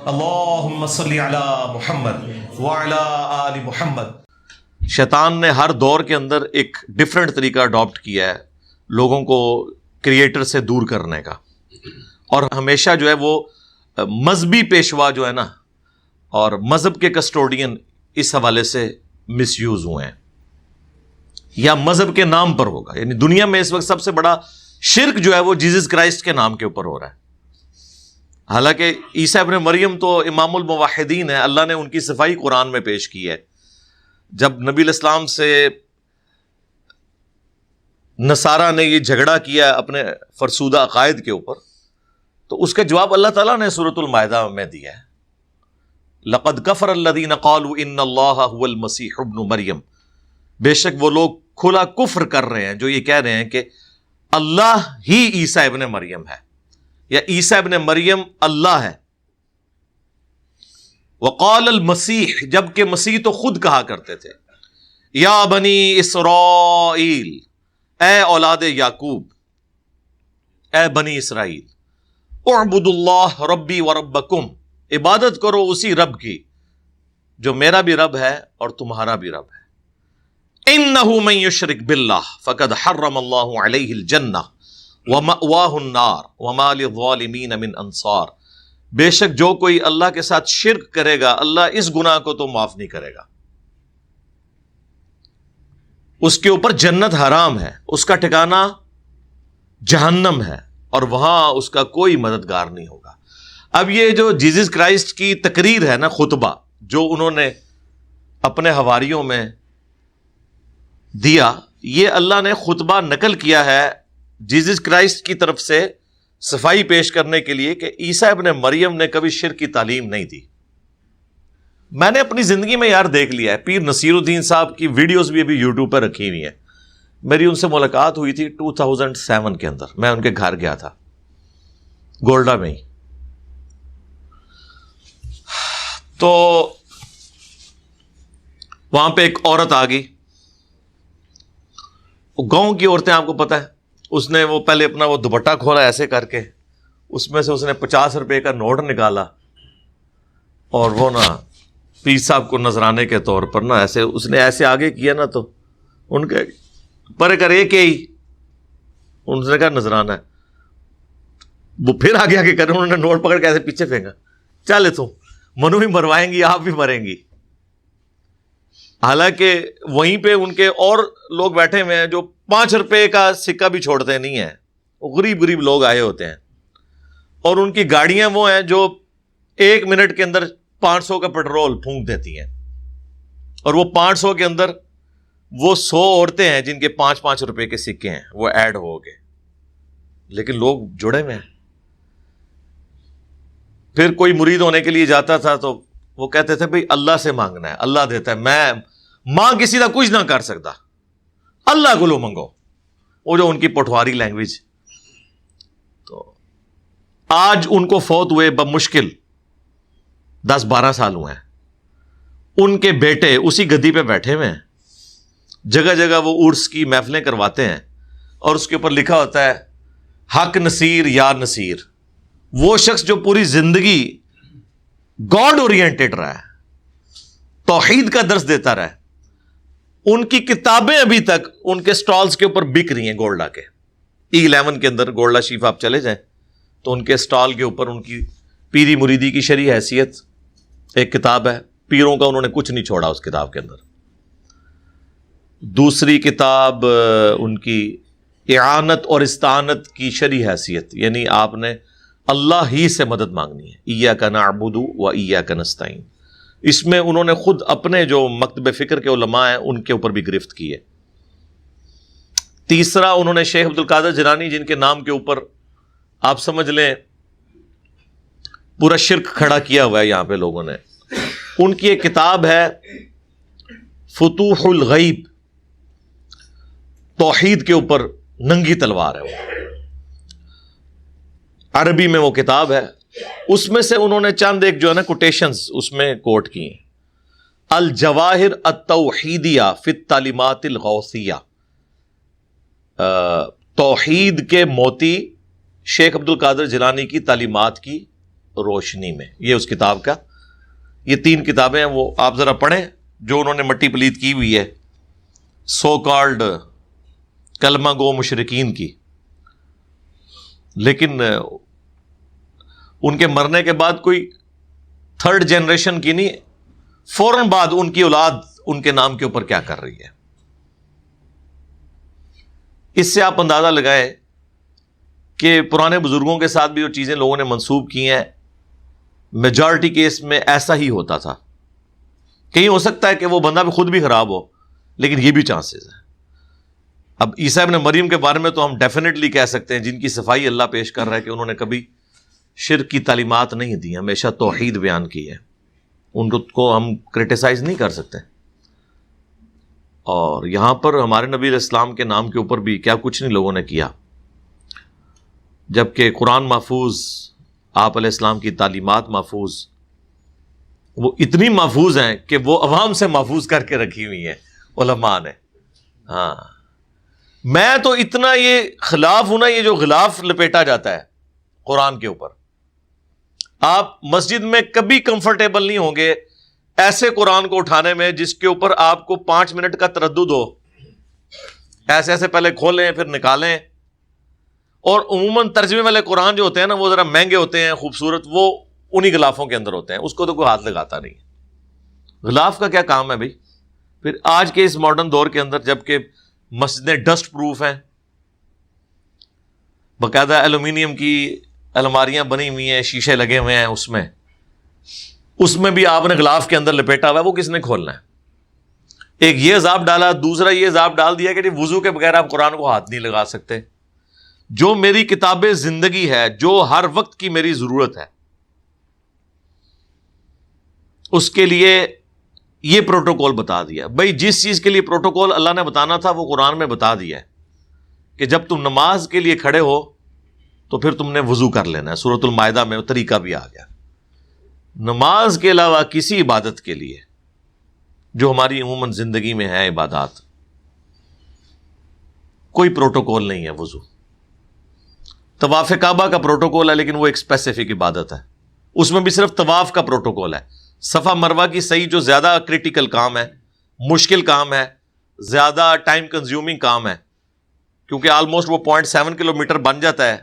اللہم صلی علی محمد وعلی آل محمد۔ شیطان نے ہر دور کے اندر ایک ڈیفرنٹ طریقہ اڈاپٹ کیا ہے لوگوں کو کریٹر سے دور کرنے کا، اور ہمیشہ جو ہے وہ مذہبی پیشوا جو ہے نا اور مذہب کے کسٹوڈین اس حوالے سے مس یوز ہوئے ہیں، یا مذہب کے نام پر ہوگا۔ یعنی دنیا میں اس وقت سب سے بڑا شرک جو ہے وہ جیزس کرائسٹ کے نام کے اوپر ہو رہا ہے، حالانکہ عیسیٰ ابن مریم تو امام الموحدین ہے، اللہ نے ان کی صفائی قرآن میں پیش کی ہے۔ جب نبی الاسلام سے نصارہ نے یہ جھگڑا کیا اپنے فرسودہ عقائد کے اوپر، تو اس کا جواب اللہ تعالیٰ نے سورۃ المائدہ میں دیا ہے، لقد کفر الذین قالوا ان اللہ هو المسیح ابن مریم۔ بے شک وہ لوگ کھلا کفر کر رہے ہیں جو یہ کہہ رہے ہیں کہ اللہ ہی عیسیٰ ابن مریم ہے، یا عیسیٰ ابن مریم اللہ ہے۔ وقال المسیح، جبکہ مسیح تو خود کہا کرتے تھے، یا بنی اسرائیل، اے اولاد یعقوب، اے بنی اسرائیل، اعبدوا اللہ ربی و ربکم، عبادت کرو اسی رب کی جو میرا بھی رب ہے اور تمہارا بھی رب ہے۔ انہ من یشرک باللہ فقد حرم اللہ علیہ الجنہ ومأواہ النار وما للظالمین من انصار۔ بے شک جو کوئی اللہ کے ساتھ شرک کرے گا اللہ اس گناہ کو تو معاف نہیں کرے گا، اس کے اوپر جنت حرام ہے، اس کا ٹھکانہ جہنم ہے، اور وہاں اس کا کوئی مددگار نہیں ہوگا۔ اب یہ جو جیزس کرائسٹ کی تقریر ہے نا، خطبہ جو انہوں نے اپنے حواریوں میں دیا، یہ اللہ نے خطبہ نقل کیا ہے جیزس کرائسٹ کی طرف سے صفائی پیش کرنے کے لیے کہ عیسیٰ ابن مریم نے کبھی شرک کی تعلیم نہیں دی۔ میں نے اپنی زندگی میں یار دیکھ لیا ہے، پیر نصیر الدین صاحب کی ویڈیوز بھی ابھی یوٹیوب پر رکھی ہوئی ہیں۔ میری ان سے ملاقات ہوئی تھی 2007 کے اندر، میں ان کے گھر گیا تھا گولڈا میں ہی۔ تو وہاں پہ ایک عورت آ گئی، گاؤں کی عورتیں آپ کو پتہ ہے، اس نے وہ پہلے اپنا وہ دوپٹہ کھولا ایسے کر کے، اس میں سے اس نے 50 روپے کا نوٹ نکالا، اور وہ نا پیر صاحب کو نذرانے کے طور پر نا ایسے اس نے ایسے آگے کیا نا، تو ان کے پر کر ایک ہی ان نے کہا نذرانہ ہے، وہ پھر آگے آگے کر انہوں نے نوٹ پکڑ کے ایسے پیچھے پھینکا، چلے تو منو بھی مروائیں گی آپ بھی مریں گی۔ حالانکہ وہیں پہ ان کے اور لوگ بیٹھے ہوئے ہیں جو 5 روپے کا سکہ بھی چھوڑتے نہیں ہیں، غریب غریب لوگ آئے ہوتے ہیں، اور ان کی گاڑیاں وہ ہیں جو 1 منٹ کے اندر 500 کا پیٹرول پھونک دیتی ہیں، اور وہ 500 کے اندر وہ 100 عورتیں ہیں جن کے 5-5 روپے کے سکے ہیں، وہ ایڈ ہو گئے، لیکن لوگ جڑے ہوئے ہیں۔ پھر کوئی مرید ہونے کے لیے جاتا تھا تو وہ کہتے تھے بھئی اللہ سے مانگنا ہے، اللہ دیتا ہے، میں ماں کسی کا کچھ نہ کر سکتا، اللہ کو لو منگو، وہ جو ان کی پٹواری لینگویج۔ تو آج ان کو فوت ہوئے بمشکل 10-12 سال ہوئے ہیں، ان کے بیٹے اسی گدی پہ بیٹھے ہوئے ہیں، جگہ جگہ وہ عرس کی محفلیں کرواتے ہیں، اور اس کے اوپر لکھا ہوتا ہے حق نصیر یا نصیر۔ وہ شخص جو پوری زندگی گاڈ اورینٹڈ رہا ہے، توحید کا درس دیتا رہا ہے، ان کی کتابیں ابھی تک ان کے سٹالز کے اوپر بک رہی ہیں گولڈا کے۔ E11 کے اندر گولڈا شیف آپ چلے جائیں تو ان کے سٹال کے اوپر ان کی پیری مریدی کی شرح حیثیت ایک کتاب ہے، پیروں کا انہوں نے کچھ نہیں چھوڑا اس کتاب کے اندر۔ دوسری کتاب ان کی اعانت اور استعانت کی شرح حیثیت، یعنی آپ نے اللہ ہی سے مدد مانگنی ہے، ایاک نعبد و ایاک نستعین۔ اس میں انہوں نے خود اپنے جو مکتب فکر کے علماء ہیں ان کے اوپر بھی گرفت کی ہے۔ تیسرا انہوں نے شیخ عبد القادر جیلانی، جن کے نام کے اوپر آپ سمجھ لیں پورا شرک کھڑا کیا ہوا ہے یہاں پہ لوگوں نے، ان کی ایک کتاب ہے فتوح الغیب، توحید کے اوپر ننگی تلوار ہے، وہ عربی میں وہ کتاب ہے۔ اس میں سے انہوں نے چند ایک جو ہے نا کوٹیشنز اس میں کوٹ کی ہیں۔ الجواہر التوحیدیہ فی التعلیمات الغوثیہ، توحید کے موتی شیخ عبد القادر جیلانی کی تعلیمات کی روشنی میں. یہ اس کتاب کا، یہ 3 کتابیں ہیں، وہ آپ ذرا پڑھیں جو انہوں نے مٹی پلید کی ہوئی ہے سو کالڈ کلمہ گو مشرکین کی. لیکن ان کے مرنے کے بعد کوئی 3rd جنریشن کی نہیں، فوراً بعد ان کی اولاد ان کے نام کے اوپر کیا کر رہی ہے. اس سے آپ اندازہ لگائیں کہ پرانے بزرگوں کے ساتھ بھی جو چیزیں لوگوں نے منسوب کی ہیں، میجارٹی کیس میں ایسا ہی ہوتا تھا. کہیں ہو سکتا ہے کہ وہ بندہ بھی خود بھی خراب ہو، لیکن یہ بھی چانسز ہیں. اب عیسیٰ ابن مریم کے بارے میں تو ہم ڈیفینیٹلی کہہ سکتے ہیں، جن کی صفائی اللہ پیش کر رہا ہے کہ انہوں نے کبھی شرک کی تعلیمات نہیں دی، ہمیشہ توحید بیان کی ہے. ان کو ہم کرٹیسائز نہیں کر سکتے. اور یہاں پر ہمارے نبی علیہ السلام کے نام کے اوپر بھی کیا کچھ نہیں لوگوں نے کیا، جبکہ قرآن محفوظ، آپ علیہ السلام کی تعلیمات محفوظ، وہ اتنی محفوظ ہیں کہ وہ عوام سے محفوظ کر کے رکھی ہوئی ہیں علماء نے. ہاں، میں تو اتنا یہ خلاف ہوں نا، یہ جو غلاف لپیٹا جاتا ہے قرآن کے اوپر، آپ مسجد میں کبھی کمفرٹیبل نہیں ہوں گے ایسے قرآن کو اٹھانے میں جس کے اوپر آپ کو 5 منٹ کا تردد ہو. ایسے ایسے پہلے کھولیں پھر نکالیں. اور عموماً ترجمے والے قرآن جو ہوتے ہیں نا، وہ ذرا مہنگے ہوتے ہیں، خوبصورت، وہ انہی غلافوں کے اندر ہوتے ہیں، اس کو تو کوئی ہاتھ لگاتا نہیں. غلاف کا کیا کام ہے بھائی؟ پھر آج کے اس ماڈرن دور کے اندر جبکہ مسجدیں ڈسٹ پروف ہیں، باقاعدہ ایلومینیم کی الماریاں بنی ہوئی ہیں، شیشے لگے ہوئے ہیں، اس میں بھی آپ نے غلاف کے اندر لپیٹا ہوا ہے، وہ کس نے کھولنا ہے؟ ایک یہ عذاب ڈالا، دوسرا یہ عذاب ڈال دیا کہ وضو کے بغیر آپ قرآن کو ہاتھ نہیں لگا سکتے. جو میری کتاب زندگی ہے، جو ہر وقت کی میری ضرورت ہے، اس کے لیے یہ پروٹوکول بتا دیا. بھائی جس چیز کے لیے پروٹوکول اللہ نے بتانا تھا وہ قرآن میں بتا دیا ہے کہ جب تم نماز کے لیے کھڑے ہو تو پھر تم نے وضو کر لینا ہے. سورۃ المائدہ میں وہ طریقہ بھی آ گیا. نماز کے علاوہ کسی عبادت کے لیے جو ہماری عموماً زندگی میں ہے عبادات، کوئی پروٹوکول نہیں ہے. وضو، طواف کعبہ کا پروٹوکول ہے لیکن وہ ایک اسپیسیفک عبادت ہے، اس میں بھی صرف طواف کا پروٹوکول ہے. صفا مروہ کی صحیح جو زیادہ کریٹیکل کام ہے، مشکل کام ہے، زیادہ ٹائم کنزیومنگ کام ہے، کیونکہ آلموسٹ وہ 0.7 کلومیٹر بن جاتا ہے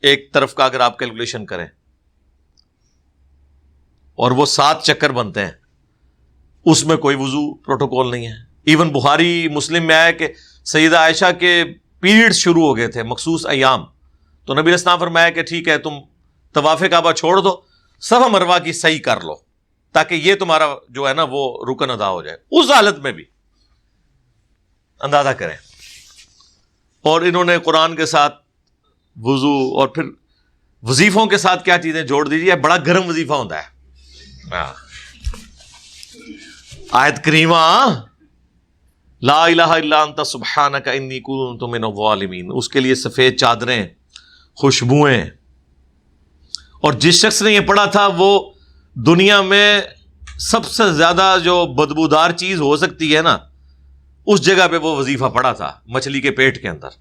ایک طرف کا اگر آپ کیلکولیشن کریں، اور وہ 7 چکر بنتے ہیں، اس میں کوئی وضو پروٹوکول نہیں ہے. ایون بخاری مسلم میں آیا کہ سیدہ عائشہ کے پیریڈز شروع ہو گئے تھے مخصوص ایام، تو نبی علیہ السلام فرمایا کہ ٹھیک ہے تم طواف کعبہ چھوڑ دو، صفا مروہ کی صحیح کر لو تاکہ یہ تمہارا جو ہے نا وہ رکن ادا ہو جائے. اس حالت میں بھی اندازہ کریں. اور انہوں نے قرآن کے ساتھ وضو اور پھر وظیفوں کے ساتھ کیا چیزیں جوڑ دیجیے. بڑا گرم وظیفہ ہوتا ہے. آیت کریمہ لا الہ الا انت سبحانک انی کنت من الظالمین، اس کے لیے سفید چادریں، خوشبوئیں. اور جس شخص نے یہ پڑھا تھا وہ دنیا میں سب سے زیادہ جو بدبودار چیز ہو سکتی ہے نا، اس جگہ پہ وہ وظیفہ پڑھا تھا، مچھلی کے پیٹ کے اندر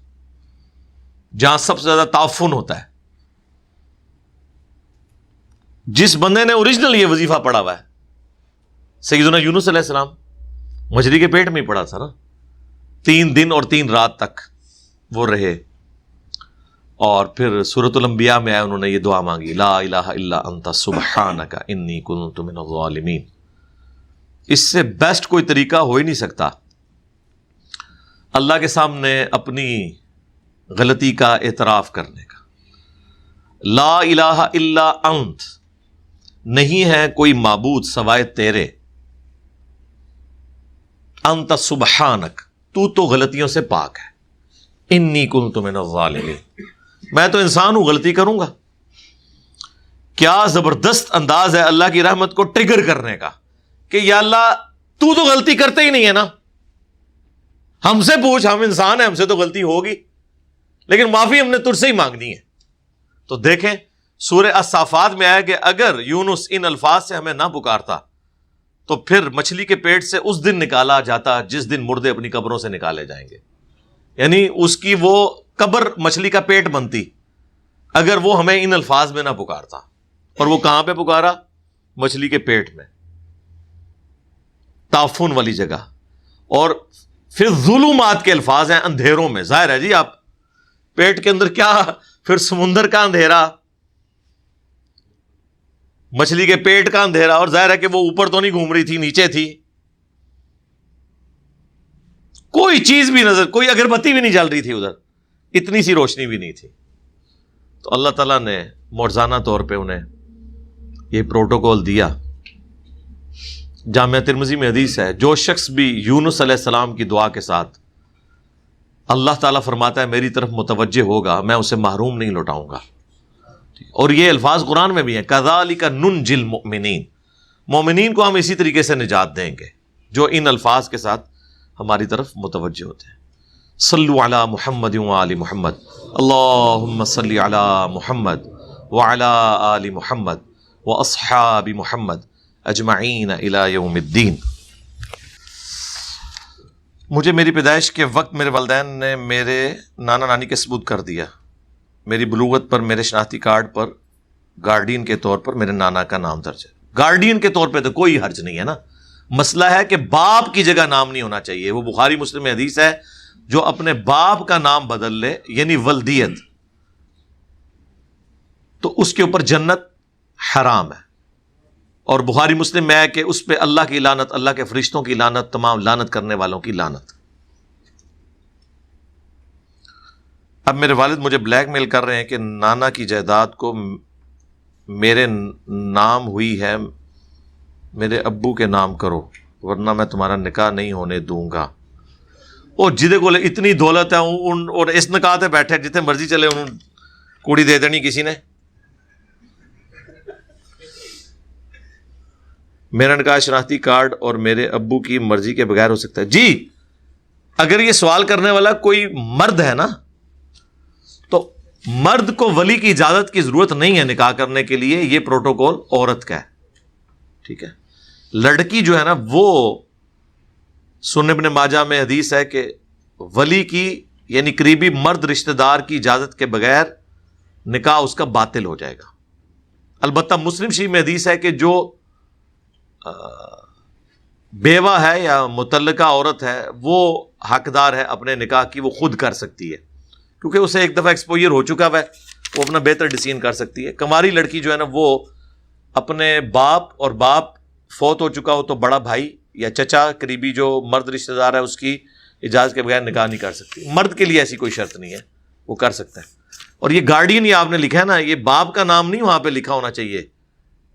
جہاں سب سے زیادہ تعفن ہوتا ہے. جس بندے نے اوریجنل یہ وظیفہ پڑھا ہوا ہے سیدنا یونس علیہ السلام، مچھلی کے پیٹ میں ہی پڑا تھا نا، 3 دن اور 3 رات تک وہ رہے. اور پھر سورۃ الانبیاء میں آئے، انہوں نے یہ دعا مانگی لا الہ الا انت سبحانک انی کنت من الظالمین. اس سے بیسٹ کوئی طریقہ ہو ہی نہیں سکتا اللہ کے سامنے اپنی غلطی کا اعتراف کرنے کا. لا الہ الا انت، نہیں ہے کوئی معبود سوائے تیرے، انت سبحانک، تو غلطیوں سے پاک ہے، انی کنت من الظالمین، میں تو انسان ہوں، غلطی کروں گا. کیا زبردست انداز ہے اللہ کی رحمت کو ٹریگر کرنے کا کہ یا اللہ تو غلطی کرتے ہی نہیں ہے نا، ہم سے پوچھ، ہم انسان ہیں، ہم سے تو غلطی ہوگی، لیکن معافی ہم نے تجھ سے ہی مانگنی ہے. تو دیکھیں سورہ الصافات میں آیا کہ اگر یونس ان الفاظ سے ہمیں نہ پکارتا تو پھر مچھلی کے پیٹ سے اس دن نکالا جاتا جس دن مردے اپنی قبروں سے نکالے جائیں گے. یعنی اس کی وہ قبر مچھلی کا پیٹ بنتی اگر وہ ہمیں ان الفاظ میں نہ پکارتا. اور وہ کہاں پہ پکارا؟ مچھلی کے پیٹ میں، تعفن والی جگہ. اور پھر ظلمات کے الفاظ ہیں، اندھیروں میں. ظاہر ہے جی، آپ پیٹ کے اندر کیا، پھر سمندر کا اندھیرا، مچھلی کے پیٹ کا اندھیرا، اور ظاہر ہے کہ وہ اوپر تو نہیں گھوم رہی تھی، نیچے تھی. کوئی چیز بھی نظر، کوئی اگربتی بھی نہیں جل رہی تھی ادھر، اتنی سی روشنی بھی نہیں تھی. تو اللہ تعالیٰ نے معجزانہ طور پہ انہیں یہ پروٹوکول دیا. جامعہ ترمذی میں حدیث ہے، جو شخص بھی یونس علیہ السلام کی دعا کے ساتھ اللہ تعالیٰ فرماتا ہے میری طرف متوجہ ہوگا، میں اسے محروم نہیں لوٹاؤں گا. اور یہ الفاظ قرآن میں بھی ہیں، کذالک ننجی المؤمنین، مومنین کو ہم اسی طریقے سے نجات دیں گے جو ان الفاظ کے ساتھ ہماری طرف متوجہ ہوتے ہیں. صلو علی محمد وآل محمد، اللہم صلی علی محمد وعلی آل محمد واصحاب محمد اجمعین الی یوم الدین. مجھے میری پیدائش کے وقت میرے والدین نے میرے نانا نانی کے ثبوت کر دیا. میری بلوغت پر میرے شناختی کارڈ پر گارڈین کے طور پر میرے نانا کا نام درج ہے. گارڈین کے طور پہ تو کوئی حرج نہیں ہے نا. مسئلہ ہے کہ باپ کی جگہ نام نہیں ہونا چاہیے. وہ بخاری مسلم میں حدیث ہے، جو اپنے باپ کا نام بدل لے، یعنی ولدیت، تو اس کے اوپر جنت حرام ہے. اور بخاری مسلم میں ہے کہ اس پہ اللہ کی لعنت، اللہ کے فرشتوں کی لعنت، تمام لعنت کرنے والوں کی لعنت. اب میرے والد مجھے بلیک میل کر رہے ہیں کہ نانا کی جائیداد کو میرے نام ہوئی ہے، میرے ابو کے نام کرو ورنہ میں تمہارا نکاح نہیں ہونے دوں گا. اور جدے کو اتنی دولت ہے اور اس نکاح تے بیٹھے جتنے مرضی چلے انہوں کوڑی دے دینی کسی نے. میرا نکاح شناختی کارڈ اور میرے ابو کی مرضی کے بغیر ہو سکتا ہے؟ جی، اگر یہ سوال کرنے والا کوئی مرد ہے نا، تو مرد کو ولی کی اجازت کی ضرورت نہیں ہے نکاح کرنے کے لیے. یہ پروٹوکول عورت کا ہے، ٹھیک ہے. لڑکی جو ہے نا، وہ سنن ابن ماجہ میں حدیث ہے کہ ولی کی یعنی قریبی مرد رشتہ دار کی اجازت کے بغیر نکاح اس کا باطل ہو جائے گا. البتہ مسلم شریف میں حدیث ہے کہ جو بیوہ ہے یا متعلقہ عورت ہے، وہ حقدار ہے اپنے نکاح کی، وہ خود کر سکتی ہے کیونکہ اسے ایک دفعہ ایکسپوئر ہو چکا ہے، وہ اپنا بہتر ڈیسیژن کر سکتی ہے. کماری لڑکی جو ہے نا، وہ اپنے باپ، اور باپ فوت ہو چکا ہو تو بڑا بھائی یا چچا قریبی جو مرد رشتہ دار ہے اس کی اجازت کے بغیر نکاح نہیں کر سکتی. مرد کے لیے ایسی کوئی شرط نہیں ہے، وہ کر سکتا ہے. اور یہ گارڈین یہ آپ نے لکھا ہے نا، یہ باپ کا نام نہیں وہاں پہ لکھا ہونا چاہیے.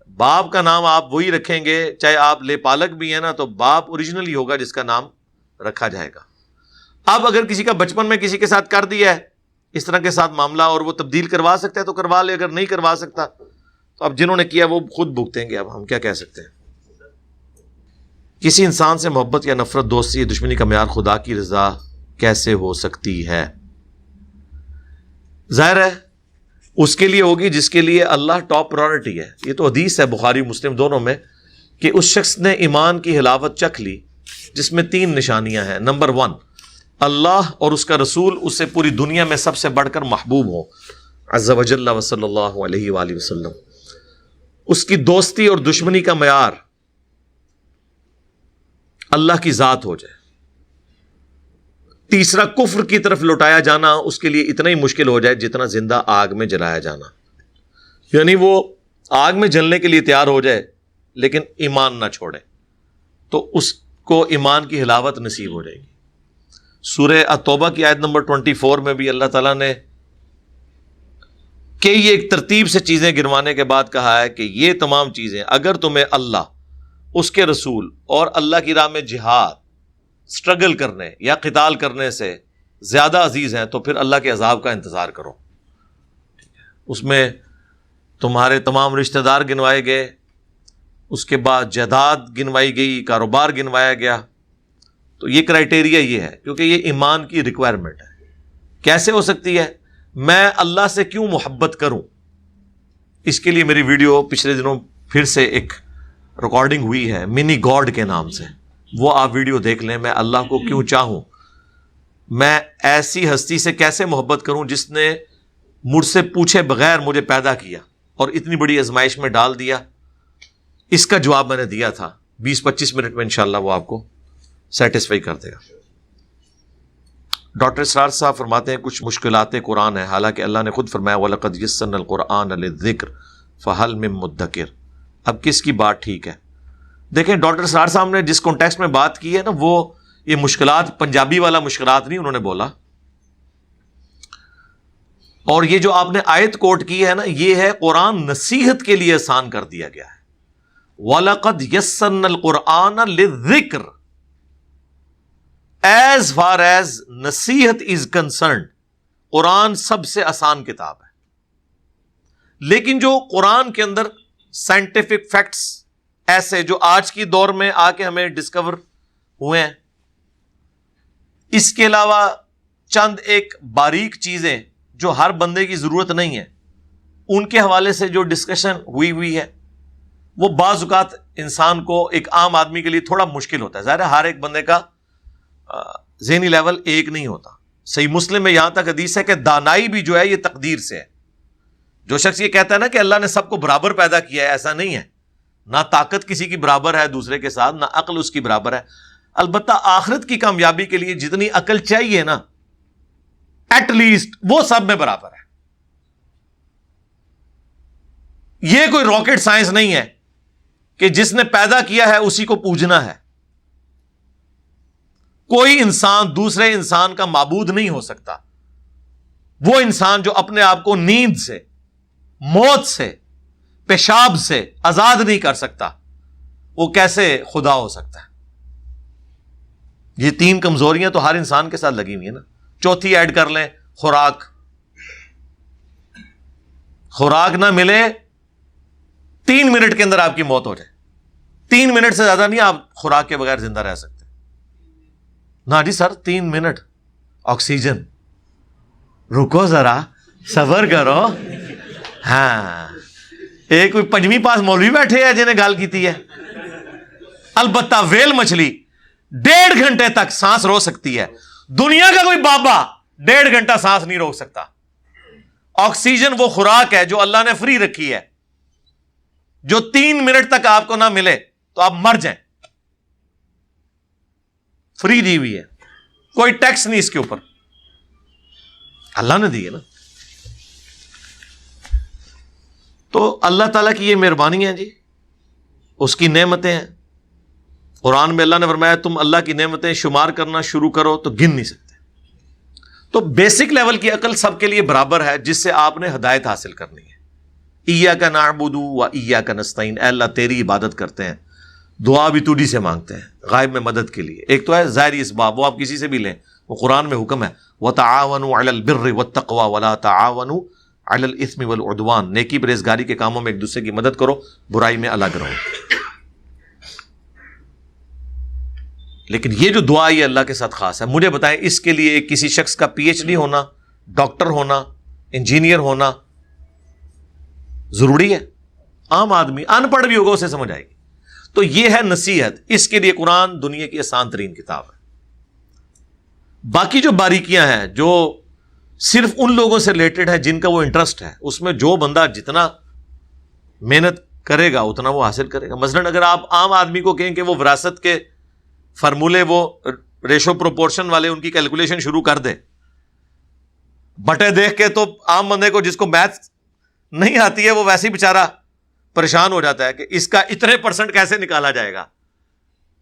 باپ کا نام آپ وہی رکھیں گے، چاہے آپ لے پالک بھی ہیں نا، تو باپ اوریجنل ہی ہوگا جس کا نام رکھا جائے گا. اب اگر کسی کا بچپن میں کسی کے ساتھ کر دیا ہے اس طرح کے ساتھ معاملہ، اور وہ تبدیل کروا سکتا ہے تو کروا لے، اگر نہیں کروا سکتا تو اب جنہوں نے کیا وہ خود بھگتیں گے. اب ہم کیا کہہ سکتے ہیں. کسی انسان سے محبت یا نفرت، دوستی یا دشمنی کا معیار خدا کی رضا کیسے ہو سکتی ہے؟ ظاہر ہے اس کے لیے ہوگی جس کے لیے اللہ ٹاپ پرائورٹی ہے. یہ تو حدیث ہے بخاری مسلم دونوں میں کہ اس شخص نے ایمان کی حلاوت چکھ لی جس میں 3 نشانیاں ہیں. نمبر 1، اللہ اور اس کا رسول اس سے پوری دنیا میں سب سے بڑھ کر محبوب ہو عز وجل و صلی اللہ علیہ وآلہ وسلم. اس کی دوستی اور دشمنی کا معیار اللہ کی ذات ہو جائے. تیسرا، کفر کی طرف لوٹایا جانا اس کے لیے اتنا ہی مشکل ہو جائے جتنا زندہ آگ میں جلایا جانا. یعنی وہ آگ میں جلنے کے لیے تیار ہو جائے لیکن ایمان نہ چھوڑے تو اس کو ایمان کی حلاوت نصیب ہو جائے گی. سورہ التوبہ کی آیت نمبر 24 میں بھی اللہ تعالیٰ نے کہ یہ ایک ترتیب سے چیزیں گروانے کے بعد کہا ہے کہ یہ تمام چیزیں اگر تمہیں اللہ، اس کے رسول اور اللہ کی راہ میں جہاد، سٹرگل کرنے یا قتال کرنے سے زیادہ عزیز ہیں تو پھر اللہ کے عذاب کا انتظار کرو. اس میں تمہارے تمام رشتہ دار گنوائے گئے، اس کے بعد جائیداد گنوائی گئی، کاروبار گنوایا گیا. تو یہ کرائٹیریا یہ ہے کیونکہ یہ ایمان کی ریکوائرمنٹ ہے. کیسے ہو سکتی ہے؟ میں اللہ سے کیوں محبت کروں؟ اس کے لیے میری ویڈیو پچھلے دنوں پھر سے ایک ریکارڈنگ ہوئی ہے منی گاڈ کے نام سے، وہ آپ ویڈیو دیکھ لیں. میں اللہ کو کیوں چاہوں، میں ایسی ہستی سے کیسے محبت کروں جس نے مجھ سے پوچھے بغیر مجھے پیدا کیا. اور اتنی بڑی آزمائش میں ڈال دیا. اس کا جواب میں نے دیا تھا. 20-25 منٹ میں انشاءاللہ وہ آپ کو سیٹسفائی کر دے گا. ڈاکٹر اسرار صاحب فرماتے ہیں کچھ مشکلات قرآن ہیں، حالانکہ اللہ نے خود فرمایا وَلَقَدْ يَسَّرْنَا الْقُرْآنَ لِلذِّكْرِ فَهَلْ مِن مُدَّكِرٍ. اب کس کی بات ٹھیک ہے؟ دیکھیں ڈاکٹر اسرار صاحب نے جس کانٹیکسٹ میں بات کی ہے نا، وہ یہ مشکلات پنجابی والا مشکلات نہیں انہوں نے بولا. اور یہ جو آپ نے آیت کوٹ کی ہے نا، یہ ہے قرآن نصیحت کے لیے آسان کر دیا گیا ہے. وَلَقَدْ يَسَّرْنَا الْقُرْآنَ لِلذِّكْرِ. As far as نصیحت is concerned، قرآن سب سے آسان کتاب ہے. لیکن جو قرآن کے اندر سائنٹیفک فیکٹس ایسے جو آج کی دور میں آ کے ہمیں ڈسکور ہوئے ہیں، اس کے علاوہ چند ایک باریک چیزیں جو ہر بندے کی ضرورت نہیں ہے، ان کے حوالے سے جو ڈسکشن ہوئی ہے، وہ بعض اوقات انسان کو، ایک عام آدمی کے لیے تھوڑا مشکل ہوتا ہے. ظاہر ہے ہر ایک بندے کا ذہنی لیول ایک نہیں ہوتا. صحیح مسلم میں یہاں تک حدیث ہے کہ دانائی بھی جو ہے یہ تقدیر سے ہے. جو شخص یہ کہتا ہے نا کہ اللہ نے سب کو برابر پیدا کیا ہے، ایسا نہیں ہے. نہ طاقت کسی کی برابر ہے دوسرے کے ساتھ، نہ عقل اس کی برابر ہے. البتہ آخرت کی کامیابی کے لیے جتنی عقل چاہیے نا، ایٹ لیسٹ وہ سب میں برابر ہے. یہ کوئی راکٹ سائنس نہیں ہے کہ جس نے پیدا کیا ہے اسی کو پوجنا ہے. کوئی انسان دوسرے انسان کا معبود نہیں ہو سکتا. وہ انسان جو اپنے آپ کو نیند سے، موت سے، پیشاب سے آزاد نہیں کر سکتا، وہ کیسے خدا ہو سکتا ہے؟ یہ تین کمزوریاں تو ہر انسان کے ساتھ لگی ہوئی ہیں نا. چوتھی ایڈ کر لیں، خوراک نہ ملے 3 منٹ کے اندر آپ کی موت ہو جائے. 3 منٹ سے زیادہ نہیں آپ خوراک کے بغیر زندہ رہ سکتے. نہ جی سر 3 منٹ آکسیجن، رکو ذرا صبر کرو. ہاں ایک کوئی 5ویں پاس مولوی بیٹھے ہیں جنہیں گال کیتی ہے. البتہ ویل مچھلی 1.5 گھنٹے تک سانس روک سکتی ہے. دنیا کا کوئی بابا 1.5 گھنٹہ سانس نہیں روک سکتا. آکسیجن وہ خوراک ہے جو اللہ نے فری رکھی ہے، جو 3 منٹ تک آپ کو نہ ملے تو آپ مر جائیں. فری دی ہوئی ہے، کوئی ٹیکس نہیں اس کے اوپر، اللہ نے دی ہے نا. تو اللہ تعالیٰ کی یہ مہربانی ہے جی، اس کی نعمتیں ہیں. قرآن میں اللہ نے فرمایا تم اللہ کی نعمتیں شمار کرنا شروع کرو تو گن نہیں سکتے. تو بیسک لیول کی عقل سب کے لیے برابر ہے، جس سے آپ نے ہدایت حاصل کرنی ہے. ایاک نعبد و ایاک نستعین، اے اللہ تیری عبادت کرتے ہیں، دعا بھی تجھی سے مانگتے ہیں غائب میں مدد کے لیے. ایک تو ہے ظاہری اسباب، وہ آپ کسی سے بھی لیں، وہ قرآن میں حکم ہے وَتَعَاوَنُوا عَلَى الْبِرِّ وَالتَّقْوَى وَلَا تَعَاوَنُوا عَلَى الْإِثْمِ وَالْعُدْوَانِ. نیکی پرہیزگاری کے کاموں میں ایک دوسرے کی مدد کرو، برائی میں الگ رہو. لیکن یہ جو دعا یہ اللہ کے ساتھ خاص ہے. مجھے بتائیں اس کے لیے کسی شخص کا PhD ہونا، ڈاکٹر ہونا، انجینئر ہونا ضروری ہے؟ عام آدمی ان پڑھ بھی ہوگا اسے سمجھ آئے گی. تو یہ ہے نصیحت. اس کے لیے قرآن دنیا کی آسان ترین کتاب ہے. باقی جو باریکیاں ہیں جو صرف ان لوگوں سے ریلیٹڈ ہے جن کا وہ انٹرسٹ ہے، اس میں جو بندہ جتنا محنت کرے گا اتنا وہ حاصل کرے گا. مثلا اگر آپ عام آدمی کو کہیں کہ وہ وراثت کے فارمولے، وہ ریشو پروپورشن والے، ان کی کیلکولیشن شروع کر دے، بٹے دیکھ کے، تو عام بندے کو جس کو میتھ نہیں آتی ہے وہ ویسے ہی بیچارہ پریشان ہو جاتا ہے کہ اس کا اتنے % کیسے نکالا جائے گا.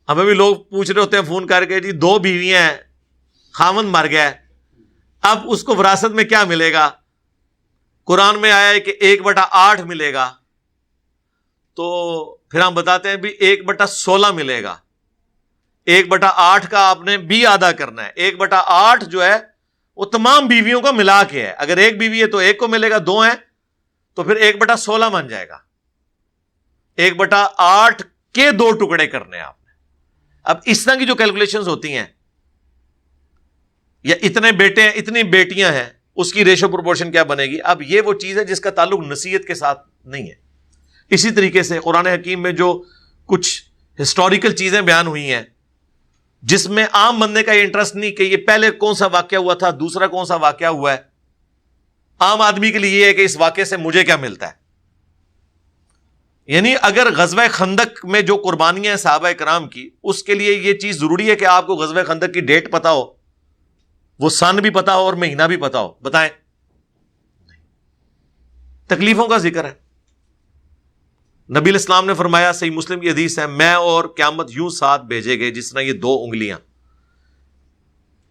ہمیں بھی لوگ پوچھ رہے ہوتے ہیں فون کر کے، جی 2 بیویاں ہیں، خاوند مر گیا ہے، اب اس کو وراثت میں کیا ملے گا؟ قرآن میں آیا ہے کہ 1/8 ملے گا. تو پھر ہم بتاتے ہیں بھی 1/16 ملے گا. 1/8 کا آپ نے بھی آدھا کرنا ہے. 1/8 جو ہے وہ تمام بیویوں کا ملا کے ہے. اگر ایک بیوی ہے تو ایک کو ملے گا، 2 ہیں تو پھر 1/16 بن جائے گا. 1/8 کے 2 ٹکڑے کرنے آپ نے. اب اس طرح کی جو کیلکولیشنز ہوتی ہیں، یا اتنے بیٹے ہیں اتنی بیٹیاں ہیں، اس کی ریشو پروپورشن کیا بنے گی؟ اب یہ وہ چیز ہے جس کا تعلق نصیحت کے ساتھ نہیں ہے. اسی طریقے سے قرآن حکیم میں جو کچھ ہسٹوریکل چیزیں بیان ہوئی ہیں جس میں عام بندے کا یہ انٹرسٹ نہیں کہ یہ پہلے کون سا واقعہ ہوا تھا، دوسرا کون سا واقعہ ہوا ہے. عام آدمی کے لیے یہ ہے کہ اس واقعے سے مجھے کیا ملتا ہے. یعنی اگر غزوہ خندق میں جو قربانیاں ہیں صحابہ کرام کی، اس کے لیے یہ چیز ضروری ہے کہ آپ کو غزوہ خندق کی ڈیٹ پتا ہو، وہ سن بھی پتا ہو اور مہینہ بھی پتا ہو؟ بتائیں. تکلیفوں کا ذکر ہے. نبی علیہ السلام نے فرمایا، صحیح مسلم کی حدیث ہے، میں اور قیامت یوں ساتھ بھیجے گئے جس طرح یہ 2 انگلیاں،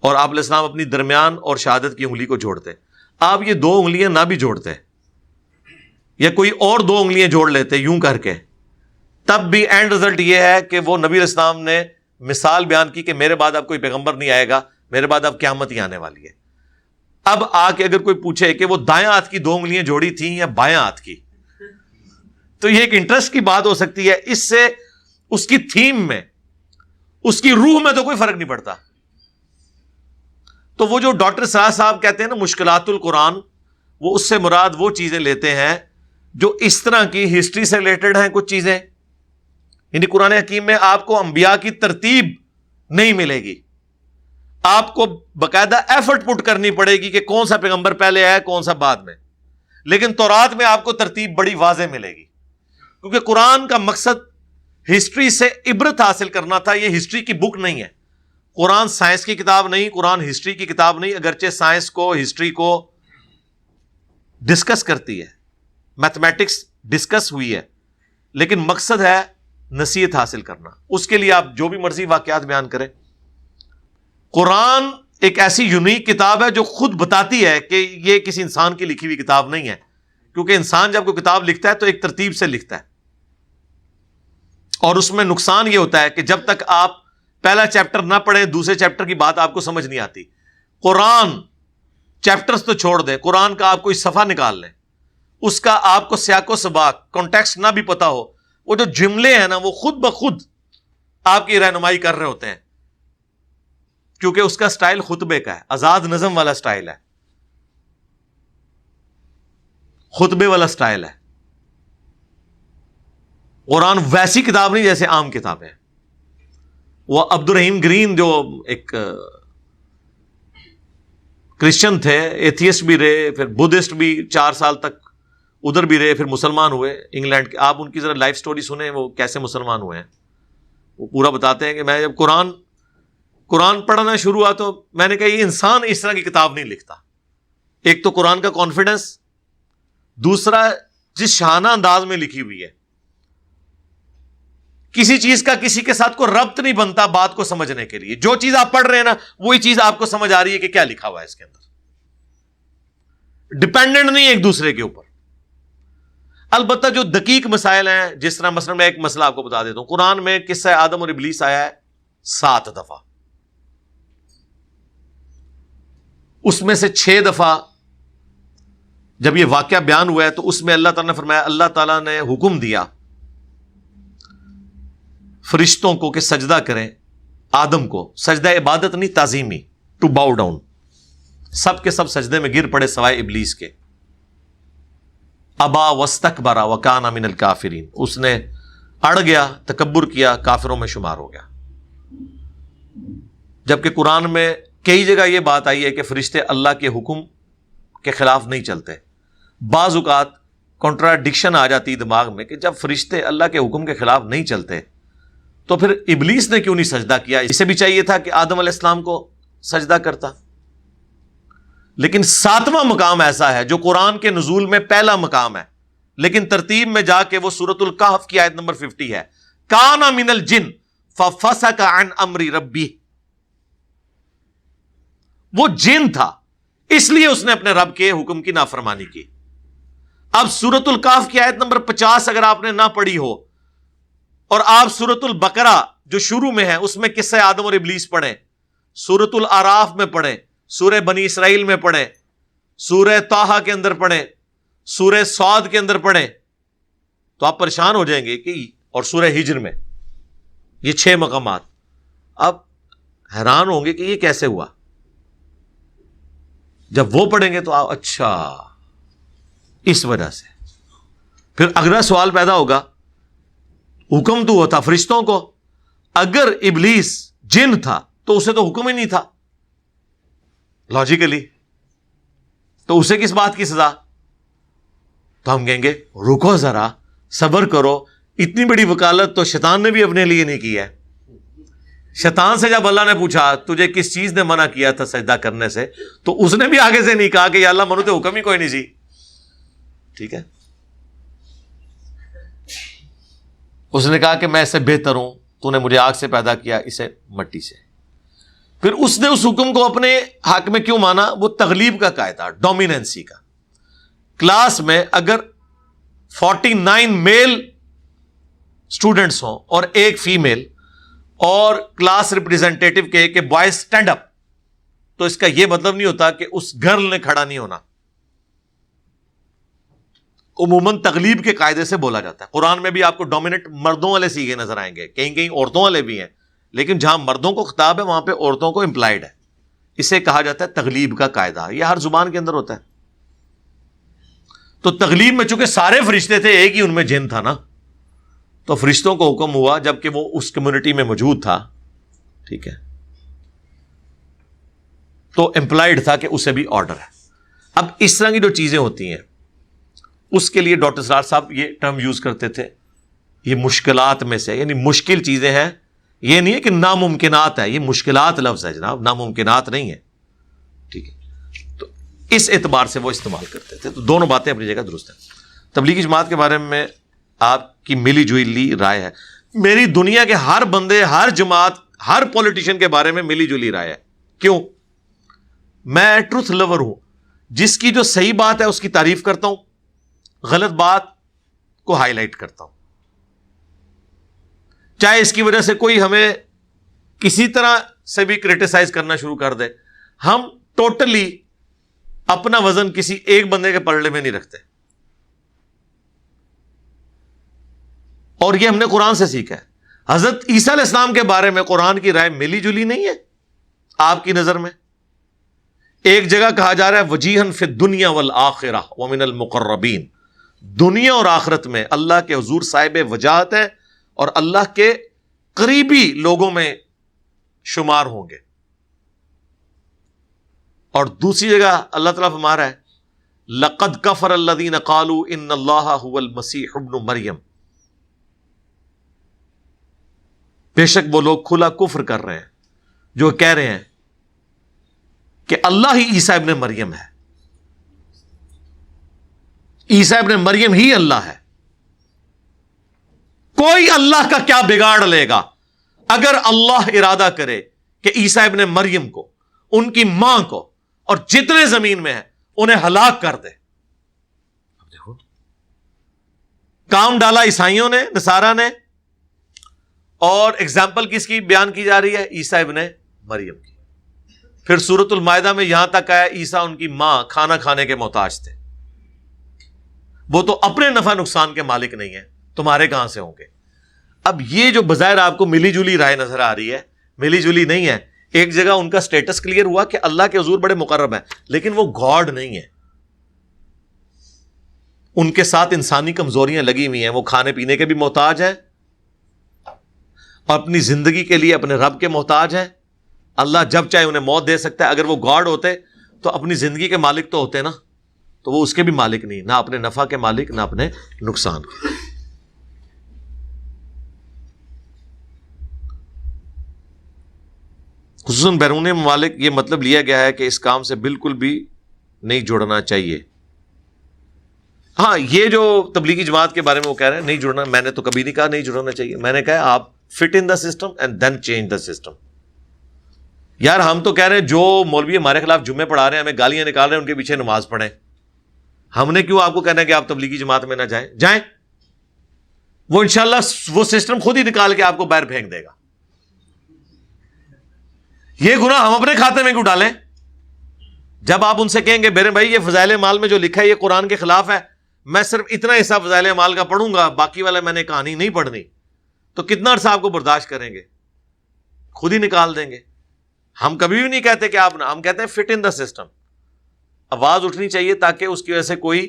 اور آپ علیہ السلام اپنی درمیان اور شہادت کی انگلی کو جوڑتے. آپ یہ 2 انگلیاں نہ بھی جوڑتے یا کوئی اور 2 انگلیاں جوڑ لیتے یوں کر کے، تب بھی اینڈ رزلٹ یہ ہے کہ وہ نبی علیہ السلام نے مثال بیان کی کہ میرے بعد اب کوئی پیغمبر نہیں آئے گا، میرے بعد اب قیامت ہی آنے والی ہے. اب آ کے اگر کوئی پوچھے کہ وہ دائیں ہاتھ کی 2 انگلیاں جوڑی تھیں یا بائیں ہاتھ کی، تو یہ ایک انٹرسٹ کی بات ہو سکتی ہے. اس سے اس کی تھیم میں، اس کی روح میں تو کوئی فرق نہیں پڑتا. تو وہ جو ڈاکٹر سراج صاحب کہتے ہیں نا مشکلات القرآن، وہ اس سے مراد وہ چیزیں لیتے ہیں جو اس طرح کی ہسٹری سے ریلیٹڈ ہیں. کچھ چیزیں یعنی قرآن حکیم میں آپ کو انبیاء کی ترتیب نہیں ملے گی، آپ کو باقاعدہ ایفرٹ پٹ کرنی پڑے گی کہ کون سا پیغمبر پہلے آیا کون سا بعد میں. لیکن تورات میں آپ کو ترتیب بڑی واضح ملے گی، کیونکہ قرآن کا مقصد ہسٹری سے عبرت حاصل کرنا تھا. یہ ہسٹری کی بک نہیں ہے. قرآن سائنس کی کتاب نہیں، قرآن ہسٹری کی کتاب نہیں، اگرچہ سائنس کو ہسٹری کو ڈسکس کرتی ہے، میتھمیٹکس ڈسکس ہوئی ہے، لیکن مقصد ہے نصیحت حاصل کرنا. اس کے لیے آپ جو بھی مرضی واقعات بیان کریں. قرآن ایک ایسی یونیک کتاب ہے جو خود بتاتی ہے کہ یہ کسی انسان کی لکھی ہوئی کتاب نہیں ہے، کیونکہ انسان جب کوئی کتاب لکھتا ہے تو ایک ترتیب سے لکھتا ہے، اور اس میں نقصان یہ ہوتا ہے کہ جب تک آپ پہلا چیپٹر نہ پڑھیں دوسرے چیپٹر کی بات آپ کو سمجھ نہیں آتی. قرآن چیپٹرز تو چھوڑ دیں، قرآن کا آپ کوئی صفحہ نکال لیں، اس کا آپ کو سیاق و سباق کانٹیکسٹ نہ بھی پتا ہو، وہ جو جملے ہیں نا وہ خود بخود آپ کی رہنمائی کر رہے ہوتے ہیں، کیونکہ اس کا سٹائل خطبے کا ہے، آزاد نظم والا سٹائل ہے، خطبے والا سٹائل ہے. قرآن ویسی کتاب نہیں جیسے عام کتابیں. وہ عبد الرحیم گرین جو ایک کرسچن تھے، ایتھیسٹ بھی رہے، پھر بدھسٹ بھی 4 سال تک ادھر بھی رہے، پھر مسلمان ہوئے انگلینڈ کے. آپ ان کی ذرا لائف سٹوری سنیں، وہ کیسے مسلمان ہوئے ہیں. وہ پورا بتاتے ہیں کہ میں جب قرآن پڑھنا شروع ہوا تو میں نے کہا یہ انسان اس طرح کی کتاب نہیں لکھتا. ایک تو قرآن کا کانفیڈنس، دوسرا جس شاہانہ انداز میں لکھی ہوئی ہے، کسی چیز کا کسی کے ساتھ کوئی ربط نہیں بنتا بات کو سمجھنے کے لیے. جو چیز آپ پڑھ رہے ہیں نا وہی چیز آپ کو سمجھ آ رہی ہے کہ کیا لکھا ہوا ہے اس کے اندر، ڈیپینڈنٹ نہیں ایک دوسرے کے اوپر. البتہ جو دقیق مسائل ہیں، جس طرح مثلا میں ایک مسئلہ آپ کو بتا دیتا ہوں. قرآن میں قصہ آدم اور ابلیس آیا ہے 7 دفعہ، اس میں سے 6 دفعہ جب یہ واقعہ بیان ہوا ہے تو اس میں اللہ تعالیٰ نے فرمایا، اللہ تعالیٰ نے حکم دیا فرشتوں کو کہ سجدہ کریں آدم کو. سجدہ عبادت نہیں، تعظیمی، ٹو باؤ ڈاؤن. سب کے سب سجدے میں گر پڑے سوائے ابلیس کے. ابا واستکبر وکان من الکافرین، اس نے اڑ گیا، تکبر کیا، کافروں میں شمار ہو گیا. جبکہ قرآن میں کئی جگہ یہ بات آئی ہے کہ فرشتے اللہ کے حکم کے خلاف نہیں چلتے. بعض اوقات کنٹراڈکشن آ جاتی دماغ میں کہ جب فرشتے اللہ کے حکم کے خلاف نہیں چلتے تو پھر ابلیس نے کیوں نہیں سجدہ کیا؟ اسے بھی چاہیے تھا کہ آدم علیہ السلام کو سجدہ کرتا. لیکن 7واں مقام ایسا ہے جو قرآن کے نزول میں پہلا مقام ہے، لیکن ترتیب میں جا کے وہ سورۃ الکہف کی آیت نمبر 50 ہے. کان من الجن ففسق عن امر ربی، وہ جن تھا اس لیے اس نے اپنے رب کے حکم کی نافرمانی کی. اب سورۃ الکہف کی آیت نمبر 50 اگر آپ نے نہ پڑھی ہو اور آپ سورۃ البقرہ جو شروع میں ہے اس میں قصہ آدم اور ابلیس پڑھیں، سورۃ الاعراف میں پڑھیں، سورہ بنی اسرائیل میں پڑھیں، سورہ طٰہٰ کے اندر پڑھیں، سورہ صاد کے اندر پڑھیں، تو آپ پریشان ہو جائیں گے کہ اور سورہ ہجر میں یہ 6 مقامات. آپ حیران ہوں گے کہ یہ کیسے ہوا. جب وہ پڑھیں گے تو آپ اچھا اس وجہ سے. پھر اگلا سوال پیدا ہوگا، حکم تو ہوتا فرشتوں کو، اگر ابلیس جن تھا تو اسے تو حکم ہی نہیں تھا لاجیکلی، تو اسے کس بات کی سزا؟ تو ہم کہیں گے رکو ذرا، صبر کرو. اتنی بڑی وکالت تو شیطان نے بھی اپنے لیے نہیں کی ہے. شیطان سے جب اللہ نے پوچھا تجھے کس چیز نے منع کیا تھا سجدہ کرنے سے, تو اس نے بھی آگے سے نہیں کہا کہ یا اللہ منو تو حکم ہی کوئی نہیں سی. ٹھیک ہے, اس نے کہا کہ میں اس سے بہتر ہوں, تو نے مجھے آگ سے پیدا کیا, اسے مٹی سے. پھر اس نے اس حکم کو اپنے حق میں کیوں مانا؟ وہ تغلیب کا قاعدہ, ڈومیننسی کا. کلاس میں اگر 49 میل اسٹوڈنٹس ہوں اور ایک فیمیل, اور کلاس ریپرزینٹیٹو کہے کہ بوائز اسٹینڈ اپ, تو اس کا یہ مطلب نہیں ہوتا کہ اس گرل نے کھڑا نہیں ہونا. عموماً تغلیب کے قاعدے سے بولا جاتا ہے. قرآن میں بھی آپ کو ڈومیننٹ مردوں والے سیغے نظر آئیں گے, کہیں کہیں عورتوں والے بھی ہیں, لیکن جہاں مردوں کو خطاب ہے وہاں پہ عورتوں کو امپلائڈ ہے. اسے کہا جاتا ہے تغلیب کا قاعدہ. یہ ہر زبان کے اندر ہوتا ہے. تو تغلیب میں چونکہ سارے فرشتے تھے, ایک ہی ان میں جن تھا نا, تو فرشتوں کو حکم ہوا جبکہ وہ اس کمیونٹی میں موجود تھا. ٹھیک ہے, تو امپلائڈ تھا کہ اسے بھی آرڈر ہے. اب اس طرح کی جو چیزیں ہوتی ہیں اس کے لیے ڈاکٹر سرار صاحب یہ ٹرم یوز کرتے تھے, یہ مشکلات میں سے, یعنی مشکل چیزیں ہیں. یہ نہیں ہے کہ ناممکنات ہے, یہ مشکلات لفظ ہے جناب, ناممکنات نہیں ہے. ٹھیک ہے, تو اس اعتبار سے وہ استعمال کرتے تھے. تو دونوں باتیں اپنی جگہ درست ہیں. تبلیغی جماعت کے بارے میں آپ کی ملی جلی رائے ہے. میری دنیا کے ہر بندے, ہر جماعت, ہر پولیٹیشین کے بارے میں ملی جلی رائے ہے. کیوں؟ میں ٹروتھ لور ہوں. جس کی جو صحیح بات ہے اس کی تعریف کرتا ہوں, غلط بات کو ہائی لائٹ کرتا ہوں, چاہے اس کی وجہ سے کوئی ہمیں کسی طرح سے بھی کریٹیسائز کرنا شروع کر دے. ہم ٹوٹلی اپنا وزن کسی ایک بندے کے پلڑے میں نہیں رکھتے, اور یہ ہم نے قرآن سے سیکھا ہے. حضرت عیسیٰ علیہ السلام کے بارے میں قرآن کی رائے ملی جلی نہیں ہے آپ کی نظر میں. ایک جگہ کہا جا رہا ہے وجیہن فی الدنیا والآخرہ ومن المقربین, دنیا اور آخرت میں اللہ کے حضور صاحب وجاہت ہے اور اللہ کے قریبی لوگوں میں شمار ہوں گے. اور دوسری جگہ اللہ تعالیٰ فرما رہا ہے لقد کفر الذین قالوا ان اللہ هو المسیح ابن مریم, بے شک وہ لوگ کھلا کفر کر رہے ہیں جو کہہ رہے ہیں کہ اللہ ہی عیسیٰ ابن مریم ہے, عیسیٰ ابن مریم ہی اللہ ہے. کوئی اللہ کا کیا بگاڑ لے گا اگر اللہ ارادہ کرے کہ عیسیٰ ابن مریم کو, ان کی ماں کو اور جتنے زمین میں ہیں انہیں ہلاک کر دے. دیکھو کام ڈالا عیسائیوں نے, نصارہ نے, اور ایگزامپل کس کی بیان کی جا رہی ہے؟ عیسیٰ ابن مریم کی. پھر سورۃ المائدہ میں یہاں تک آیا عیسیٰ ان کی ماں کھانا کھانے کے محتاج تھے. وہ تو اپنے نفع نقصان کے مالک نہیں ہیں, تمہارے کہاں سے ہوں گے؟ اب یہ جو بظاہر آپ کو ملی جلی رائے نظر آ رہی ہے, ملی جلی نہیں ہے. ایک جگہ ان کا سٹیٹس کلیئر ہوا کہ اللہ کے حضور بڑے مقرب ہیں, لیکن وہ گاڈ نہیں ہے. ان کے ساتھ انسانی کمزوریاں لگی ہوئی ہیں, وہ کھانے پینے کے بھی محتاج ہیں اور اپنی زندگی کے لیے اپنے رب کے محتاج ہیں. اللہ جب چاہے انہیں موت دے سکتا ہے. اگر وہ گاڈ ہوتے تو اپنی زندگی کے مالک تو ہوتے نا, تو وہ اس کے بھی مالک نہیں, نہ اپنے نفع کے مالک نہ اپنے نقصان کے. خصوصاً بیرون ممالک یہ مطلب لیا گیا ہے کہ اس کام سے بالکل بھی نہیں جڑنا چاہیے. ہاں یہ جو تبلیغی جماعت کے بارے میں وہ کہہ رہے ہیں نہیں جڑنا, میں نے تو کبھی نہیں کہا نہیں جڑنا چاہیے. میں نے کہا آپ fit in the system and then change the system. یار ہم تو کہہ رہے ہیں جو مولوی ہمارے خلاف جمعے پڑھا رہے ہیں, ہمیں گالیاں نکال رہے ہیں, ان کے پیچھے نماز پڑھیں. ہم نے کیوں آپ کو کہنا ہے کہ آپ تبلیغی جماعت میں نہ جائیں؟ جائیں, وہ انشاءاللہ وہ سسٹم خود ہی نکال کے آپ کو باہر پھینک دے گا. یہ گناہ ہم اپنے کھاتے میں کیوں ڈالیں؟ جب آپ ان سے کہیں گے میرے بھائی یہ فضائل مال میں جو لکھا ہے یہ قرآن کے خلاف ہے, میں صرف اتنا حصہ فضائل مال کا پڑھوں گا, باقی والا میں نے کہانی نہیں پڑھنی, تو کتنا عرصہ آپ کو برداشت کریں گے؟ خود ہی نکال دیں گے. ہم کبھی بھی نہیں کہتے کہ آپ نہ, ہم کہتے ہیں فٹ ان دا سسٹم. آواز اٹھنی چاہیے تاکہ اس کی وجہ سے کوئی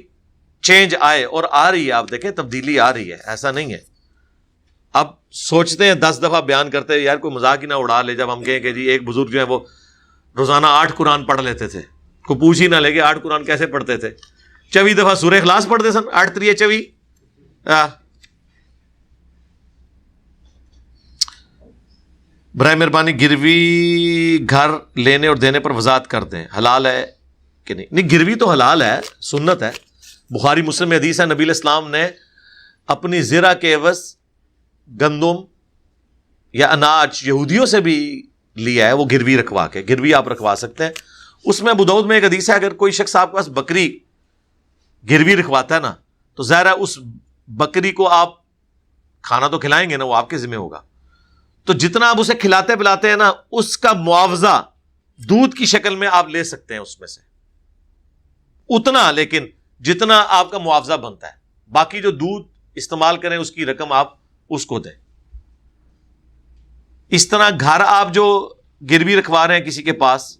چینج آئے, اور آ رہی ہے. آپ دیکھیں تبدیلی آ رہی ہے, ایسا نہیں ہے. اب سوچتے ہیں 10 دفعہ بیان کرتے ہیں, یار کوئی مذاق ہی نہ اڑا لے جب ہم کہیں کہ جی ایک بزرگ جو ہے وہ روزانہ 8 قرآن پڑھ لیتے تھے. کوئی پوچھ ہی نہ لے کہ 8 قرآن کیسے پڑھتے تھے. 24 دفعہ سورہ اخلاص پڑھتے سن, 8 3 24 برائے مہربانی گروی گھر لینے اور دینے پر وضاحت کر دیں، حلال ہے کہ نہیں؟ نہیں، گروی تو حلال ہے، سنت ہے، بخاری مسلم میں حدیث ہے، نبی علیہ السلام نے اپنی زرع کے عوض گندم یا اناج یہودیوں سے بھی لیا ہے، وہ گروی رکھوا کے، گروی آپ رکھوا سکتے ہیں۔ اس میں ابو داؤد میں ایک حدیث ہے، اگر کوئی شخص آپ کے پاس بکری گروی رکھواتا ہے نا، تو ظاہر ہے اس بکری کو آپ کھانا تو کھلائیں گے نا، وہ آپ کے ذمہ ہوگا، تو جتنا آپ اسے کھلاتے پلاتے ہیں نا، اس کا معاوضہ دودھ کی شکل میں آپ لے سکتے ہیں اس میں سے اتنا، لیکن جتنا آپ کا معاوضہ بنتا ہے، باقی جو دودھ استعمال کریں اس کی رقم آپ اس کو دیں۔ اس طرح گھر آپ جو گروی رکھوا رہے ہیں کسی کے پاس،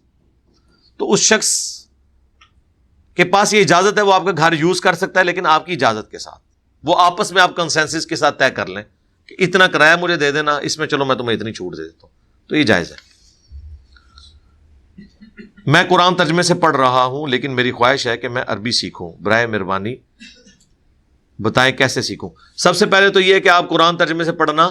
تو اس شخص کے پاس یہ اجازت ہے، وہ آپ کا گھر یوز کر سکتا ہے، لیکن آپ کی اجازت کے ساتھ، وہ آپس میں آپ کنسنسس کے ساتھ طے کر لیں کہ اتنا کرایہ مجھے دے دینا، اس میں چلو میں تمہیں اتنی چھوٹ دے دیتا ہوں، تو یہ جائز ہے۔ میں قرآن ترجمے سے پڑھ رہا ہوں، لیکن میری خواہش ہے کہ میں عربی سیکھوں، برائے مہربانی بتائیں کیسے سیکھوں۔ سب سے پہلے تو یہ ہے کہ آپ قرآن ترجمے سے پڑھنا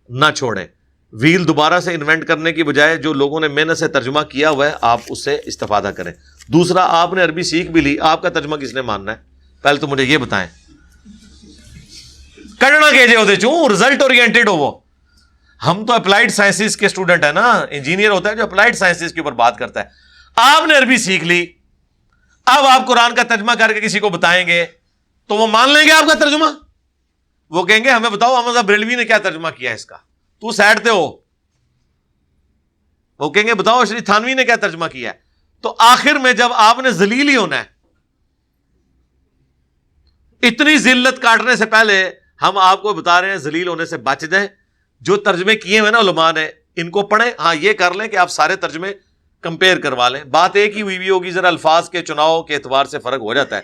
نہ چھوڑیں، ویل دوبارہ سے انوینٹ کرنے کی بجائے جو لوگوں نے محنت سے ترجمہ کیا ہوا ہے آپ اس سے استفادہ کریں۔ دوسرا، آپ نے عربی سیکھ بھی لی، آپ کا ترجمہ کس نے ماننا ہے؟ پہلے تو مجھے یہ بتائیں، کرنا کیجے ہوتے چوں رزلٹ اورینٹڈ ہو وہ۔ ہم تو اپلائیڈ سائنسز کے اسٹوڈنٹ ہیں نا، انجینئر ہوتا ہے جو اپلائیڈ سائنسز کے اوپر بات کرتا ہے۔ آپ نے عربی سیکھ لی، اب آپ قرآن کا ترجمہ کر کے کسی کو بتائیں گے تو وہ مان لیں گے آپ کا ترجمہ؟ وہ کہیں گے ہمیں بتاؤ احمد بریلوی نے کیا ترجمہ کیا ہے اس کا، تو سائڈ تے ہو۔ وہ کہیں گے بتاؤ شریف تھانوی نے کیا ترجمہ کیا ہے۔ تو آخر میں جب آپ نے ذلیل ہی ہونا ہے، اتنی ذلت کاٹنے سے پہلے ہم آپ کو بتا رہے ہیں ذلیل ہونے سے بچ جائیں۔ جو ترجمے کیے ہوئے نا علماء نے، ان کو پڑھیں۔ ہاں یہ کر لیں کہ آپ سارے ترجمے کمپیئر کروا لیں، بات ایک ہی ہوئی ہوگی، ذرا الفاظ کے چناؤ کے اعتبار سے فرق ہو جاتا ہے۔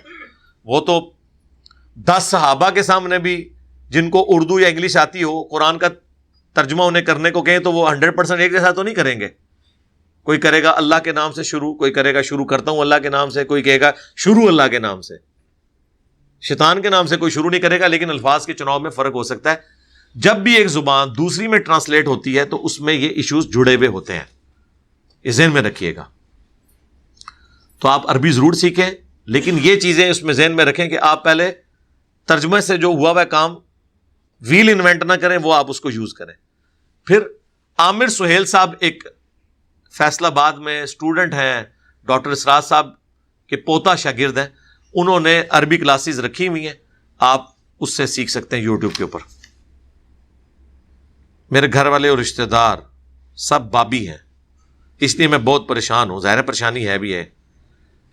وہ تو 10 صحابہ کے سامنے بھی جن کو اردو یا انگلش آتی ہو، قرآن کا ترجمہ انہیں کرنے کو کہیں تو وہ 100% ایک جیسا تو نہیں کریں گے۔ کوئی کرے گا اللہ کے نام سے شروع، کوئی کرے گا شروع کرتا ہوں اللہ کے نام سے، کوئی کہے گا شروع اللہ کے نام سے۔ شیطان کے نام سے کوئی شروع نہیں کرے گا، لیکن الفاظ کے چناؤ میں فرق ہو سکتا ہے۔ جب بھی ایک زبان دوسری میں ٹرانسلیٹ ہوتی ہے تو اس میں یہ ایشوز جڑے ہوئے ہوتے ہیں، یہ ذہن میں رکھیے گا۔ تو آپ عربی ضرور سیکھیں، لیکن یہ چیزیں اس میں ذہن میں رکھیں کہ آپ پہلے ترجمے سے جو ہوا ہوا کام ویل انوینٹ نہ کریں، وہ آپ اس کو یوز کریں۔ پھر عامر سہیل صاحب ایک فیصل آباد میں اسٹوڈنٹ ہیں، ڈاکٹر اسرار صاحب کے پوتا شاگرد ہیں، انہوں نے عربی کلاسز رکھی ہوئی ہیں، آپ اس سے سیکھ سکتے ہیں یوٹیوب کے اوپر۔ میرے گھر والے اور رشتہ دار سب بابی ہیں، اس لیے میں بہت پریشان ہوں، ظاہر پریشانی ہے بھی ہے،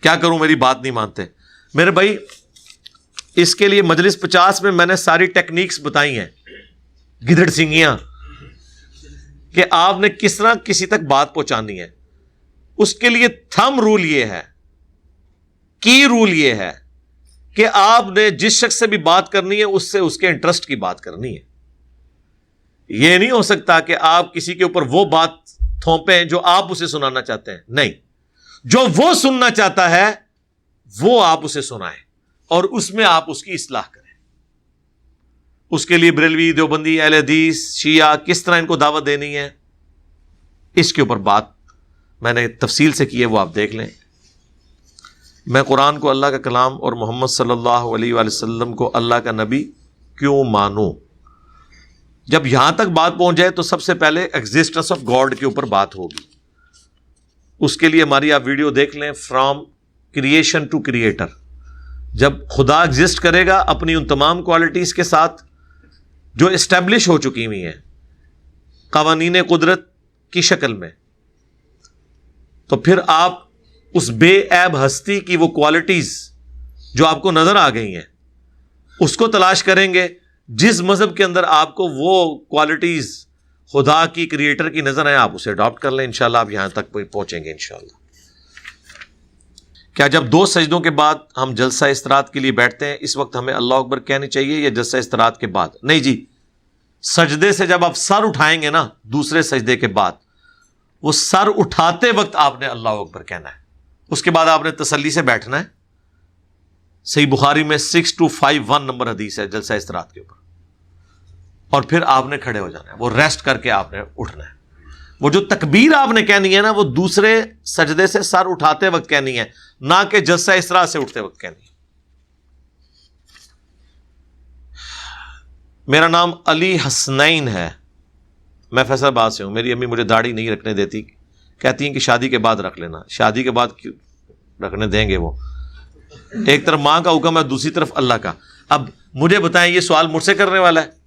کیا کروں میری بات نہیں مانتے۔ میرے بھائی اس کے لیے مجلس 50 میں نے ساری ٹیکنیکس بتائی ہیں، گدڑ سنگیاں، کہ آپ نے کس طرح کسی تک بات پہنچانی ہے۔ اس کے لیے تھم رول یہ ہے، کی رول یہ ہے کہ آپ نے جس شخص سے بھی بات کرنی ہے اس سے اس کے انٹرسٹ کی بات کرنی ہے۔ یہ نہیں ہو سکتا کہ آپ کسی کے اوپر وہ بات تھوپیں جو آپ اسے سنانا چاہتے ہیں، نہیں، جو وہ سننا چاہتا ہے وہ آپ اسے سنائیں اور اس میں آپ اس کی اصلاح کریں۔ اس کے لیے بریلوی، دیوبندی، اہل حدیث، شیعہ کس طرح ان کو دعوت دینی ہے، اس کے اوپر بات میں نے تفصیل سے کی ہے، وہ آپ دیکھ لیں۔ میں قرآن کو اللہ کا کلام اور محمد صلی اللہ علیہ وآلہ وسلم کو اللہ کا نبی کیوں مانوں؟ جب یہاں تک بات پہنچ جائے تو سب سے پہلے ایگزسٹنس آف گاڈ کے اوپر بات ہوگی۔ اس کے لیے ہماری آپ ویڈیو دیکھ لیں، فرام کریشن ٹو کریٹر۔ جب خدا ایگزسٹ کرے گا اپنی ان تمام کوالٹیز کے ساتھ جو اسٹیبلش ہو چکی ہوئی ہیں قوانین قدرت کی شکل میں، تو پھر آپ اس بے عیب ہستی کی وہ کوالٹیز جو آپ کو نظر آ گئی ہیں اس کو تلاش کریں گے۔ جس مذہب کے اندر آپ کو وہ کوالٹیز خدا کی، کریٹر کی نظر آئے، آپ اسے اڈاپٹ کر لیں، انشاءاللہ آپ یہاں تک پہنچیں گے انشاءاللہ۔ کیا جب 2 سجدوں کے بعد ہم جلسہ استراحت کے لیے بیٹھتے ہیں اس وقت ہمیں اللہ اکبر کہنی چاہیے یا جلسہ استراحت کے بعد؟ نہیں جی، سجدے سے جب آپ سر اٹھائیں گے نا دوسرے سجدے کے بعد، وہ سر اٹھاتے وقت آپ نے اللہ اکبر کہنا ہے، اس کے بعد آپ نے تسلی سے بیٹھنا ہے۔ صحیح بخاری میں 6251 نمبر حدیث ہے جلسہ استراحت کے اوپر، اور پھر آپ نے کھڑے ہو جانا ہے، وہ ریسٹ کر کے آپ نے اٹھنا ہے۔ وہ جو تکبیر آپ نے کہنی ہے نا وہ دوسرے سجدے سے سر اٹھاتے وقت کہنی ہے، نہ کہ جلسہ اسراء سے اٹھتے وقت کہنی ہے۔ میرا نام علی حسنین ہے، میں فیصل آباد سے ہوں، میری امی مجھے داڑھی نہیں رکھنے دیتی، کہتی ہیں کہ شادی کے بعد رکھ لینا۔ شادی کے بعد کیوں رکھنے دیں گے؟ وہ ایک طرف ماں کا حکم ہے، دوسری طرف اللہ کا۔ اب مجھے بتائیں یہ سوال مجھ سے کرنے والا ہے؟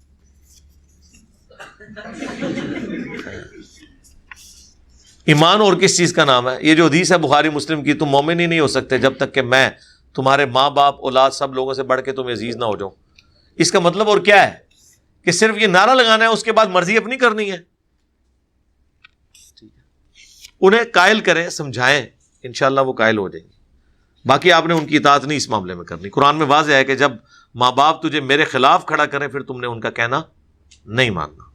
ایمان اور کس چیز کا نام ہے؟ یہ جو حدیث ہے بخاری مسلم کی، تم مومن ہی نہیں ہو سکتے جب تک کہ میں تمہارے ماں باپ اولاد سب لوگوں سے بڑھ کے تمہیں عزیز نہ ہو جاؤں۔ اس کا مطلب اور کیا ہے کہ صرف یہ نعرہ لگانا ہے، اس کے بعد مرضی اپنی کرنی ہے؟ انہیں قائل کریں، سمجھائیں، انشاءاللہ وہ قائل ہو جائیں گے۔ باقی آپ نے ان کی اطاعت نہیں اس معاملے میں کرنی۔ قرآن میں واضح ہے کہ جب ماں باپ تجھے میرے خلاف کھڑا کریں پھر تم نے ان کا کہنا نہیں ماننا۔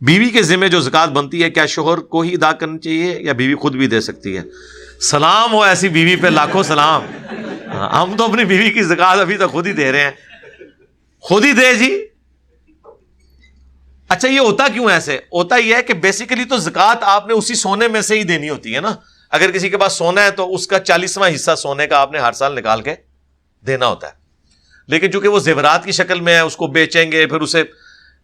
بیوی کے ذمہ جو زکوٰۃ بنتی ہے کیا شوہر کو ہی ادا کرنی چاہیے یا بیوی خود بھی دے سکتی ہے؟ سلام ہو ایسی بیوی پہ، لاکھوں سلام۔ ہم تو اپنی بیوی کی زکوٰۃ ابھی تک خود ہی دے رہے ہیں۔ خود ہی دے جی۔ اچھا یہ ہوتا کیوں ایسے؟ ہوتا یہ ہے کہ بیسیکلی تو زکوٰۃ آپ نے اسی سونے میں سے ہی دینی ہوتی ہے نا۔ اگر کسی کے پاس سونا ہے تو اس کا 40واں حصہ سونے کا آپ نے ہر سال نکال کے دینا ہوتا ہے، لیکن چونکہ وہ زیورات کی شکل میں ہے، اس کو بیچیں گے، پھر اسے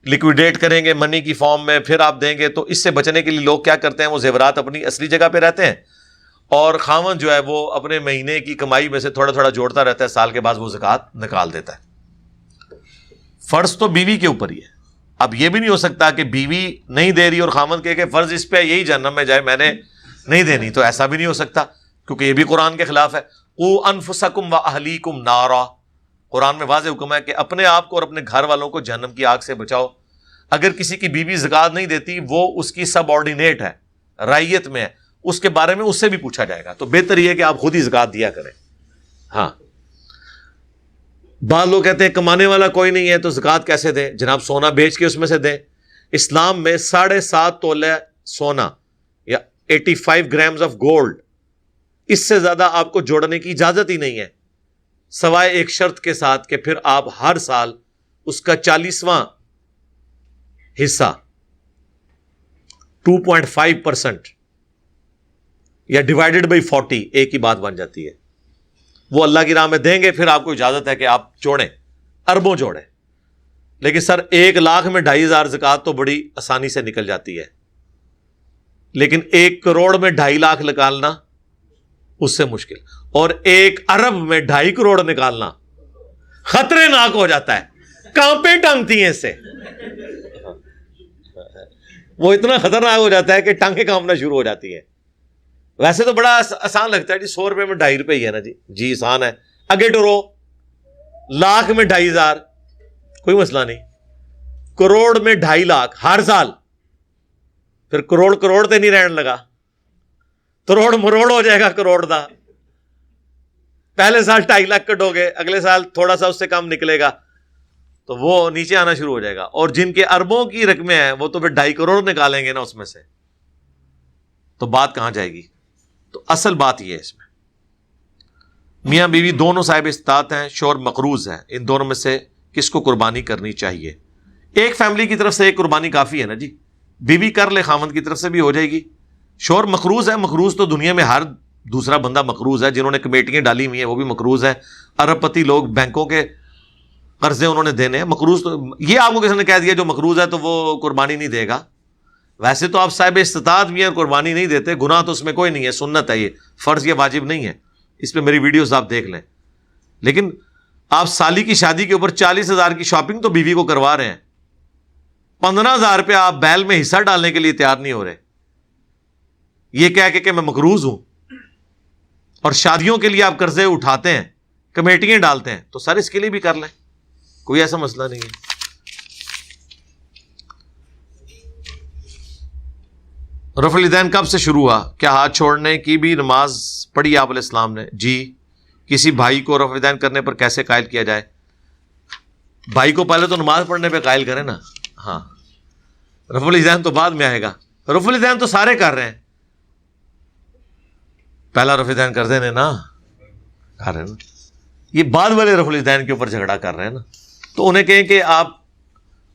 لیکویڈیٹ کریں گے منی کی فارم میں، پھر آپ دیں گے، تو اس سے بچنے کے لیے لوگ کیا کرتے ہیں، وہ زیورات اپنی اصلی جگہ پہ رہتے ہیں، اور خاوند جو ہے وہ اپنے مہینے کی کمائی میں سے تھوڑا تھوڑا جوڑتا رہتا ہے، سال کے بعد وہ زکوٰۃ نکال دیتا ہے۔ فرض تو بیوی کے اوپر ہی ہے۔ اب یہ بھی نہیں ہو سکتا کہ بیوی نہیں دے رہی اور خاوند کہے کہ فرض اس پہ یہی جہنم میں جائے، میں نے نہیں دینی، تو ایسا بھی نہیں ہو سکتا، کیونکہ یہ بھی قرآن کے خلاف ہے۔ قُوا أَنفُسَكُمْ وَأَهْلِيكُمْ نَارًا، قرآن میں واضح حکم ہے کہ اپنے آپ کو اور اپنے گھر والوں کو جہنم کی آگ سے بچاؤ۔ اگر کسی کی بیوی زکوٰۃ نہیں دیتی، وہ اس کی سب آرڈینیٹ ہے، رعیت میں ہے، اس کے بارے میں اس سے بھی پوچھا جائے گا، تو بہتر یہ ہے کہ آپ خود ہی زکوٰۃ دیا کریں۔ ہاں، بعض لوگ کہتے ہیں کمانے والا کوئی نہیں ہے تو زکوٰۃ کیسے دیں؟ جناب سونا بیچ کے اس میں سے دیں۔ اسلام میں 7.5 تولہ سونا یا 85 گرامز آف گولڈ، اس سے زیادہ آپ کو جوڑنے کی اجازت ہی نہیں ہے، سوائے ایک شرط کے ساتھ کہ پھر آپ ہر سال اس کا 40واں حصہ 2.5% یا ڈیوائڈیڈ بائی 40 ایک ہی بات بن جاتی ہے، وہ اللہ کی راہ میں دیں گے، پھر آپ کو اجازت ہے کہ آپ جوڑیں، اربوں جوڑیں۔ لیکن سر 1 لاکھ میں 2,500 زکوٰۃ تو بڑی آسانی سے نکل جاتی ہے، لیکن 1 کروڑ میں 2.5 لاکھ نکالنا اس سے مشکل، اور 1 ارب میں 2.5 کروڑ نکالنا خطرے ناک ہو جاتا ہے، کانپیں ٹانگتی ہیں اس سے، وہ اتنا خطرناک ہو جاتا ہے کہ ٹانگیں کانپنا شروع ہو جاتی ہیں۔ ویسے تو بڑا آسان لگتا ہے جی، 100 روپے میں 2.5 روپے ہی ہے نا جی آسان ہے، اگے ٹورو، لاکھ میں 2,500 کوئی مسئلہ نہیں، کروڑ میں 2.5 لاکھ ہر سال، پھر کروڑ تے نہیں رہن لگا، کروڑ مروڑ ہو جائے گا، کروڑ دا پہلے سال 2.5 لاکھ کٹو گے، اگلے سال تھوڑا سا اس سے کم نکلے گا تو وہ نیچے آنا شروع ہو جائے گا، اور جن کے اربوں کی رقمیں ہیں وہ تو پھر 2.5 کروڑ نکالیں گے نا اس میں سے، تو بات کہاں جائے گی؟ تو اصل بات یہ ہے، اس میں میاں بیوی دونوں صاحب استطاعت ہیں، شوہر مقروض ہے، ان دونوں میں سے کس کو قربانی کرنی چاہیے؟ ایک فیملی کی طرف سے ایک قربانی کافی ہے نا جی، بیوی کر لے، خامند کی طرف سے بھی ہو جائے گی۔ شوہر مقروض ہے، مقروض تو دنیا میں ہر دوسرا بندہ مقروض ہے، جنہوں نے کمیٹیاں ڈالی ہوئی ہیں وہ بھی مقروض ہیں، ارب پتی لوگ بینکوں کے قرضے انہوں نے دینے ہیں، مقروض تو یہ آپ کو کسی نے کہہ دیا جو مقروض ہے تو وہ قربانی نہیں دے گا؟ ویسے تو آپ صاحب استطاعت بھی ہیں، قربانی نہیں دیتے، گناہ تو اس میں کوئی نہیں ہے، سنت ہے، یہ فرض یا واجب نہیں ہے، اس پہ میری ویڈیوز آپ دیکھ لیں۔ لیکن آپ سالی کی شادی کے اوپر 40,000 کی شاپنگ تو بیوی کو کروا رہے ہیں، 15,000 روپے آپ بیل میں حصہ ڈالنے کے لیے تیار نہیں ہو رہے، یہ کہہ کے کہ میں مقروض ہوں، اور شادیوں کے لیے آپ قرضے اٹھاتے ہیں، کمیٹیاں ڈالتے ہیں، تو سر اس کے لیے بھی کر لیں، کوئی ایسا مسئلہ نہیں ہے۔ رفع الیدین کب سے شروع ہوا؟ کیا ہاتھ چھوڑنے کی بھی نماز پڑھی آپ علیہ السلام نے؟ جی۔ کسی بھائی کو رفع الیدین کرنے پر کیسے قائل کیا جائے؟ بھائی کو پہلے تو نماز پڑھنے پہ قائل کریں نا، ہاں، رفع الیدین تو بعد میں آئے گا، رفع الیدین تو سارے کر رہے ہیں، پہلا رفع الیدین کر دینے نا، کر رہے ہیں نا، یہ بعد والے رفع الیدین کے اوپر جھگڑا کر رہے ہیں نا، تو انہیں کہیں کہ آپ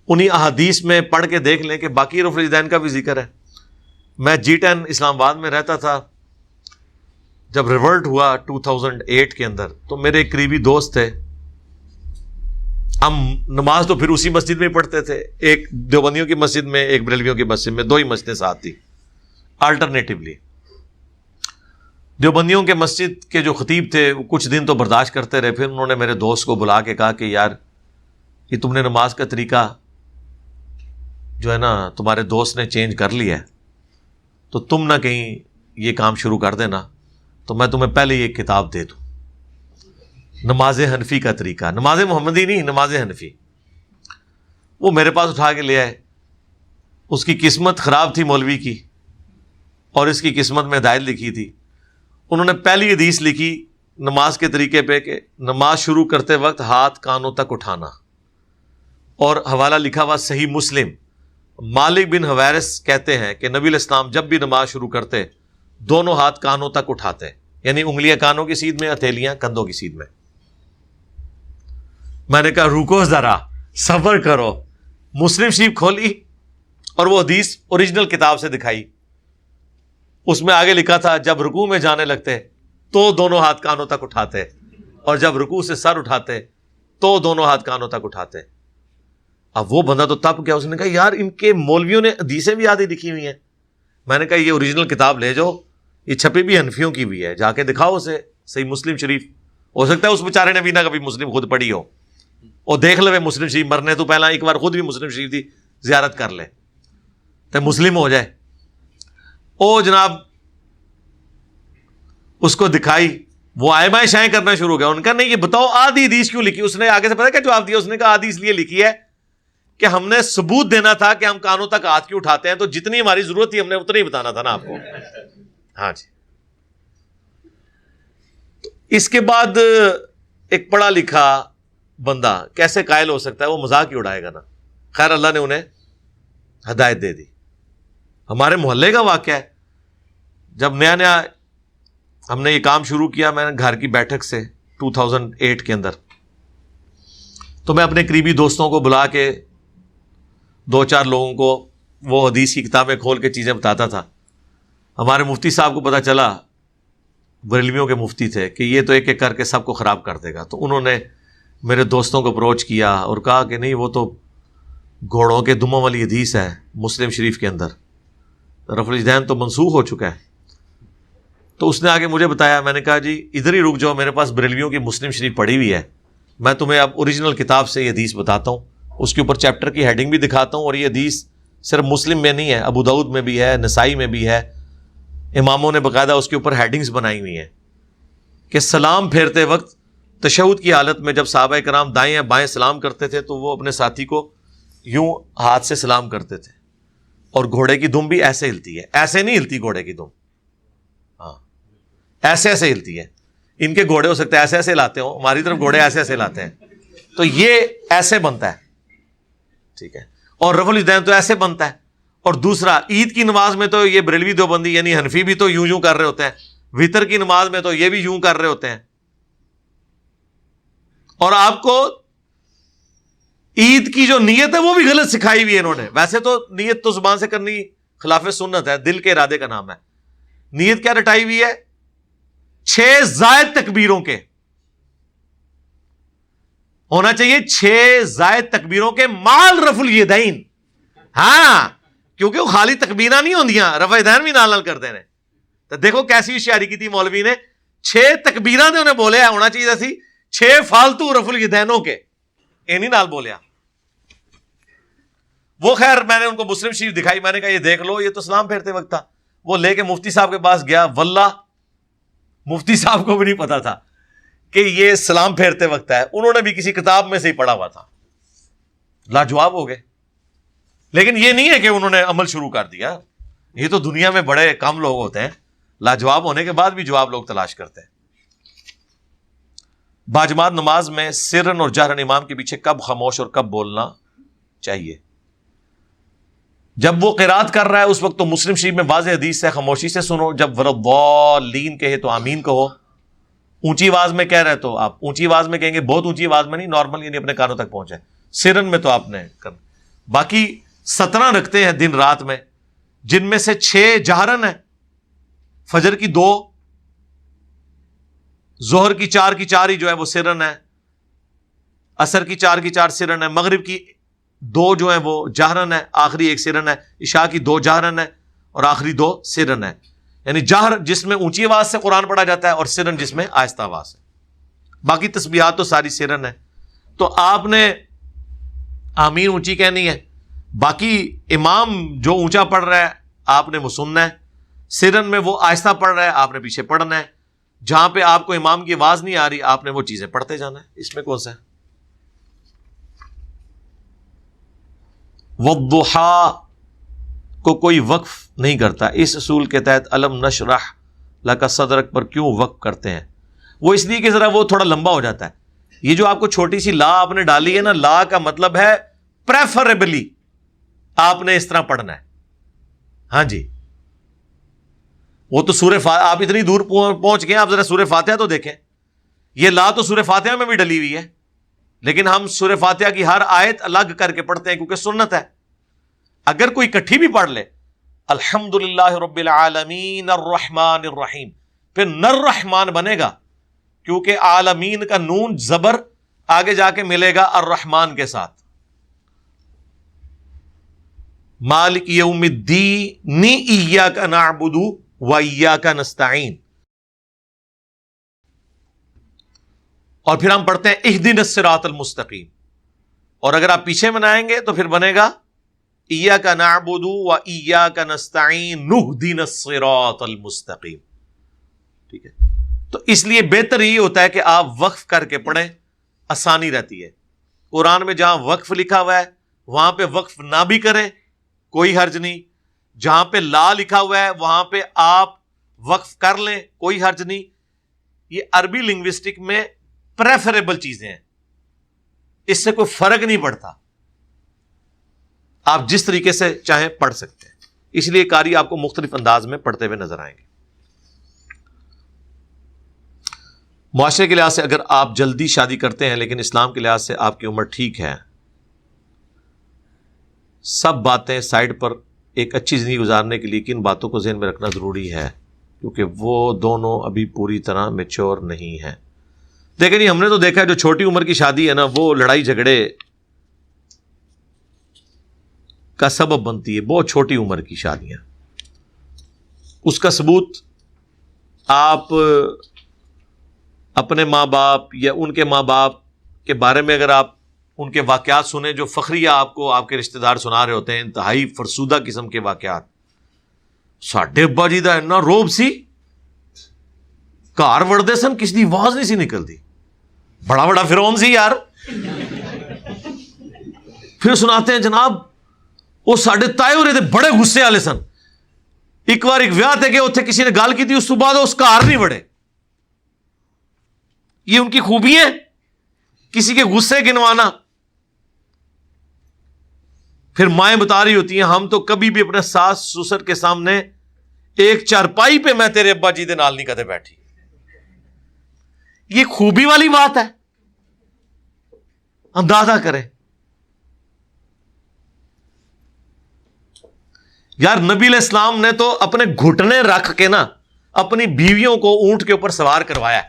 انہی احادیث میں پڑھ کے دیکھ لیں کہ باقی رفع الیدین کا بھی ذکر ہے. میں G10 اسلام آباد میں رہتا تھا. جب ریورٹ ہوا 2008 کے اندر تو میرے ایک قریبی دوست تھے. ہم نماز تو پھر اسی مسجد میں ہی پڑھتے تھے, ایک دیوبندیوں کی مسجد میں, ایک بریلویوں کی مسجد میں, 2 ہی مسجدیں ساتھ تھی آلٹرنیٹیولی. دیوبندیوں کے مسجد کے جو خطیب تھے وہ کچھ دن تو برداشت کرتے رہے, پھر انہوں نے میرے دوست کو بلا کے کہا کہ یار یہ تم نے نماز کا طریقہ جو ہے نا تمہارے دوست نے چینج کر لیا ہے, تو تم نہ کہیں یہ کام شروع کر دینا, تو میں تمہیں پہلے یہ کتاب دے دوں, نماز حنفی کا طریقہ, نماز محمدی نہیں, نماز حنفی. وہ میرے پاس اٹھا کے لے آئے. اس کی قسمت خراب تھی مولوی کی, اور اس کی قسمت میں ہدایت لکھی تھی. انہوں نے پہلی حدیث لکھی نماز کے طریقے پہ کہ نماز شروع کرتے وقت ہاتھ کانوں تک اٹھانا, اور حوالہ لکھا ہوا صحیح مسلم. مالک بن حویرث کہتے ہیں کہ نبی علیہ السلام جب بھی نماز شروع کرتے دونوں ہاتھ کانوں تک اٹھاتے, یعنی انگلیاں کانوں کی سیدھ میں, ہتھیلیاں کندھوں کی سیدھ میں. میں نے کہا رکو ذرا, صبر کرو. مسلم شریف کھولی اور وہ حدیث اوریجنل کتاب سے دکھائی. اس میں آگے لکھا تھا جب رکوع میں جانے لگتے تو دونوں ہاتھ کانوں تک اٹھاتے, اور جب رکوع سے سر اٹھاتے تو دونوں ہاتھ کانوں تک اٹھاتے. اب وہ بندہ تو تب کیا, اس نے کہا یار ان کے مولویوں نے حدیثیں بھی آدھی لکھی ہوئی ہیں. میں نے کہا یہ اوریجنل کتاب لے جاؤ, یہ چھپی بھی حنفیوں کی بھی ہے, جا کے دکھاؤ اسے صحیح مسلم شریف. ہو سکتا ہے اس بیچارے نے بھی نہ کبھی مسلم خود پڑھی ہو, اور دیکھ لے مسلم شریف مرنے تو پہلا ایک بار خود بھی مسلم شریف دی زیارت کر لے تو مسلم ہو جائے. او جناب اس کو دکھائی, وہ آئے بائیں شائیں کرنا شروع ہو گیا. ان کا نہیں یہ بتاؤ آدھی حدیث کیوں لکھی؟ اس نے آگے سے پتا کیا جواب دیا؟ اس نے کہا آدھی اس لیے لکھی ہے کہ ہم نے ثبوت دینا تھا کہ ہم کانوں تک ہاتھ کیوں اٹھاتے ہیں, تو جتنی ہماری ضرورت تھی ہم نے اتنا ہی بتانا تھا نا آپ کو. ہاں جی. تو اس کے بعد ایک پڑھا لکھا بندہ کیسے قائل ہو سکتا ہے؟ وہ مذاق ہی اڑائے گا نا. خیر اللہ نے انہیں ہدایت دے دی. ہمارے محلے کا واقعہ ہے, جب نیا نیا ہم نے یہ کام شروع کیا, میں نے گھر کی بیٹھک سے 2008 کے اندر, تو میں اپنے قریبی دوستوں کو بلا کے 2-4 لوگوں کو وہ حدیث کی کتابیں کھول کے چیزیں بتاتا تھا. ہمارے مفتی صاحب کو پتہ چلا, بریلویوں کے مفتی تھے, کہ یہ تو ایک ایک کر کے سب کو خراب کر دے گا. تو انہوں نے میرے دوستوں کو اپروچ کیا اور کہا کہ نہیں وہ تو گھوڑوں کے دموں والی حدیث ہے مسلم شریف کے اندر, رفع الیدین تو منسوخ ہو چکا ہے. تو اس نے آگے مجھے بتایا. میں نے کہا جی ادھر ہی رک جاؤ, میرے پاس بریلویوں کی مسلم شریف پڑھی ہوئی ہے, میں تمہیں اب اوریجنل کتاب سے یہ حدیث بتاتا ہوں, اس کے اوپر چیپٹر کی ہیڈنگ بھی دکھاتا ہوں. اور یہ حدیث صرف مسلم میں نہیں ہے, ابو داؤد میں بھی ہے, نسائی میں بھی ہے. اماموں نے باقاعدہ اس کے اوپر ہیڈنگز بنائی ہوئی ہیں کہ سلام پھیرتے وقت تشہد کی حالت میں جب صحابہ کرام دائیں یا بائیں سلام کرتے تھے تو وہ اپنے ساتھی کو یوں ہاتھ سے سلام کرتے تھے, اور گھوڑے کی دم بھی ایسے ہلتی ہے, ایسے نہیں ہلتی گھوڑے کی دم, ہاں ایسے ایسے ہلتی ہے. ان کے گھوڑے ہو سکتے ہیں ایسے ایسے ہلاتے ہوں, ہماری طرف گھوڑے ایسے ایسے ہلاتے ہیں, تو یہ ایسے بنتا ہے, ٹھیک ہے. اور رفع الیدین تو ایسے بنتا ہے. اور دوسرا عید کی نماز میں تو یہ بریلوی دیوبندی یعنی حنفی بھی تو یوں یوں کر رہے ہوتے ہیں, وطر کی نماز میں تو یہ بھی یوں کر رہے ہوتے ہیں. اور آپ کو عید کی جو نیت ہے وہ بھی غلط سکھائی ہوئی ہے انہوں نے. ویسے تو نیت تو زبان سے کرنی خلاف سنت ہے, دل کے ارادے کا نام ہے. نیت کیا رٹائی ہوئی ہے؟ 6 زائد تکبیروں کے ہونا چاہیے, 6 زائد تکبیروں کے مال رفع الیدین. ہاں کیونکہ وہ خالی تکبیراں نہیں ہوندیاں, رفع الیدین بھی نال کر دینے. تو دیکھو کیسی ہوشیاری کی تھی مولوی نے, 6 تکبیراں نے انہیں بولیا, ہونا چاہیے تھی 6 فالتو رفع الیدینوں کے, یہ نہیں نال بولیا. وہ خیر میں نے ان کو مسلم شریف دکھائی, میں نے کہا یہ دیکھ لو, یہ تو سلام پھیرتے وقت تھا. وہ لے کے مفتی صاحب کے پاس گیا, واللہ مفتی صاحب کو بھی نہیں پتا تھا کہ یہ سلام پھیرتے وقت ہے, انہوں نے بھی کسی کتاب میں سے ہی پڑھا ہوا تھا. لاجواب ہو گئے. لیکن یہ نہیں ہے کہ انہوں نے عمل شروع کر دیا, یہ تو دنیا میں بڑے کم لوگ ہوتے ہیں, لاجواب ہونے کے بعد بھی جواب لوگ تلاش کرتے ہیں. باجماعت نماز میں سرن اور جہرن امام کے پیچھے کب خاموش اور کب بولنا چاہیے؟ جب وہ قرات کر رہا ہے اس وقت تو مسلم شریف میں واضح حدیث ہے خاموشی سے سنو, جب ولضالین کہے تو آمین کہو. اونچی آواز میں کہہ رہے تو آپ اونچی آواز میں کہیں گے, بہت اونچی آواز میں نہیں, نارمل یعنی اپنے کانوں تک پہنچے. سرن میں تو آپ نے کرنا. باقی 17 رکھتے ہیں دن رات میں، جن میں سے 6 جہرن ہے، فجر کی 2، ظہر کی 4 کی 4 ہی جو ہے وہ سرن ہے، عصر کی 4 کی 4 سرن ہے، مغرب کی 2 جو ہیں وہ جہرن ہے، آخری 1 سرن ہے، عشاء کی 2 جہرن ہے اور آخری 2 سرن ہے. یعنی جہر جس میں اونچی آواز سے قرآن پڑھا جاتا ہے اور سرن جس میں آہستہ آواز سے. باقی تسبیحات تو ساری سرن ہے. تو آپ نے آمین اونچی کہنی ہے، باقی امام جو اونچا پڑھ رہا ہے آپ نے وہ سننا ہے، سرن میں وہ آہستہ پڑھ رہا ہے آپ نے پیچھے پڑھنا ہے، جہاں پہ آپ کو امام کی آواز نہیں آ رہی آپ نے وہ چیزیں پڑھتے جانا ہے. اس میں کون سا ہے؟ والضحیٰ کو کوئی وقف نہیں کرتا. اس اصول کے تحت الم نشرح لک صدرک پر کیوں وقف کرتے ہیں؟ وہ اس لیے کہ ذرا وہ تھوڑا لمبا ہو جاتا ہے. یہ جو آپ کو چھوٹی سی لا آپ نے ڈالی ہے نا، لا کا مطلب ہے پریفریبلی آپ نے اس طرح پڑھنا ہے. ہاں جی، وہ تو آپ اتنی دور پہنچ گئے، آپ ذرا سورہ فاتحہ تو دیکھیں. یہ لا تو سورہ فاتحہ میں بھی ڈلی ہوئی ہے، لیکن ہم سورہ فاتحہ کی ہر آیت الگ کر کے پڑھتے ہیں کیونکہ سنت ہے. اگر کوئی کٹھی بھی پڑھ لے الحمدللہ رب العالمین الرحمن الرحیم، پھر نر رحمان بنے گا کیونکہ عالمین کا نون زبر آگے جا کے ملے گا الرحمان کے ساتھ. مالک یوم الدین ایاک نعبد و ایاک نستعین. اور پھر ہم پڑھتے ہیں اہدنا الصراط المستقیم، اور اگر آپ پیچھے بنائیں گے تو پھر بنے گا ایاک نعبد و ایاک نستعین نہدنا الصراط المستقیم. ٹھیک ہے، تو اس لیے بہتر یہ ہوتا ہے کہ آپ وقف کر کے پڑھیں، آسانی رہتی ہے. قرآن میں جہاں وقف لکھا ہوا ہے وہاں پہ وقف نہ بھی کریں کوئی حرج نہیں، جہاں پہ لا لکھا ہوا ہے وہاں پہ آپ وقف کر لیں کوئی حرج نہیں. یہ عربی لنگوسٹک میں پریفریبل چیزیں ہیں، اس سے کوئی فرق نہیں پڑتا، آپ جس طریقے سے چاہیں پڑھ سکتے ہیں. اس لیے قاری آپ کو مختلف انداز میں پڑھتے ہوئے نظر آئیں گے. معاشرے کے لحاظ سے اگر آپ جلدی شادی کرتے ہیں لیکن اسلام کے لحاظ سے آپ کی عمر ٹھیک ہے، سب باتیں سائڈ پر ایک اچھی زندگی گزارنے کے لیے کن باتوں کو ذہن میں رکھنا ضروری ہے کیونکہ وہ دونوں ابھی پوری طرح میچور نہیں ہیں؟ دیکھیں جی، ہم نے تو دیکھا ہے جو چھوٹی عمر کی شادی ہے نا وہ لڑائی جھگڑے کا سبب بنتی ہے. بہت چھوٹی عمر کی شادیاں، اس کا ثبوت آپ اپنے ماں باپ یا ان کے ماں باپ کے بارے میں اگر آپ ان کے واقعات سنیں جو فخریہ آپ کو آپ کے رشتہ دار سنا رہے ہوتے ہیں، انتہائی فرسودہ قسم کے واقعات. ساڈے ابا جی دا اتنا روب سی، گھر وڑدے سن کسی دی آواز نہیں سی نکلتی، بڑا بڑا فرعون سی یار. پھر سناتے ہیں جناب وہ ساڈے تائے ہو رہے تھے بڑے غصے والے سن، ایک بار ایک ویاہ تے کہ اتنے کسی نے گل کی تھی، اس تو بعد اس گھر نہیں وڑے. یہ ان کی خوبی ہے، کسی کے غصے گنوانا. پھر مائیں بتا رہی ہوتی ہیں ہم تو کبھی بھی اپنے ساس سسر کے سامنے ایک چارپائی پہ میں تیرے ابا جی دے نال نہیں کدے بیٹھی. یہ خوبی والی بات ہے، اندازہ کریں. یار نبی علیہ السلام نے تو اپنے گھٹنے رکھ کے نا اپنی بیویوں کو اونٹ کے اوپر سوار کروایا ہے،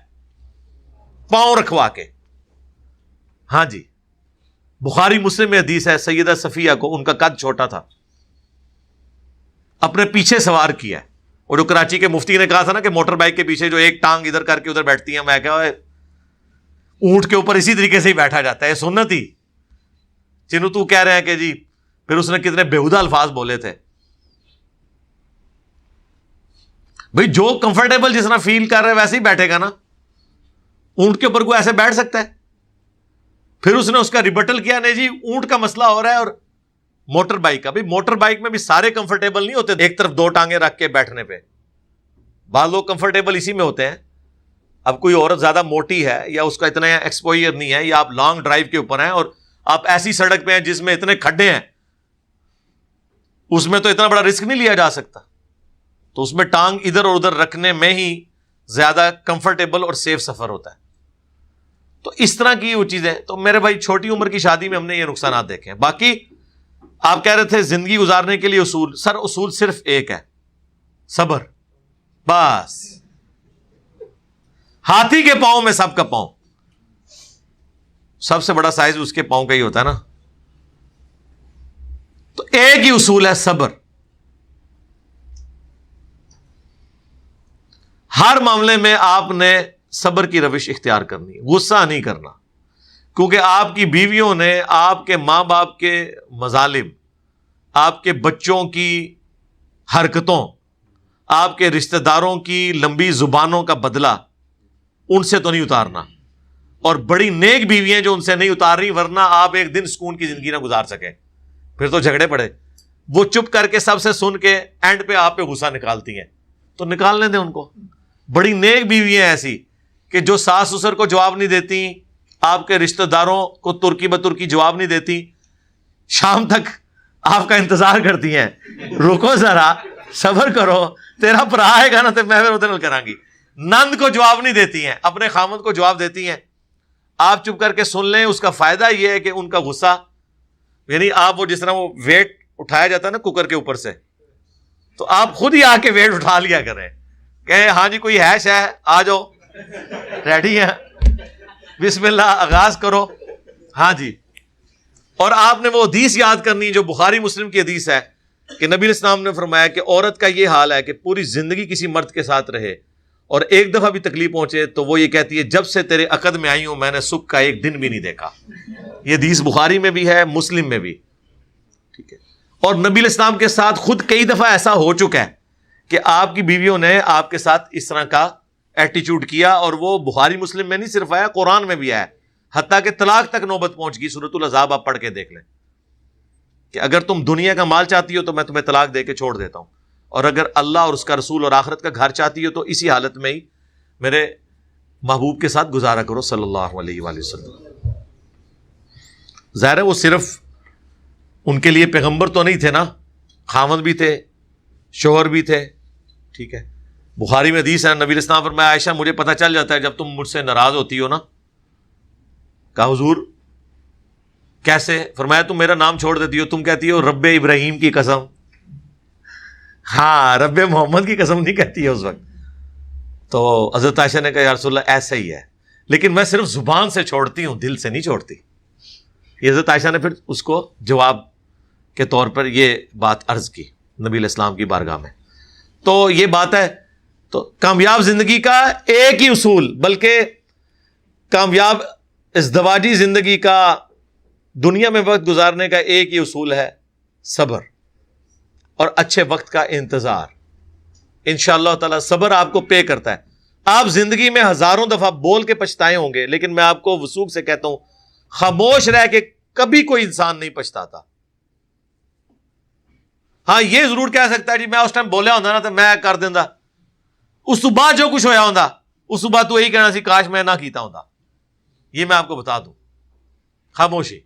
پاؤں رکھوا کے. ہاں جی، بخاری مسلم میں حدیث ہے، سیدہ صفیہ کو ان کا قد چھوٹا تھا، اپنے پیچھے سوار کیا ہے. اور جو کراچی کے مفتی نے کہا تھا نا کہ موٹر بائک کے پیچھے جو ایک ٹانگ ادھر کر کے ادھر بیٹھتی ہیں، میں کہا اونٹ کے اوپر اسی طریقے سے ہی بیٹھا جاتا ہے، سنت ہی. چنو تو کہہ رہے ہیں کہ جی پھر اس نے کتنے بےہودہ الفاظ بولے تھے. بھئی جو کمفرٹیبل جس طرح فیل کر رہے ویسے ہی بیٹھے گا نا. اونٹ کے اوپر کوئی ایسے بیٹھ سکتا ہے؟ پھر اس نے اس کا ریبٹل کیا، نہیں جی اونٹ کا مسئلہ ہو رہا ہے اور موٹر بائک کا. بھئی موٹر بائک میں بھی سارے کمفرٹیبل نہیں ہوتے ایک طرف 2 ٹانگیں رکھ کے بیٹھنے پہ، بعض لوگ کمفرٹیبل اسی میں ہوتے ہیں. اب کوئی عورت زیادہ موٹی ہے یا اس کا اتنا ایکسپوئر نہیں ہے یا آپ لانگ ڈرائیو کے اوپر ہیں اور آپ ایسی سڑک پہ ہیں جس میں اتنے کھڈے ہیں، اس میں تو اتنا بڑا رسک نہیں لیا جا سکتا. تو اس میں ٹانگ ادھر اور ادھر رکھنے میں ہی زیادہ کمفرٹیبل اور سیف سفر ہوتا ہے. تو اس طرح کی وہ چیزیں، تو میرے بھائی چھوٹی عمر کی شادی میں ہم نے یہ نقصانات دیکھے ہیں. باقی آپ کہہ رہے تھے زندگی گزارنے کے لیے اصول. سر اصول صرف ایک ہے, صبر. بس. ہاتھی کے پاؤں میں سب کا پاؤں, سب سے بڑا سائز اس کے پاؤں کا ہی ہوتا ہے نا. تو ایک ہی اصول ہے, صبر. ہر معاملے میں آپ نے صبر کی روش اختیار کرنی, غصہ نہیں کرنا, کیونکہ آپ کی بیویوں نے آپ کے ماں باپ کے مظالم, آپ کے بچوں کی حرکتوں, آپ کے رشتہ داروں کی لمبی زبانوں کا بدلہ ان سے تو نہیں اتارنا. اور بڑی نیک بیویاں جو ان سے نہیں اتار رہی, ورنہ آپ ایک دن سکون کی زندگی نہ گزار سکیں, پھر تو جھگڑے پڑے. وہ چپ کر کے سب سے سن کے اینڈ پہ آپ پہ غصہ نکالتی ہیں, تو نکالنے دیں ان کو. بڑی نیک بیویاں ایسی کہ جو ساس سسر کو جواب نہیں دیتی, آپ کے رشتہ داروں کو ترکی بترکی جواب نہیں دیتی, شام تک آپ کا انتظار کرتی ہیں, رکو ذرا صبر کرو, تیرا بھرا آئے گا نا تو میں پھر ادھر کروں گی. نند کو جواب نہیں دیتی ہیں, اپنے خامند کو جواب دیتی ہیں. آپ چپ کر کے سن لیں. اس کا فائدہ یہ ہے کہ ان کا غصہ, یعنی آپ وہ جس طرح وہ ویٹ اٹھایا جاتا ہے نا کوکر کے اوپر سے, تو آپ خود ہی آ کے ویٹ اٹھا لیا کریں, کہ ہاں جی کوئی ہے شے, آ جاؤ, ریڈی ہیں, بسم اللہ آغاز کرو. ہاں جی. اور آپ نے وہ حدیث یاد کرنی جو بخاری مسلم کی حدیث ہے کہ نبی علیہ السلام نے فرمایا کہ عورت کا یہ حال ہے کہ پوری زندگی کسی مرد کے ساتھ رہے اور ایک دفعہ بھی تکلیف پہنچے تو وہ یہ کہتی ہے جب سے تیرے عقد میں آئی ہوں میں نے سکھ کا ایک دن بھی نہیں دیکھا. یہ حدیث بخاری میں بھی ہے, مسلم میں بھی. ٹھیک ہے. اور نبی علیہ السلام کے ساتھ خود کئی دفعہ ایسا ہو چکا ہے کہ آپ کی بیویوں نے آپ کے ساتھ اس طرح کا ایٹیچیوڈ کیا, اور وہ بخاری مسلم میں نہیں صرف آیا, قرآن میں بھی آیا, حتیٰ کہ طلاق تک نوبت پہنچ گئی. سورۃ الاحزاب آپ پڑھ کے دیکھ لیں کہ اگر تم دنیا کا مال چاہتی ہو تو میں تمہیں طلاق دے کے چھوڑ دیتا ہوں, اور اگر اللہ اور اس کا رسول اور آخرت کا گھر چاہتی ہو تو اسی حالت میں ہی میرے محبوب کے ساتھ گزارا کرو صلی اللہ علیہ وآلہ وسلم. ظاہر ہے وہ صرف ان کے لیے پیغمبر تو نہیں تھے نا, خامد بھی تھے, شوہر بھی تھے. ٹھیک ہے. بخاری میں حدیث ہے, نبی علیہ السلام فرمایا عائشہ مجھے پتہ چل جاتا ہے جب تم مجھ سے ناراض ہوتی ہو نا. کہا حضور کیسے؟ فرمایا تم میرا نام چھوڑ دیتی ہو, تم کہتی ہو رب ابراہیم کی قسم. ہاں, رب محمد کی قسم نہیں کہتی ہے اس وقت. تو حضرت عائشہ نے کہا یا رسول اللہ ایسا ہی ہے, لیکن میں صرف زبان سے چھوڑتی ہوں, دل سے نہیں چھوڑتی. یہ حضرت عائشہ نے پھر اس کو جواب کے طور پر یہ بات عرض کی نبی علیہ السلام کی بارگاہ میں. تو یہ بات ہے. تو کامیاب زندگی کا ایک ہی اصول, بلکہ کامیاب ازدواجی زندگی کا, دنیا میں وقت گزارنے کا ایک ہی اصول ہے, صبر اور اچھے وقت کا انتظار. انشاءاللہ تعالی صبر آپ کو پے کرتا ہے. آپ زندگی میں ہزاروں دفعہ بول کے پچھتائے ہوں گے, لیکن میں آپ کو وثوق سے کہتا ہوں خاموش رہ کے کبھی کوئی انسان نہیں پچھتاتا. ہاں یہ ضرور کہہ سکتا ہے جی میں اس ٹائم بولیا ہوں نا تو میں کر دینا, اس تو بعد جو کچھ ہویا ہوں اس تو بعد تو یہی کہنا سی کاش میں نہ کیتا ہوں. یہ میں آپ کو بتا دوں, خاموشی.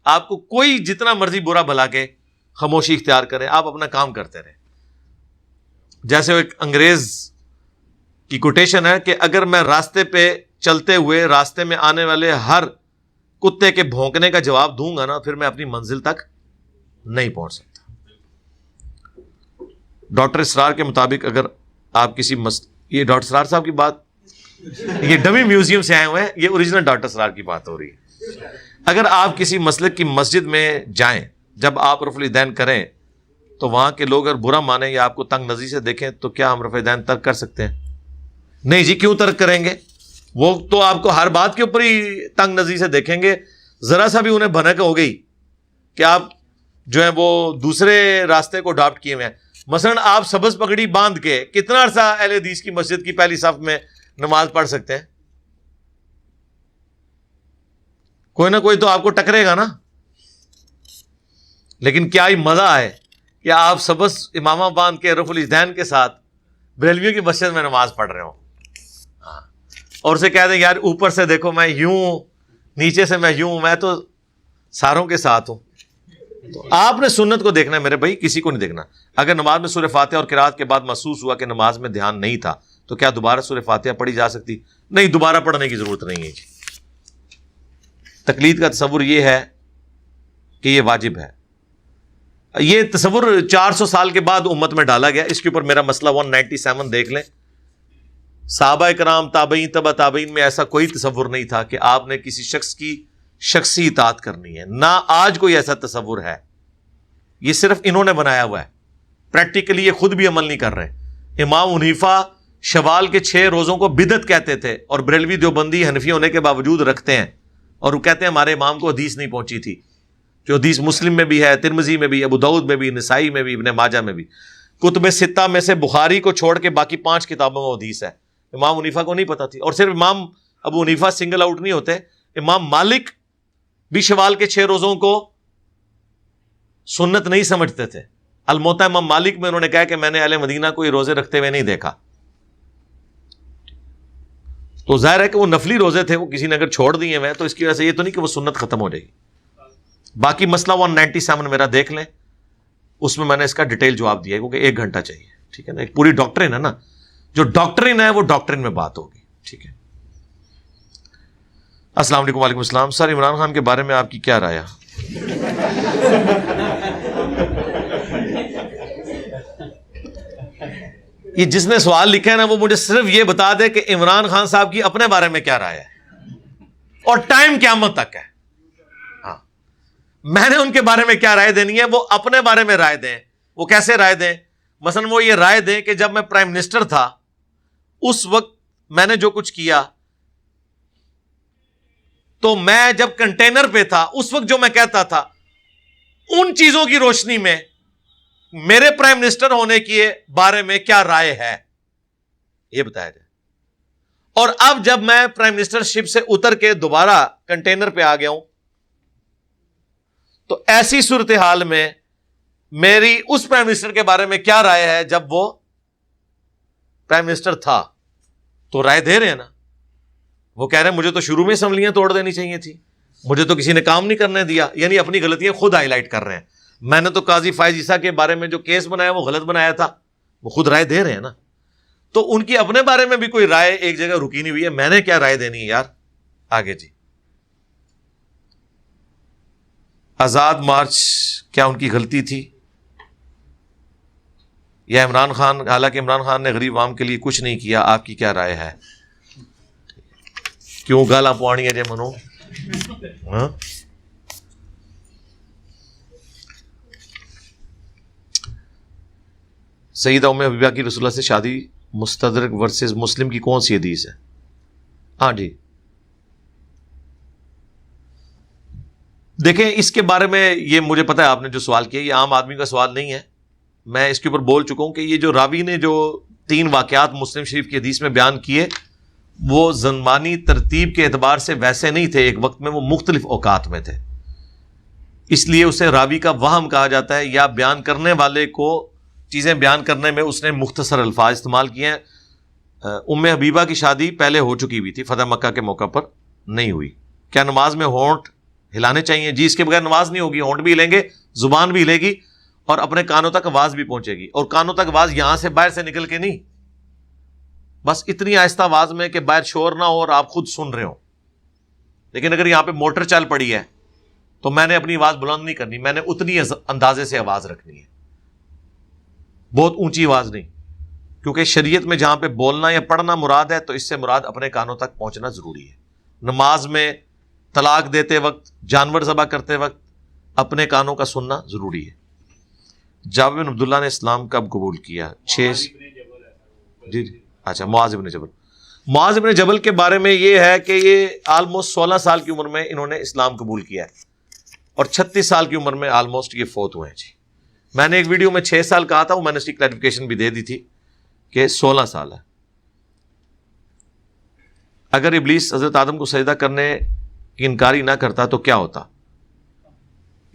آپ کو کوئی جتنا مرضی برا بھلا کے خاموشی اختیار کرے, آپ اپنا کام کرتے رہیں. جیسے ایک انگریز کی کوٹیشن ہے کہ اگر میں راستے پہ چلتے ہوئے راستے میں آنے والے ہر کتے کے بھونکنے کا جواب دوں گا نا, پھر میں اپنی منزل تک نہیں پہنچ سکتا. ڈاکٹر اسرار کے مطابق اگر آپ کسی یہ ڈاکٹر اسرار صاحب کی بات, یہ ڈمی میوزیم سے آئے ہوئے ہیں, یہ اوریجنل ڈاکٹر اسرار کی بات ہو رہی ہے. اگر آپ کسی مسلک کی مسجد میں جائیں, جب آپ رفع الیدین کریں تو وہاں کے لوگ اگر برا مانیں یا آپ کو تنگ نظری سے دیکھیں تو کیا ہم رفع الیدین ترک کر سکتے ہیں؟ نہیں جی, کیوں ترک کریں گے؟ وہ تو آپ کو ہر بات کے اوپر ہی تنگ نظری سے دیکھیں گے. ذرا سا بھی انہیں بھنک ہو گئی کہ آپ جو ہے وہ دوسرے راستے کو اڈاپٹ کیے ہوئے ہیں. مثلا آپ سبز پگڑی باندھ کے کتنا عرصہ اہل حدیث کی مسجد کی پہلی صف میں نماز پڑھ سکتے ہیں؟ کوئی نہ کوئی تو آپ کو ٹکرے گا نا. لیکن کیا ہی مزہ ہے کہ آپ سبز امامہ باندھ کے رفع الیدین کے ساتھ بریلویوں کی مسجد میں نماز پڑھ رہے ہوں, اور اسے کہہ دیں یار اوپر سے دیکھو میں یوں, نیچے سے میں یوں, میں تو ساروں کے ساتھ ہوں. تو آپ نے سنت کو دیکھنا ہے میرے بھائی, کسی کو نہیں دیکھنا. اگر نماز میں سورہ فاتحہ اور قرات کے بعد محسوس ہوا کہ نماز میں دھیان نہیں تھا تو کیا دوبارہ سورہ فاتحہ پڑھی جا سکتی؟ نہیں, دوبارہ پڑھنے کی ضرورت نہیں ہے جی. تقلید کا تصور یہ ہے کہ یہ واجب ہے. یہ تصور 400 سال کے بعد امت میں ڈالا گیا. اس کے اوپر میرا مسئلہ 197 دیکھ لیں. صحابہ کرام تابعین تبع تابعین میں ایسا کوئی تصور نہیں تھا کہ آپ نے کسی شخص کی شخصی اطاعت کرنی ہے. نہ آج کوئی ایسا تصور ہے. یہ صرف انہوں نے بنایا ہوا ہے. پریکٹیکلی یہ خود بھی عمل نہیں کر رہے. امام حنیفہ شوال کے 6 روزوں کو بدعت کہتے تھے اور بریلوی دیوبندی حنفی ہونے کے باوجود رکھتے ہیں, اور وہ کہتے ہیں ہمارے امام کو حدیث نہیں پہنچی تھی, جو حدیث مسلم میں بھی ہے, ترمذی میں بھی, ابو داؤد میں بھی, نسائی میں بھی, ابن ماجہ میں بھی. کتب ستہ میں سے بخاری کو چھوڑ کے باقی 5 کتابوں میں حدیث ہے. امام حنیفہ کو نہیں پتا تھی. اور صرف امام ابو حنیفہ سنگل آؤٹ نہیں ہوتے, امام مالک بھی شوال کے 6 روزوں کو سنت نہیں سمجھتے تھے. الموطا امام مالک میں انہوں نے کہا کہ میں نے اہل مدینہ کو یہ روزے رکھتے ہوئے نہیں دیکھا. تو ظاہر ہے کہ وہ نفلی روزے تھے, وہ کسی نے اگر چھوڑ دیے ہوئے تو اس کی وجہ سے یہ تو نہیں کہ وہ سنت ختم ہو جائے گی. باقی مسئلہ 197 میرا دیکھ لیں, اس میں نے اس کا ڈیٹیل جواب دیا ہے, کیونکہ 1 گھنٹہ چاہیے. ٹھیک ہے نا, ایک پوری ڈاکٹرن ہے نا, جو ڈاکٹرن ہے وہ ڈاکٹرن میں بات ہوگی. ٹھیک ہے. السلام علیکم. وعلیکم السلام. سر, عمران خان کے بارے میں آپ کی کیا رائے ہے؟ یہ جس نے سوال لکھا ہے نا, وہ مجھے صرف یہ بتا دے کہ عمران خان صاحب کی اپنے بارے میں کیا رائے ہے, اور ٹائم قیامت تک ہے. ہاں, میں نے ان کے بارے میں کیا رائے دینی ہے, وہ اپنے بارے میں رائے دیں. وہ کیسے رائے دیں؟ مثلا وہ یہ رائے دیں کہ جب میں پرائم منسٹر تھا اس وقت میں نے جو کچھ کیا, تو میں جب کنٹینر پہ تھا اس وقت جو میں کہتا تھا, ان چیزوں کی روشنی میں میرے پرائم منسٹر ہونے کے بارے میں کیا رائے ہے, یہ بتایا جائے. اور اب جب میں پرائم منسٹر شپ سے اتر کے دوبارہ کنٹینر پہ آ گیا ہوں, تو ایسی صورتحال میں میری اس پرائم منسٹر کے بارے میں کیا رائے ہے جب وہ پرائم منسٹر تھا. تو رائے دے رہے ہیں نا. وہ کہہ رہے ہیں مجھے تو شروع میں اسمبلیاں توڑ دینی چاہیے تھی, مجھے تو کسی نے کام نہیں کرنے دیا. یعنی اپنی غلطیاں خود ہائی لائٹ کر رہے ہیں. میں نے تو قاضی فائز عیسیٰ کے بارے میں جو کیس بنایا وہ غلط بنایا تھا, وہ خود رائے دے رہے ہیں نا. تو ان کی اپنے بارے میں بھی کوئی رائے ایک جگہ رکی نہیں ہوئی ہے. میں نے کیا رائے دینی ہے یار. آگے جی. آزاد مارچ کیا ان کی غلطی تھی یا عمران خان؟ حالانکہ عمران خان نے غریب عوام کے لیے کچھ نہیں کیا. آپ کی کیا رائے ہے؟ کیوں گالا پوانی ہے جے منو؟ ہاں, سیدہ ام حبیبہ کی رسول اللہ سے شادی مستدرک ورسز مسلم کی کون سی حدیث ہے؟ ہاں جی, دیکھیں اس کے بارے میں یہ مجھے پتا ہے آپ نے جو سوال کیا یہ عام آدمی کا سوال نہیں ہے. میں اس کے اوپر بول چکا ہوں کہ یہ جو راوی نے جو 3 واقعات مسلم شریف کی حدیث میں بیان کیے وہ زمانی ترتیب کے اعتبار سے ویسے نہیں تھے. ایک وقت میں وہ مختلف اوقات میں تھے, اس لیے اسے راوی کا وہم کہا جاتا ہے, یا بیان کرنے والے کو چیزیں بیان کرنے میں اس نے مختصر الفاظ استعمال کیے ہیں. ام حبیبہ کی شادی پہلے ہو چکی ہوئی تھی, فتح مکہ کے موقع پر نہیں ہوئی. کیا نماز میں ہونٹ ہلانے چاہیے؟ جی, اس کے بغیر نماز نہیں ہوگی. ہونٹ بھی ہلیں گے, زبان بھی ہلے گی, اور اپنے کانوں تک آواز بھی پہنچے گی. اور کانوں تک آواز یہاں سے باہر سے نکل کے نہیں, بس اتنی آہستہ آواز میں کہ باہر شور نہ ہو اور آپ خود سن رہے ہو. لیکن اگر یہاں پہ موٹر چل پڑی ہے تو میں نے اپنی آواز بلند نہیں کرنی, میں نے اتنی اندازے سے آواز رکھنی ہے, بہت اونچی آواز نہیں. کیونکہ شریعت میں جہاں پہ بولنا یا پڑھنا مراد ہے تو اس سے مراد اپنے کانوں تک پہنچنا ضروری ہے. نماز میں طلاق دیتے وقت, جانور ذبح کرتے وقت اپنے کانوں کا سننا ضروری ہے. جابر بن عبداللہ نے اسلام کب قبول کیا؟ 6 جی اچھا, معاذ بن جبل. معاذ بن جبل کے بارے میں یہ ہے کہ یہ آلموسٹ 16 سال کی عمر میں انہوں نے اسلام قبول کیا ہے, اور 36 سال کی عمر میں آلموسٹ یہ فوت ہوئے ہیں. جی, میں نے ایک ویڈیو میں 6 سال کہا تھا, وہ میں نے اس کی کلیریفیکیشن بھی دے دی تھی کہ 16 سال ہے. اگر ابلیس حضرت آدم کو سجدہ کرنے کی انکاری نہ کرتا تو کیا ہوتا؟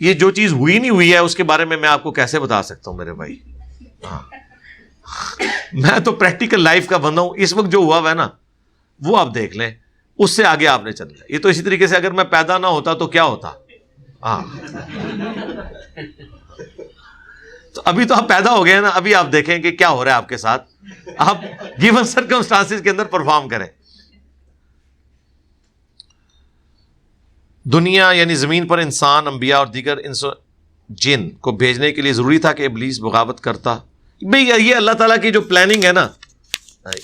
یہ جو چیز ہوئی نہیں ہوئی ہے اس کے بارے میں آپ کو کیسے بتا سکتا ہوں میرے بھائی. ہاں, میں تو پریکٹیکل لائف کا بندہ ہوں. اس وقت جو ہوا ہے نا وہ آپ دیکھ لیں, اس سے آگے آپ نے چلنا ہے. یہ تو اسی طریقے سے اگر میں پیدا نہ ہوتا تو کیا ہوتا. ہاں, تو ابھی تو آپ پیدا ہو گئے نا, ابھی آپ دیکھیں کہ کیا ہو رہا ہے آپ کے ساتھ. آپ گیون سرکمسٹانسز کے اندر پرفارم کریں. دنیا یعنی زمین پر انسان, انبیاء اور دیگر جن کو بھیجنے کے لیے ضروری تھا کہ ابلیس بغاوت کرتا. بھئی یہ اللہ تعالیٰ کی جو پلاننگ ہے نا،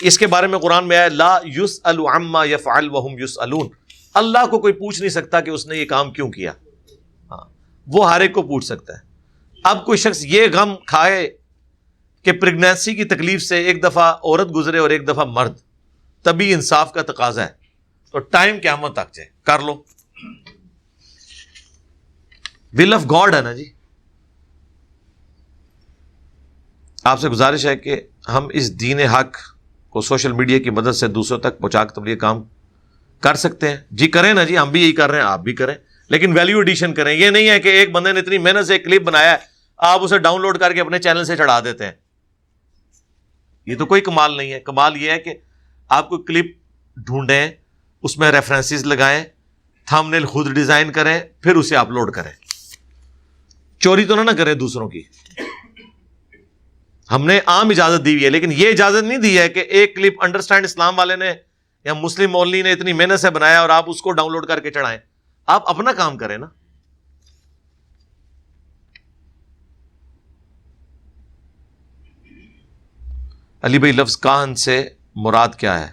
اس کے بارے میں قرآن میں آیا لا یسأل عما یفعل وہم یسألون. اللہ کو کوئی پوچھ نہیں سکتا کہ اس نے یہ کام کیوں کیا. ہاں، وہ ہر ایک کو پوچھ سکتا ہے. اب کوئی شخص یہ غم کھائے کہ پریگنینسی کی تکلیف سے ایک دفعہ عورت گزرے اور ایک دفعہ مرد، تبھی انصاف کا تقاضا ہے، تو ٹائم قیامت تک جائے کر لو. ول آف گاڈ ہے نا جی. آپ سے گزارش ہے کہ ہم اس دین حق کو سوشل میڈیا کی مدد سے دوسروں تک پہنچا کے تبلیغ کام کر سکتے ہیں. جی کریں نا جی، ہم بھی یہی کر رہے ہیں، آپ بھی کریں، لیکن ویلیو ایڈیشن کریں. یہ نہیں ہے کہ ایک بندے نے اتنی محنت سے ایک کلپ بنایا ہے، آپ اسے ڈاؤن لوڈ کر کے اپنے چینل سے چڑھا دیتے ہیں. یہ تو کوئی کمال نہیں ہے. کمال یہ ہے کہ آپ کو کلپ ڈھونڈیں، اس میں ریفرنسز لگائیں، تھم نیل خود ڈیزائن کریں، پھر اسے اپلوڈ کریں. چوری تو نہ کریں دوسروں کی. ہم نے عام اجازت دی ہوئی ہے، لیکن یہ اجازت نہیں دی ہے کہ ایک کلپ انڈرسٹینڈ اسلام والے نے یا مسلم مولوی نے اتنی محنت سے بنایا اور آپ اس کو ڈاؤن لوڈ کر کے چڑھائیں. آپ اپنا کام کریں نا. علی بھائی، لفظ کاہن سے مراد کیا ہے؟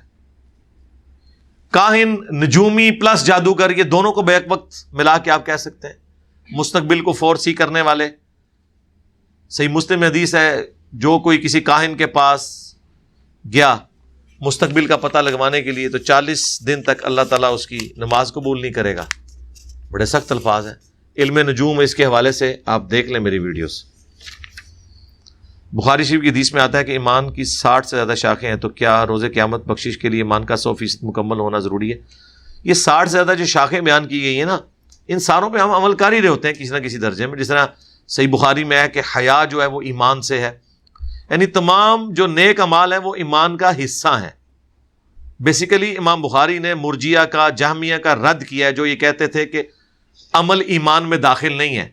کاہن نجومی پلس جادوگر، یہ دونوں کو بیک وقت ملا کے آپ کہہ سکتے ہیں. مستقبل کو فورسی کرنے والے. صحیح مسلم میں حدیث ہے، جو کوئی کسی کاہن کے پاس گیا مستقبل کا پتہ لگوانے کے لیے تو 40 دن تک اللہ تعالیٰ اس کی نماز قبول نہیں کرے گا. بڑے سخت الفاظ ہیں. علم نجوم اس کے حوالے سے آپ دیکھ لیں میری ویڈیوز. بخاری شریف کی حدیث میں آتا ہے کہ ایمان کی 60 سے زیادہ شاخیں ہیں، تو کیا روز قیامت بخشش کے لیے ایمان کا 100% مکمل ہونا ضروری ہے؟ یہ 60 سے زیادہ جو شاخیں بیان کی گئی ہیں نا، ان ساروں پہ ہم عمل کر ہی رہے ہوتے ہیں کسی نہ کسی درجے میں. جس طرح صحیح بخاری میں ہے کہ حیا جو ہے وہ ایمان سے ہے. یعنی تمام جو نیک اعمال ہیں وہ ایمان کا حصہ ہیں. بیسیکلی امام بخاری نے مرجیہ کا، جہمیہ کا رد کیا ہے، جو یہ کہتے تھے کہ عمل ایمان میں داخل نہیں ہے،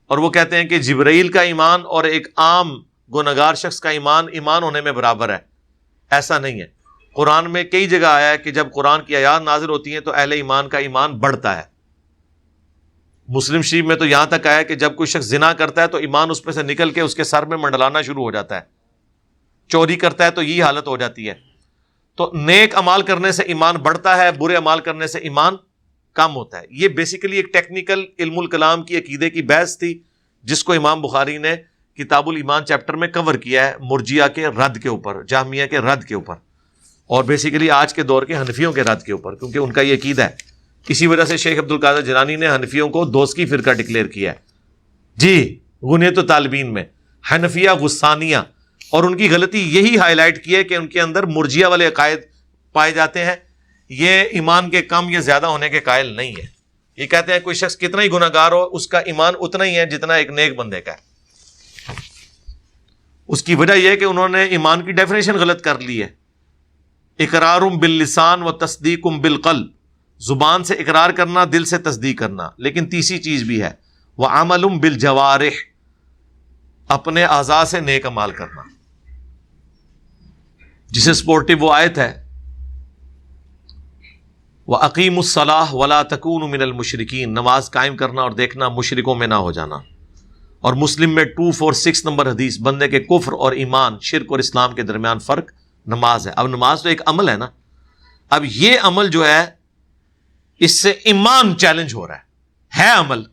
اور وہ کہتے ہیں کہ جبرائیل کا ایمان اور ایک عام گنہگار شخص کا ایمان ہونے میں برابر ہے. ایسا نہیں ہے. قرآن میں کئی جگہ آیا ہے کہ جب قرآن کی آیات نازل ہوتی ہیں تو اہل ایمان کا ایمان بڑھتا ہے. مسلم شریف میں تو یہاں تک آیا کہ جب کوئی شخص زنا کرتا ہے تو ایمان اس میں سے نکل کے اس کے سر میں منڈلانا شروع ہو جاتا ہے. چوری کرتا ہے تو یہی حالت ہو جاتی ہے. تو نیک امال کرنے سے ایمان بڑھتا ہے، برے امال کرنے سے ایمان کم ہوتا ہے. یہ بیسیکلی ایک ٹیکنیکل علم الکلام کی عقیدے کی بحث تھی، جس کو امام بخاری نے کتاب الایمان چیپٹر میں کور کیا ہے، مرجیہ کے رد کے اوپر، جہمیہ کے رد کے اوپر، اور بیسیکلی آج کے دور کے حنفیوں کے رد کے اوپر، کیونکہ ان کا یہ عقیدہ ہے. اسی وجہ سے شیخ عبد القادر جیلانی نے حنفیوں کو دوستی فرقہ ڈکلیئر کیا ہے. جی، غنیت الطالبین میں حنفیہ غسانیہ، اور ان کی غلطی یہی ہائی لائٹ کی ہے کہ ان کے اندر مرجیہ والے عقائد پائے جاتے ہیں. یہ ایمان کے کم یا زیادہ ہونے کے قائل نہیں ہے. یہ کہتے ہیں کوئی شخص کتنا ہی گناہ گار ہو، اس کا ایمان اتنا ہی ہے جتنا ایک نیک بندے کا ہے. اس کی وجہ یہ ہے کہ انہوں نے ایمان کی ڈیفینیشن غلط کر لی ہے. اقرار باللسان و تصدیق بالقلب، زبان سے اقرار کرنا، دل سے تصدیق کرنا. لیکن تیسری چیز بھی ہے، وعمل بالجوارح، اپنے اعضاء سے نیک اعمال کرنا. جسے سپورٹو وہ آیت ہے، وَأَقِيمُوا الصَّلَاةَ وَلَا تَكُونُوا مِنَ الْمُشْرِكِينَ، نماز قائم کرنا اور دیکھنا مشرکوں میں نہ ہو جانا. اور مسلم میں 246 نمبر حدیث، بندے کے کفر اور ایمان، شرک اور اسلام کے درمیان فرق نماز ہے. اب نماز تو ایک عمل ہے نا. اب یہ عمل جو ہے اس سے ایمان چیلنج ہو رہا ہے عمل،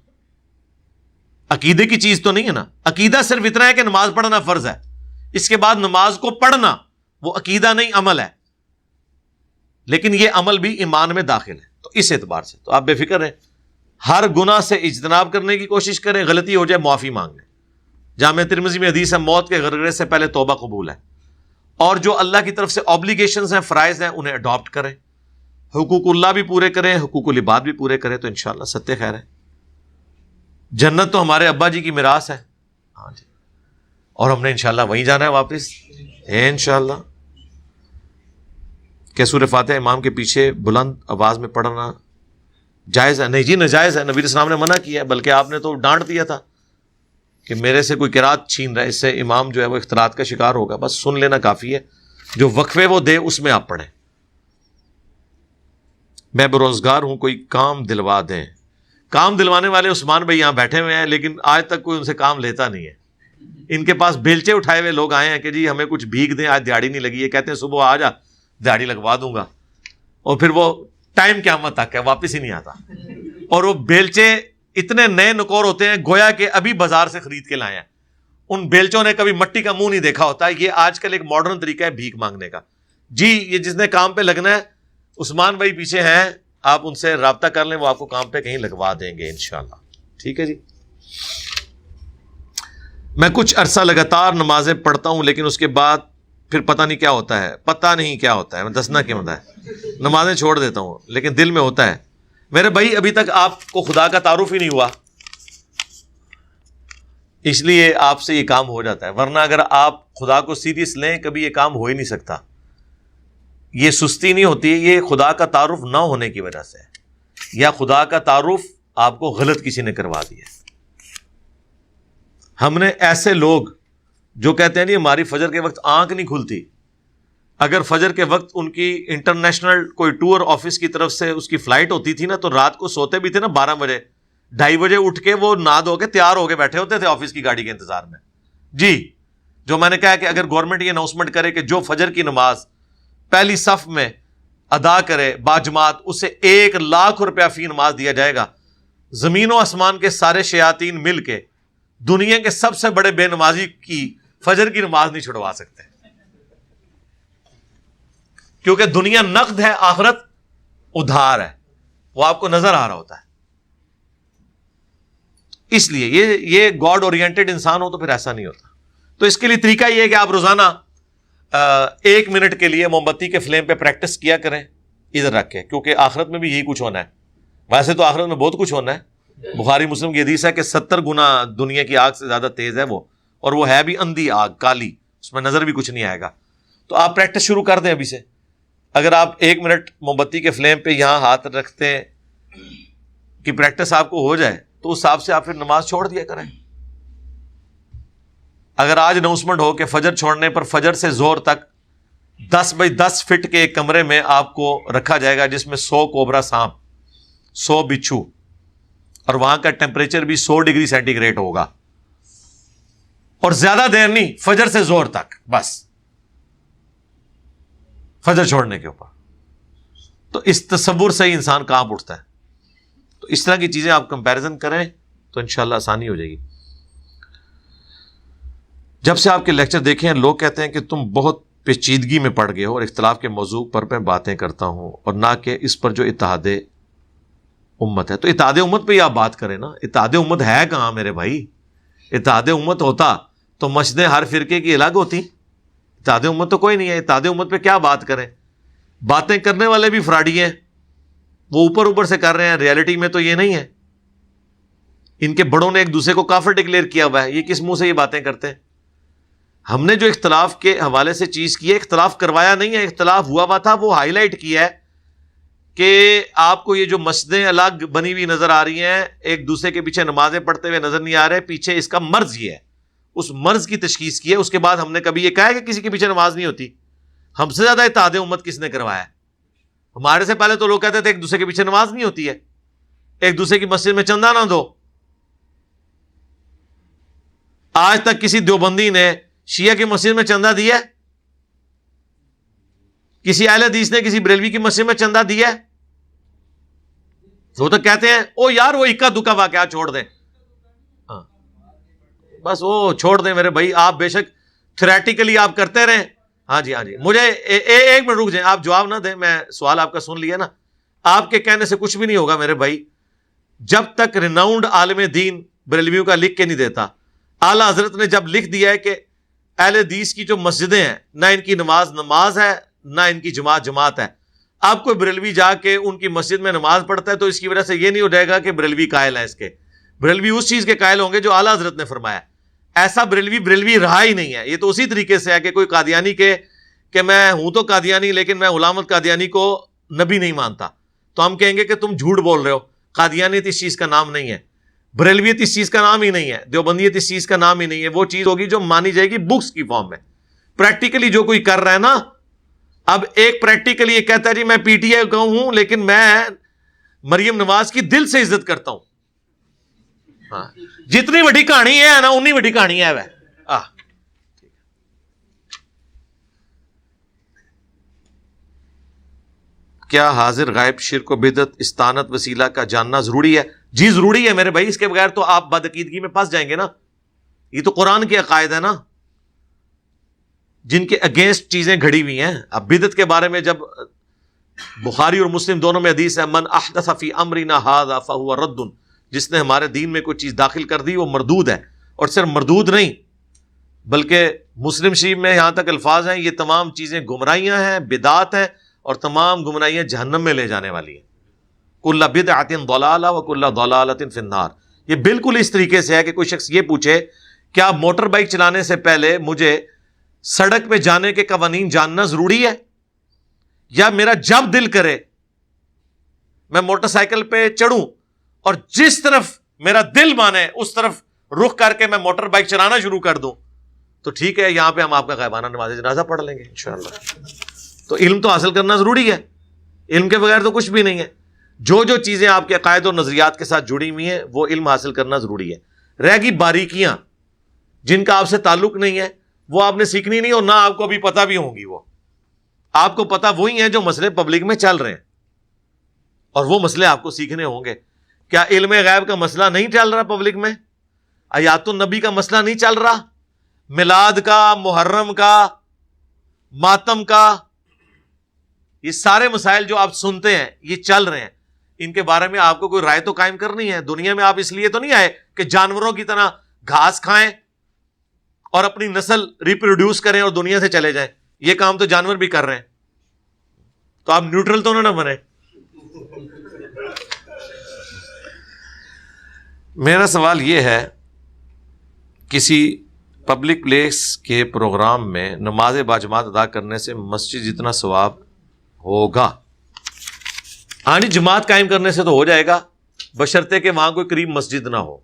عقیدے کی چیز تو نہیں ہے نا. عقیدہ صرف اتنا ہے کہ نماز پڑھنا فرض ہے، اس کے بعد نماز کو پڑھنا وہ عقیدہ نہیں، عمل ہے. لیکن یہ عمل بھی ایمان میں داخل ہے. تو اس اعتبار سے تو آپ بے فکر رہیں، ہر گناہ سے اجتناب کرنے کی کوشش کریں، غلطی ہو جائے معافی مانگ لیں. جامع ترمذی میں حدیث ہے، موت کے غرغرے سے پہلے توبہ قبول ہے. اور جو اللہ کی طرف سے آبلیگیشنز ہیں، فرائض ہیں، انہیں اڈاپٹ کریں. حقوق اللہ بھی پورے کریں، حقوق العباد بھی پورے کریں، تو انشاءاللہ ستہ خیر ہے. جنت تو ہمارے ابا جی کی میراث ہے. ہاں جی، اور ہم نے انشاءاللہ وہیں جانا ہے واپس انشاءاللہ. کہ سورہ فاتحہ امام کے پیچھے بلند آواز میں پڑھنا جائز ہے؟ نہیں جی، ناجائز ہے. نبی علیہ السلام نے منع کیا ہے، بلکہ آپ نے تو ڈانٹ دیا تھا کہ میرے سے کوئی قرات چھین رہا ہے، اس سے امام جو ہے وہ اختلاط کا شکار ہوگا. بس سن لینا کافی ہے، جو وقفے وہ دے اس میں آپ پڑھیں. میں بے روزگار ہوں، کوئی کام دلوا دیں. کام دلوانے والے عثمان بھائی یہاں بیٹھے ہوئے ہیں، لیکن آج تک کوئی ان سے کام لیتا نہیں ہے. ان کے پاس بیلچے اٹھائے ہوئے لوگ آئے ہیں کہ جی ہمیں کچھ بھیگ دیں، آج دیہڑی نہیں لگی ہے. کہتے ہیں صبح آ جا دیہڑی لگوا دوں گا، اور پھر وہ ٹائم قیامت تک ہے، واپس ہی نہیں آتا. اور وہ بیلچے اتنے نئے نکور ہوتے ہیں گویا کہ ابھی بازار سے خرید کے لائے ہیں. ان بیلچوں نے کبھی مٹی کا منہ نہیں دیکھا ہوتا. یہ آج کل ایک ماڈرن طریقہ ہے بھیک مانگنے کا. جی یہ جس نے کام پہ لگنا ہے، عثمان بھائی پیچھے ہیں، آپ ان سے رابطہ کر لیں، وہ آپ کو کام پہ کہیں لگوا دیں گے انشاءاللہ. ٹھیک ہے جی. میں کچھ عرصہ لگاتار نمازیں پڑھتا ہوں، لیکن اس کے بعد پھر پتہ نہیں کیا ہوتا ہے. پتہ نہیں کیا ہوتا ہے، میں دسنا کیا ہوتا ہے. نمازیں چھوڑ دیتا ہوں لیکن دل میں ہوتا ہے. میرے بھائی ابھی تک آپ کو خدا کا تعارف ہی نہیں ہوا، اس لیے آپ سے یہ کام ہو جاتا ہے. ورنہ اگر آپ خدا کو سیریس لیں کبھی یہ کام ہو ہی نہیں سکتا. یہ سستی نہیں ہوتی، یہ خدا کا تعارف نہ ہونے کی وجہ سے، یا خدا کا تعارف آپ کو غلط کسی نے کروا دیا. ہم نے ایسے لوگ جو کہتے ہیں نہیں ہماری فجر کے وقت آنکھ نہیں کھلتی، اگر فجر کے وقت ان کی انٹرنیشنل کوئی ٹور آفس کی طرف سے اس کی فلائٹ ہوتی تھی نا، تو رات کو سوتے بھی تھے نا 12 بجے، 2:30 بجے اٹھ کے وہ نہا دھو کے تیار ہو کے بیٹھے ہوتے تھے آفس کی گاڑی کے انتظار میں. جی جو میں نے کہا کہ اگر گورنمنٹ یہ اناؤنسمنٹ کرے کہ جو فجر کی نماز پہلی صف میں ادا کرے باجماعت، اسے 1,00,000 روپیہ فی نماز دیا جائے گا، زمین و آسمان کے سارے شیاطین مل کے دنیا کے سب سے بڑے بے نمازی کی فجر کی نماز نہیں چھڑوا سکتے. کیونکہ دنیا نقد ہے، آخرت ادھار ہے، وہ آپ کو نظر آ رہا ہوتا ہے. اس لیے یہ گاڈ اورینٹڈ انسان ہو تو پھر ایسا نہیں ہوتا. تو اس کے لیے طریقہ یہ ہے کہ آپ روزانہ 1 منٹ کے لیے موم بتی کے فلیم پہ پریکٹس کیا کریں ادھر رکھ کے، کیونکہ آخرت میں بھی یہی کچھ ہونا ہے. ویسے تو آخرت میں بہت کچھ ہونا ہے. بخاری مسلم کی حدیث ہے کہ 70 گنا دنیا کی آگ سے زیادہ تیز ہے وہ، اور وہ ہے بھی اندھی آگ، کالی، اس میں نظر بھی کچھ نہیں آئے گا. تو آپ پریکٹس شروع کر دیں ابھی سے. اگر آپ 1 منٹ موم بتی کے فلیم پہ یہاں ہاتھ رکھتے ہیں کہ پریکٹس آپ کو ہو جائے، تو اس حساب سے آپ پھر نماز چھوڑ دیا کریں. اگر آج اناؤنسمنٹ ہو کہ فجر چھوڑنے پر فجر سے زور تک 10 بائی 10 فٹ کے ایک کمرے میں آپ کو رکھا جائے گا جس میں 100 کوبرا سانپ، 100 بچھو، اور وہاں کا ٹیمپریچر بھی 100 ڈگری سینٹی گریڈ ہوگا، اور زیادہ دیر نہیں، فجر سے زور تک، بس فجر چھوڑنے کے اوپر. تو اس تصور سے ہی انسان کانپ اٹھتا ہے. تو اس طرح کی چیزیں آپ کمپیریزن کریں تو انشاءاللہ آسانی ہو جائے گی. جب سے آپ کے لیکچر دیکھے ہیں لوگ کہتے ہیں کہ تم بہت پیچیدگی میں پڑ گئے ہو، اور اختلاف کے موضوع پر میں باتیں کرتا ہوں، اور نہ کہ اس پر جو اتحاد امت ہے. تو اتحاد امت پہ ہی آپ بات کریں نا. اتحاد امت ہے کہاں میرے بھائی؟ اتحاد امت ہوتا تو مسجدیں ہر فرقے کی الگ ہوتی. اتحاد امت تو کوئی نہیں ہے. اتحاد امت پہ کیا بات کریں؟ باتیں کرنے والے بھی فراڈی ہیں، وہ اوپر سے کر رہے ہیں، ریالٹی میں تو یہ نہیں ہے. ان کے بڑوں نے ایک دوسرے کو کافر ڈکلیئر کیا ہوا ہے، یہ کس منہ سے یہ باتیں کرتے ہیں؟ ہم نے جو اختلاف کے حوالے سے چیز کی ہے، اختلاف کروایا نہیں ہے، اختلاف ہوا ہوا تھا، وہ ہائی لائٹ کیا ہے کہ آپ کو یہ جو مسجدیں الگ بنی ہوئی نظر آ رہی ہیں، ایک دوسرے کے پیچھے نمازیں پڑھتے ہوئے نظر نہیں آ رہے، پیچھے اس کا مرض یہ ہے، اس مرض کی تشخیص کی ہے. اس کے بعد ہم نے کبھی یہ کہا ہے کہ کسی کے پیچھے نماز نہیں ہوتی. ہم سے زیادہ اتحاد امت کس نے کروایا ہے؟ ہمارے سے پہلے تو لوگ کہتے تھے ایک دوسرے کے پیچھے نماز نہیں ہوتی ہے، ایک دوسرے کی مسجد میں چندہ نہ دو. آج تک کسی دیوبندی نے شیعہ کی مسجد میں چندہ دیا ہے؟ کسی اہل حدیث نے کسی بریلوی کی مسجد میں چندہ دیا ہے؟ وہ تو کہتے ہیں او یار وہ اکا دکا واقعات چھوڑ دیں. ہاں بس وہ چھوڑ دیں میرے بھائی. آپ بے شک تھیوریٹیکلی آپ کرتے رہیں. ہاں جی مجھے 1 منٹ رک جائیں، آپ جواب نہ دیں، میں سوال آپ کا سن لیا نا. آپ کے کہنے سے کچھ بھی نہیں ہوگا میرے بھائی. جب تک ریناؤنڈ عالم دین بریلویوں کا لکھ کے نہیں دیتا، اعلیٰ حضرت نے جب لکھ دیا ہے کہ اہل حدیث کی جو مسجدیں ہیں نہ ان کی نماز ہے نہ ان کی جماعت ہے. اب کوئی بریلوی جا کے ان کی مسجد میں نماز پڑھتا ہے تو اس کی وجہ سے یہ نہیں ہو جائے گا کہ بریلوی قائل ہے. اس کے بریلوی اس چیز کے قائل ہوں گے جو اعلیٰ حضرت نے فرمایا. ایسا بریلوی رہا ہی نہیں ہے. یہ تو اسی طریقے سے ہے کہ کوئی قادیانی کہ میں ہوں تو قادیانی لیکن میں غلام احمد قادیانی کو نبی نہیں مانتا، تو ہم کہیں گے کہ تم جھوٹ بول رہے ہو. قادیانیت اس چیز کا نام نہیں ہے، بریلویت اس چیز کا نام ہی نہیں ہے، دیوبندیت اس چیز کا نام ہی نہیں ہے. وہ چیز ہوگی جو مانی جائے گی بکس کی فارم میں. پریکٹیکلی جو کوئی کر رہا ہے نا، اب ایک پریکٹیکلی یہ کہتا ہے جی میں پی ٹی آئی کا ہوں لیکن میں مریم نواز کی دل سے عزت کرتا ہوں. ہاں جتنی بڑی کہانی ہے نا اتنی بڑی کہانی ہے وہ. کیا حاضر غائب شرک و بدعت استعانت وسیلہ کا جاننا ضروری ہے؟ جی ضروری ہے میرے بھائی، اس کے بغیر تو آپ بدعقیدگی میں پھنس جائیں گے نا. یہ تو قرآن کے عقائد ہے نا جن کے اگینسٹ چیزیں گھڑی ہوئی ہیں. اب بدعت کے بارے میں جب بخاری اور مسلم دونوں میں حدیث ہے، من احدث فی امرنا ھذا فہو رد، جس نے ہمارے دین میں کوئی چیز داخل کر دی وہ مردود ہے. اور صرف مردود نہیں بلکہ مسلم شریف میں یہاں تک الفاظ ہیں یہ تمام چیزیں گمراہیاں ہیں، بدعات ہیں، اور تمام گمراہیاں جہنم میں لے جانے والی ہیں. کل بدعۃ ضلالہ وکل ضلالۃ فی النار. یہ بالکل اس طریقے سے ہے کہ کوئی شخص یہ پوچھے کیا موٹر بائک چلانے سے پہلے مجھے سڑک پہ جانے کے قوانین جاننا ضروری ہے، یا میرا جب دل کرے میں موٹر سائیکل پہ چڑھوں اور جس طرف میرا دل مانے اس طرف رخ کر کے میں موٹر بائک چلانا شروع کر دوں تو ٹھیک ہے، یہاں پہ ہم آپ کا غائبانہ نماز جنازہ پڑھ لیں گے انشاءاللہ. تو علم تو حاصل کرنا ضروری ہے، علم کے بغیر تو کچھ بھی نہیں ہے. جو جو چیزیں آپ کے عقائد اور نظریات کے ساتھ جڑی ہوئی ہیں وہ علم حاصل کرنا ضروری ہے. رہ گی باریکیاں جن کا آپ سے تعلق نہیں ہے وہ آپ نے سیکھنی نہیں، اور نہ آپ کو ابھی پتہ بھی ہوں گی. وہ آپ کو پتہ وہی ہیں جو مسئلے پبلک میں چل رہے ہیں، اور وہ مسئلے آپ کو سیکھنے ہوں گے. کیا علم غیب کا مسئلہ نہیں چل رہا پبلک میں؟ آیات النبی کا مسئلہ نہیں چل رہا؟ میلاد کا، محرم کا، ماتم کا، یہ سارے مسائل جو آپ سنتے ہیں یہ چل رہے ہیں. ان کے بارے میں آپ کو کوئی رائے تو قائم کرنی ہے. دنیا میں آپ اس لیے تو نہیں آئے کہ جانوروں کی طرح گھاس کھائیں اور اپنی نسل ریپروڈیوس کریں اور دنیا سے چلے جائیں. یہ کام تو جانور بھی کر رہے ہیں، تو آپ نیوٹرل تو نہ بنے. میرا سوال یہ ہے، کسی پبلک پلیس کے پروگرام میں نماز باجماعت ادا کرنے سے مسجد جتنا ثواب ہوگا؟ ہاں جی، جماعت قائم کرنے سے تو ہو جائے گا، بشرطے کہ وہاں کوئی قریب مسجد نہ ہو.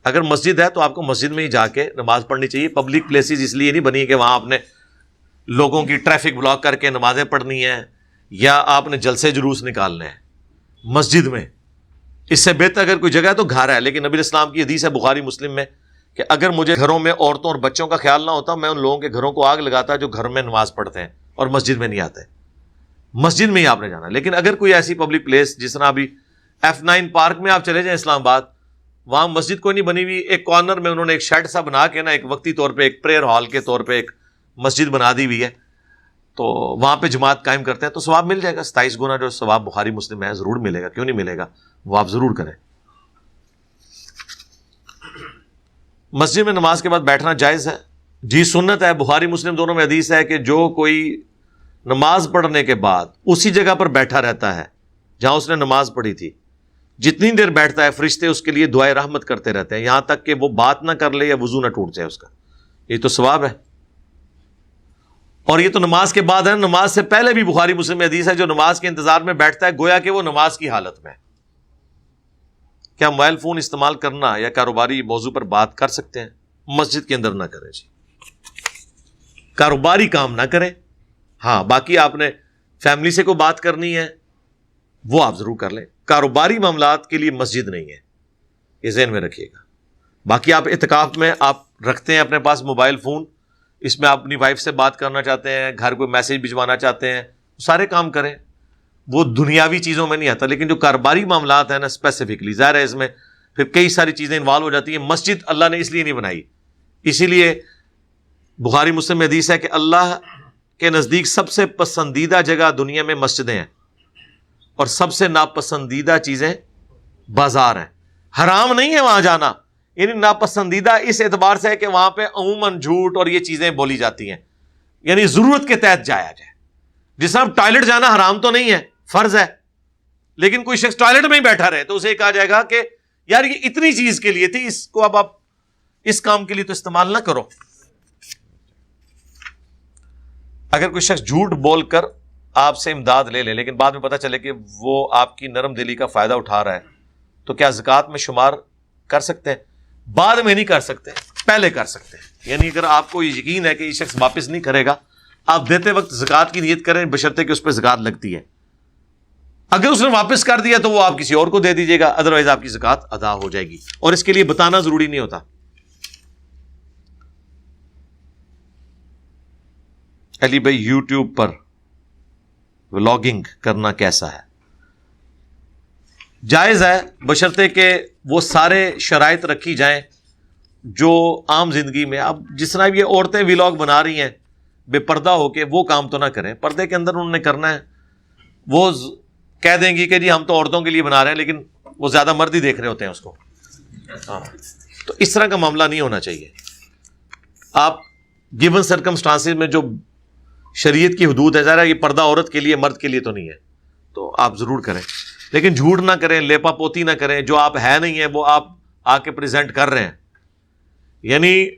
اگر مسجد ہے تو آپ کو مسجد میں ہی جا کے نماز پڑھنی چاہیے. پبلک پلیسز اس لیے نہیں بنی کہ وہاں آپ نے لوگوں کی ٹریفک بلاک کر کے نمازیں پڑھنی ہیں یا آپ نے جلسے جلوس نکالنے ہیں. مسجد میں اس سے بہتر اگر کوئی جگہ ہے تو گھر ہے. لیکن نبی اسلام کی حدیث ہے بخاری مسلم میں کہ اگر مجھے گھروں میں عورتوں اور بچوں کا خیال نہ ہوتا میں ان لوگوں کے گھروں کو آگ لگاتا جو گھر میں نماز پڑھتے ہیں اور مسجد میں نہیں آتے. مسجد میں ہی آپ نے جانا. لیکن اگر کوئی ایسی پبلک پلیس جس طرح ابھی F9 پارک میں آپ چلے جائیں اسلام آباد، وہاں مسجد کوئی نہیں بنی ہوئی، ایک کارنر میں انہوں نے ایک شیڈ سا بنا کے نا ایک وقتی طور پہ ایک پریئر ہال کے طور پہ ایک مسجد بنا دی ہوئی ہے، تو وہاں پہ جماعت قائم کرتے ہیں تو ثواب مل جائے گا. 27 گنا جو ثواب بخاری مسلم میں ہے ضرور ملے گا. کیوں نہیں ملے گا؟ وہ آپ ضرور کریں. مسجد میں نماز کے بعد بیٹھنا جائز ہے؟ جی سنت ہے. بخاری مسلم دونوں میں حدیث ہے کہ جو کوئی نماز پڑھنے کے بعد اسی جگہ پر بیٹھا رہتا ہے جہاں اس نے نماز پڑھی تھی، جتنی دیر بیٹھتا ہے فرشتے اس کے لیے دعائے رحمت کرتے رہتے ہیں یہاں تک کہ وہ بات نہ کر لے یا وضو نہ ٹوٹ جائے اس کا. یہ تو ثواب ہے. اور یہ تو نماز کے بعد ہے. نماز سے پہلے بھی بخاری مسلم میں حدیث ہے جو نماز کے انتظار میں بیٹھتا ہے گویا کہ وہ نماز کی حالت میں. کیا موبائل فون استعمال کرنا یا کاروباری موضوع پر بات کر سکتے ہیں؟ مسجد کے اندر نہ کریں جی، کاروباری کام نہ کریں. ہاں باقی آپ نے فیملی سے کوئی بات کرنی ہے وہ آپ ضرور کر لیں. کاروباری معاملات کے لیے مسجد نہیں ہے، یہ ذہن میں رکھیے گا. باقی آپ اعتکاف میں آپ رکھتے ہیں اپنے پاس موبائل فون، اس میں آپ اپنی وائف سے بات کرنا چاہتے ہیں، گھر کوئی میسج بھجوانا چاہتے ہیں، سارے کام کریں. وہ دنیاوی چیزوں میں نہیں آتا. لیکن جو کاروباری معاملات ہیں نا اسپیسیفکلی ظاہر ہے اس میں پھر کئی ساری چیزیں انوالو ہو جاتی ہیں. مسجد اللہ نے اس لیے نہیں بنائی، اسی لیے بخاری مسلم میں حدیث ہے کہ اللہ کے نزدیک سب سے پسندیدہ جگہ دنیا میں مسجدیں ہیں اور سب سے ناپسندیدہ چیزیں بازار ہیں. حرام نہیں ہے وہاں جانا، یعنی ناپسندیدہ اس اعتبار سے ہے کہ وہاں پہ عموماً جھوٹ اور یہ چیزیں بولی جاتی ہیں، یعنی ضرورت کے تحت جایا جائے. جس طرح ٹوائلٹ جانا حرام تو نہیں ہے، فرض ہے، لیکن کوئی شخص ٹوائلٹ میں ہی بیٹھا رہے تو اسے کہا جائے گا کہ یار یہ اتنی چیز کے لیے تھی، اس کو اب آپ اس کام کے لیے تو استعمال نہ کرو. اگر کوئی شخص جھوٹ بول کر آپ سے امداد لے لے لیکن بعد میں پتہ چلے کہ وہ آپ کی نرم دلی کا فائدہ اٹھا رہا ہے تو کیا زکوٰۃ میں شمار کر سکتے ہیں؟ بعد میں نہیں کر سکتے، پہلے کر سکتے ہیں. یعنی اگر آپ کو یہ یقین ہے کہ یہ شخص واپس نہیں کرے گا، آپ دیتے وقت زکوٰۃ کی نیت کریں بشرطے کہ اس پہ زکوٰۃ لگتی ہے. اگر اس نے واپس کر دیا تو وہ آپ کسی اور کو دے دیجیے گا، ادروائز آپ کی زکوٰۃ ادا ہو جائے گی، اور اس کے لیے بتانا ضروری نہیں ہوتا۔ علی بھائی یوٹیوب پر ولاگنگ کرنا کیسا ہے؟ جائز ہے، بشرطے کہ وہ سارے شرائط رکھی جائیں جو عام زندگی میں، اب جس طرح یہ عورتیں ولاگ بنا رہی ہیں بے پردہ ہو کے، وہ کام تو نہ کریں۔ پردے کے اندر انہوں نے کرنا ہے، وہ کہہ دیں گی کہ جی ہم تو عورتوں کے لیے بنا رہے ہیں، لیکن وہ زیادہ مرد ہی دیکھ رہے ہوتے ہیں اس کو۔ ہاں، تو اس طرح کا معاملہ نہیں ہونا چاہیے۔ آپ گیون سرکمسٹانسز میں جو شریعت کی حدود ہے، ظاہر ہے یہ پردہ عورت کے لیے، مرد کے لیے تو نہیں ہے، تو آپ ضرور کریں، لیکن جھوٹ نہ کریں، لیپا پوتی نہ کریں، جو آپ ہے نہیں ہے وہ آپ آ کے پریزنٹ کر رہے ہیں۔ یعنی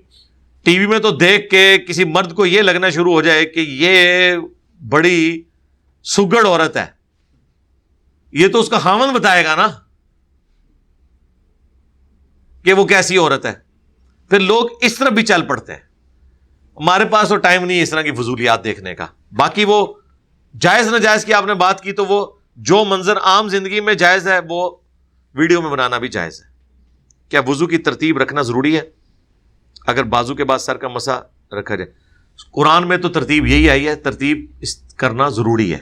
ٹی وی میں تو دیکھ کے کسی مرد کو یہ لگنا شروع ہو جائے کہ یہ بڑی سگڑ عورت ہے، یہ تو اس کا خاوند بتائے گا نا کہ وہ کیسی عورت ہے، پھر لوگ اس طرح بھی چل پڑتے ہیں۔ ہمارے پاس تو ٹائم نہیں ہے اس طرح کی فضولیات دیکھنے کا۔ باقی وہ جائز ناجائز کی آپ نے بات کی، تو وہ جو منظر عام زندگی میں جائز ہے وہ ویڈیو میں بنانا بھی جائز ہے۔ کیا وضو کی ترتیب رکھنا ضروری ہے؟ اگر بازو کے بعد سر کا مسا رکھا جائے، قرآن میں تو ترتیب یہی آئی ہے، ترتیب کرنا ضروری ہے،